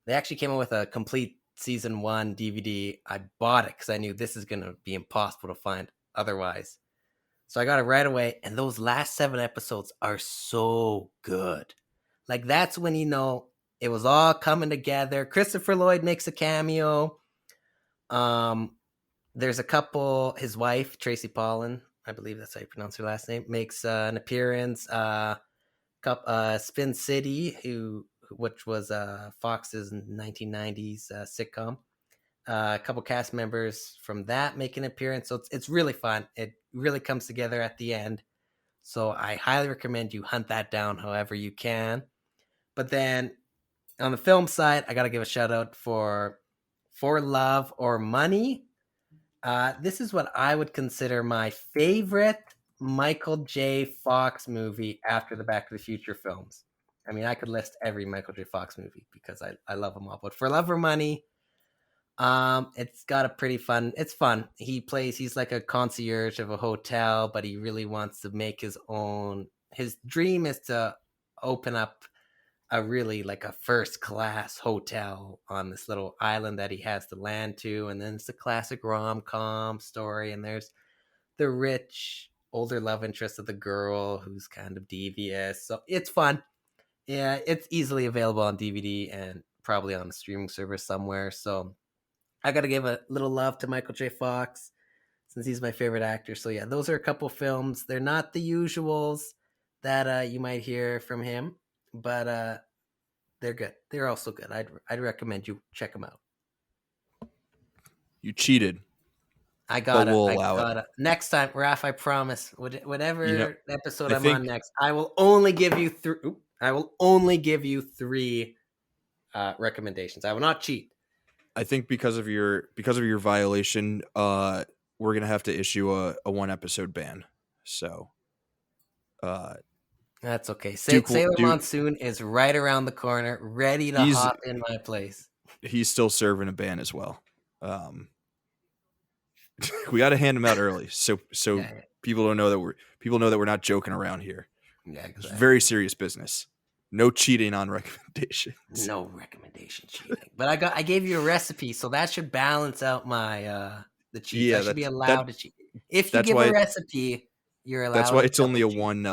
Speaker 2: They actually came out with a complete season 1 DVD. I bought it because I knew this is going to be impossible to find otherwise. So I got it right away. And those last 7 episodes are so good. Like, that's when it was all coming together. Christopher Lloyd makes a cameo. There's a couple, his wife, Tracy Pollan, I believe that's how you pronounce her last name, makes an appearance. Spin City, which was Fox's 1990s sitcom. A couple cast members from that make an appearance. So it's really fun. It really comes together at the end. So I highly recommend you hunt that down however you can. But then on the film side, I got to give a shout out for Love or Money. This is what I would consider my favorite Michael J. Fox movie after the Back to the Future films. I mean, I could list every Michael J. Fox movie because I love them all. But for Love or Money, it's got a pretty fun. It's fun. He's like a concierge of a hotel, but he really wants to make his own. His dream is to open up a really like a first class hotel on this little island that he has to land to. And then it's a classic rom-com story. And there's the rich older love interest of the girl who's kind of devious. So it's fun. Yeah, it's easily available on DVD and probably on a streaming service somewhere. So I got to give a little love to Michael J. Fox since he's my favorite actor. So yeah, those are a couple films. They're not the usuals that you might hear from him, but they're good. They're also good. I'd recommend you check them out.
Speaker 1: You cheated,
Speaker 2: I
Speaker 1: but
Speaker 2: gotta,
Speaker 1: we'll
Speaker 2: I
Speaker 1: allow it.
Speaker 2: gotta. Next time, Raph, I promise.
Speaker 1: You know,
Speaker 2: Whatever episode
Speaker 1: I
Speaker 2: I'm on
Speaker 1: think
Speaker 2: next, I will only give you through. I will only give you 3 recommendations. I will not cheat.
Speaker 1: I think because of your violation, we're gonna have to issue a 1 episode ban. So
Speaker 2: That's okay.
Speaker 1: Duke
Speaker 2: Sailor
Speaker 1: Duke
Speaker 2: Monsoon is right around the corner, ready to
Speaker 1: he's
Speaker 2: hop in my place.
Speaker 1: he's still serving a ban as well. We got to hand him out early, so
Speaker 2: Yeah,
Speaker 1: people know that we're not joking around here.
Speaker 2: yeah,
Speaker 1: It's
Speaker 2: exactly.
Speaker 1: very serious business. No cheating on recommendations.
Speaker 2: No recommendation cheating. But I gave you a recipe, so that should balance out my the cheats. I
Speaker 1: Yeah,
Speaker 2: should be allowed to cheat. If you
Speaker 1: that's
Speaker 2: give
Speaker 1: why
Speaker 2: a recipe, you're
Speaker 1: that's
Speaker 2: allowed
Speaker 1: why
Speaker 2: a
Speaker 1: it's only
Speaker 2: couple
Speaker 1: a
Speaker 2: cheats.
Speaker 1: one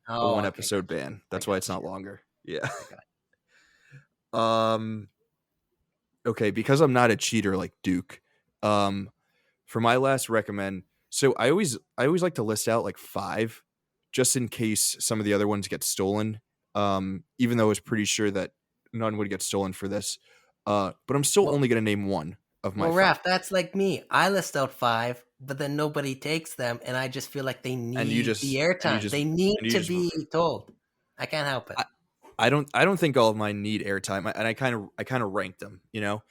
Speaker 2: Oh, okay,
Speaker 1: episode
Speaker 2: gotcha.
Speaker 1: ban.
Speaker 2: I
Speaker 1: That's why it's
Speaker 2: got
Speaker 1: not
Speaker 2: you.
Speaker 1: longer. Yeah.
Speaker 2: I got
Speaker 1: Okay, because I'm not a cheater like Duke. Um for my last recommend, so I always like to list out like 5 just in case some of the other ones get stolen. Even though I was pretty sure that none would get stolen for this. But I'm still
Speaker 2: Well,
Speaker 1: only going to name one of my
Speaker 2: well,
Speaker 1: 5.
Speaker 2: Raph, that's like me. I list out 5, but then nobody takes them, and I just feel like they
Speaker 1: And you
Speaker 2: need the
Speaker 1: just
Speaker 2: airtime. They need
Speaker 1: and you
Speaker 2: to
Speaker 1: just
Speaker 2: be told. I can't help it.
Speaker 1: I don't think all of mine need airtime, and I kind of ranked them, you know.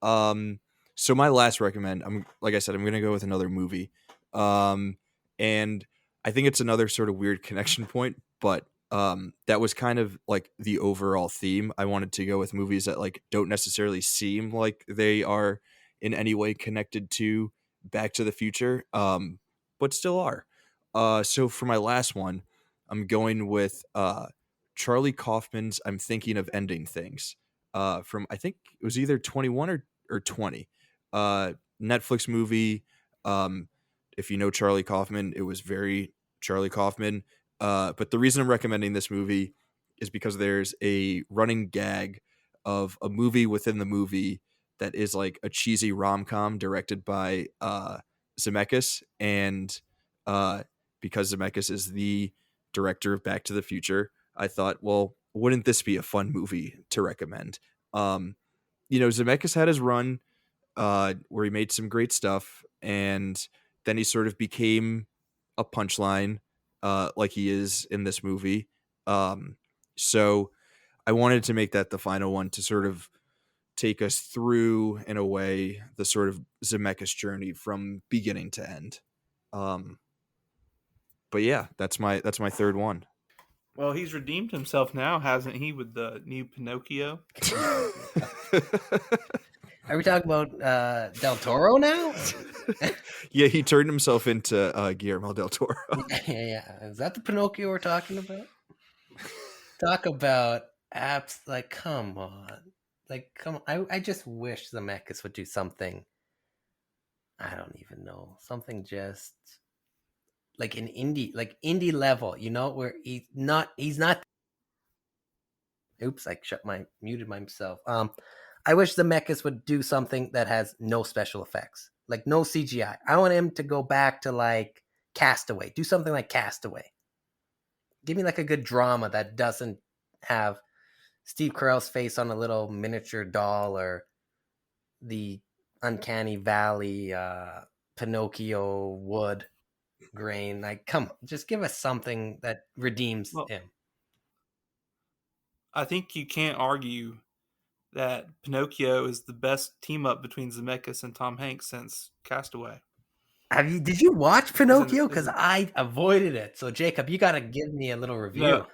Speaker 1: Um, so my last recommend, like I said, I'm gonna go with another movie, and I think it's another sort of weird connection point, but that was kind of like the overall theme. I wanted to go with movies that like don't necessarily seem like they are in any way connected to Back to the Future, but still are. So for my last one, I'm going with Charlie Kaufman's "I'm Thinking of Ending Things." From I think it was either 21 or 20. Uh, Netflix movie. Um, if you know Charlie Kaufman, it was very Charlie Kaufman. But the reason I'm recommending this movie is because there's a running gag of a movie within the movie that is like a cheesy rom com directed by Zemeckis, and uh, because Zemeckis is the director of Back to the Future, I thought, well, wouldn't this be a fun movie to recommend? Um, Zemeckis had his run where he made some great stuff, and then he sort of became a punchline, like he is in this movie. So I wanted to make that the final one to sort of take us through, in a way, the sort of Zemeckis journey from beginning to end. Um, but yeah, that's my third one.
Speaker 3: Well, he's redeemed himself now, hasn't he, with the new Pinocchio?
Speaker 2: Are we talking about Del Toro now?
Speaker 1: Yeah, he turned himself into Guillermo del Toro.
Speaker 2: Yeah, is that the Pinocchio we're talking about? Talk about apps. Like, come on. Like, come on. I just wish Zemeckis would do something. I don't even know. Something just like an indie level, where he's not. Oops, I muted myself. I wish Zemeckis would do something that has no special effects, like no CGI. I want him to go back to like Castaway. Do something like Castaway. Give me like a good drama that doesn't have Steve Carell's face on a little miniature doll, or the Uncanny Valley Pinocchio wood grain. Like, come on, just give us something that redeems
Speaker 3: Well,
Speaker 2: him.
Speaker 3: I think you can't argue that Pinocchio is the best team up between Zemeckis and Tom Hanks since Castaway.
Speaker 2: Did you watch
Speaker 3: Isn't
Speaker 2: Pinocchio? Because
Speaker 3: isn't
Speaker 2: I avoided it. So Jacob, you got to give me a little
Speaker 3: no
Speaker 2: review.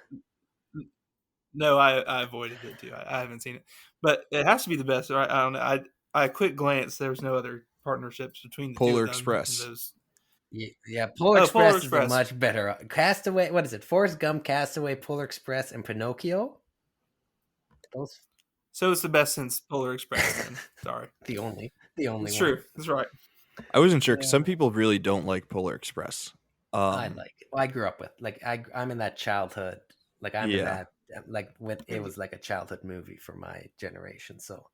Speaker 3: no I avoided it too. I haven't seen it, but it has to be the best, right? I don't know. I quick glance. There was no other partnerships between the two
Speaker 1: Polar
Speaker 3: of them in
Speaker 1: Express.
Speaker 3: those.
Speaker 2: Yeah, Polar
Speaker 3: Oh, Polar
Speaker 2: Express is a
Speaker 3: Express.
Speaker 2: much better Castaway. What is it? Forrest Gump, Castaway, Polar Express, and Pinocchio. Those
Speaker 3: So it's the best since Polar Express. Then sorry,
Speaker 2: the only
Speaker 3: it's
Speaker 2: one.
Speaker 3: true. That's right.
Speaker 1: I wasn't sure because
Speaker 2: Yeah.
Speaker 1: some people really don't like Polar Express.
Speaker 2: I like it. Well, I grew up with I'm in that childhood. Like I'm in
Speaker 1: Yeah.
Speaker 2: that when it was like a childhood movie for my generation. So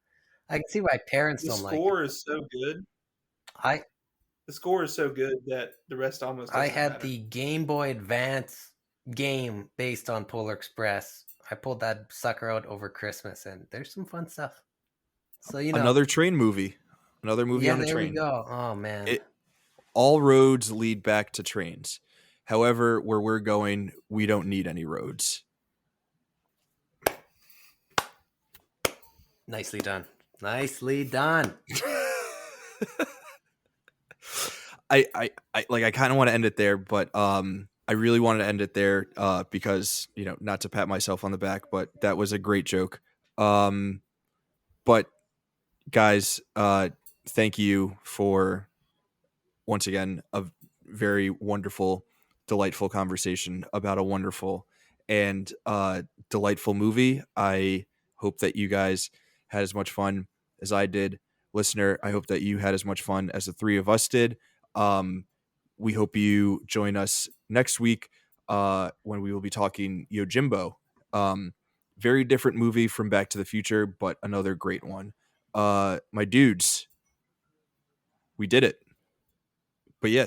Speaker 2: I can see why parents
Speaker 3: The
Speaker 2: don't like it.
Speaker 3: score is so good.
Speaker 2: I
Speaker 3: The score is so good that the rest almost
Speaker 2: I
Speaker 3: doesn't
Speaker 2: had
Speaker 3: matter.
Speaker 2: the Game Boy Advance game based on Polar Express. I pulled that sucker out over Christmas, and there's some fun stuff. So
Speaker 1: Another train movie. Another movie
Speaker 2: yeah,
Speaker 1: on a
Speaker 2: there we
Speaker 1: train.
Speaker 2: go. Oh man,
Speaker 1: All roads lead back to trains. However, where we're going, we don't need any roads.
Speaker 2: Nicely done. Nicely done.
Speaker 1: I kind of want to end it there, but I really wanted to end it there because, not to pat myself on the back, but that was a great joke. But guys, thank you for once again a very wonderful, delightful conversation about a wonderful and delightful movie. I hope that you guys had as much fun as I did. Listener, I hope that you had as much fun as the three of us did. We hope you join us next week when we will be talking Yojimbo. Very different movie from Back to the Future, but another great one. My dudes, we did it. But yeah,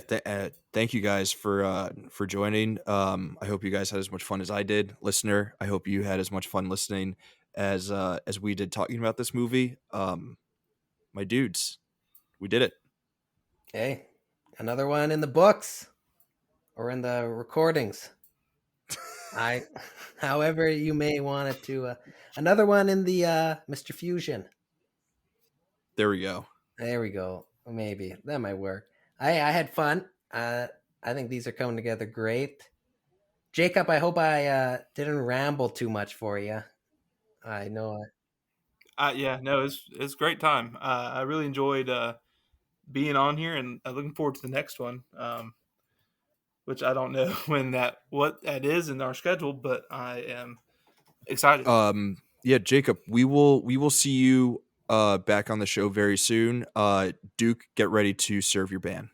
Speaker 1: thank you guys for joining. I hope you guys had as much fun as I did. Listener, I hope you had as much fun listening as we did talking about this movie. My dudes, we did it.
Speaker 2: Hey, another one in the books or in the recordings. However you may want it to. Another one in the Mr. Fusion.
Speaker 1: There we go.
Speaker 2: There we go. Maybe that might work. I had fun. I think these are coming together great. Jacob, I hope I didn't ramble too much for you. I know.
Speaker 3: Yeah, no, it's a great time. I really enjoyed being on here, and I'm looking forward to the next one. Which I don't know what that is in our schedule, but I am excited.
Speaker 1: Yeah, Jacob, we will see you back on the show very soon. Duke, get ready to serve your band.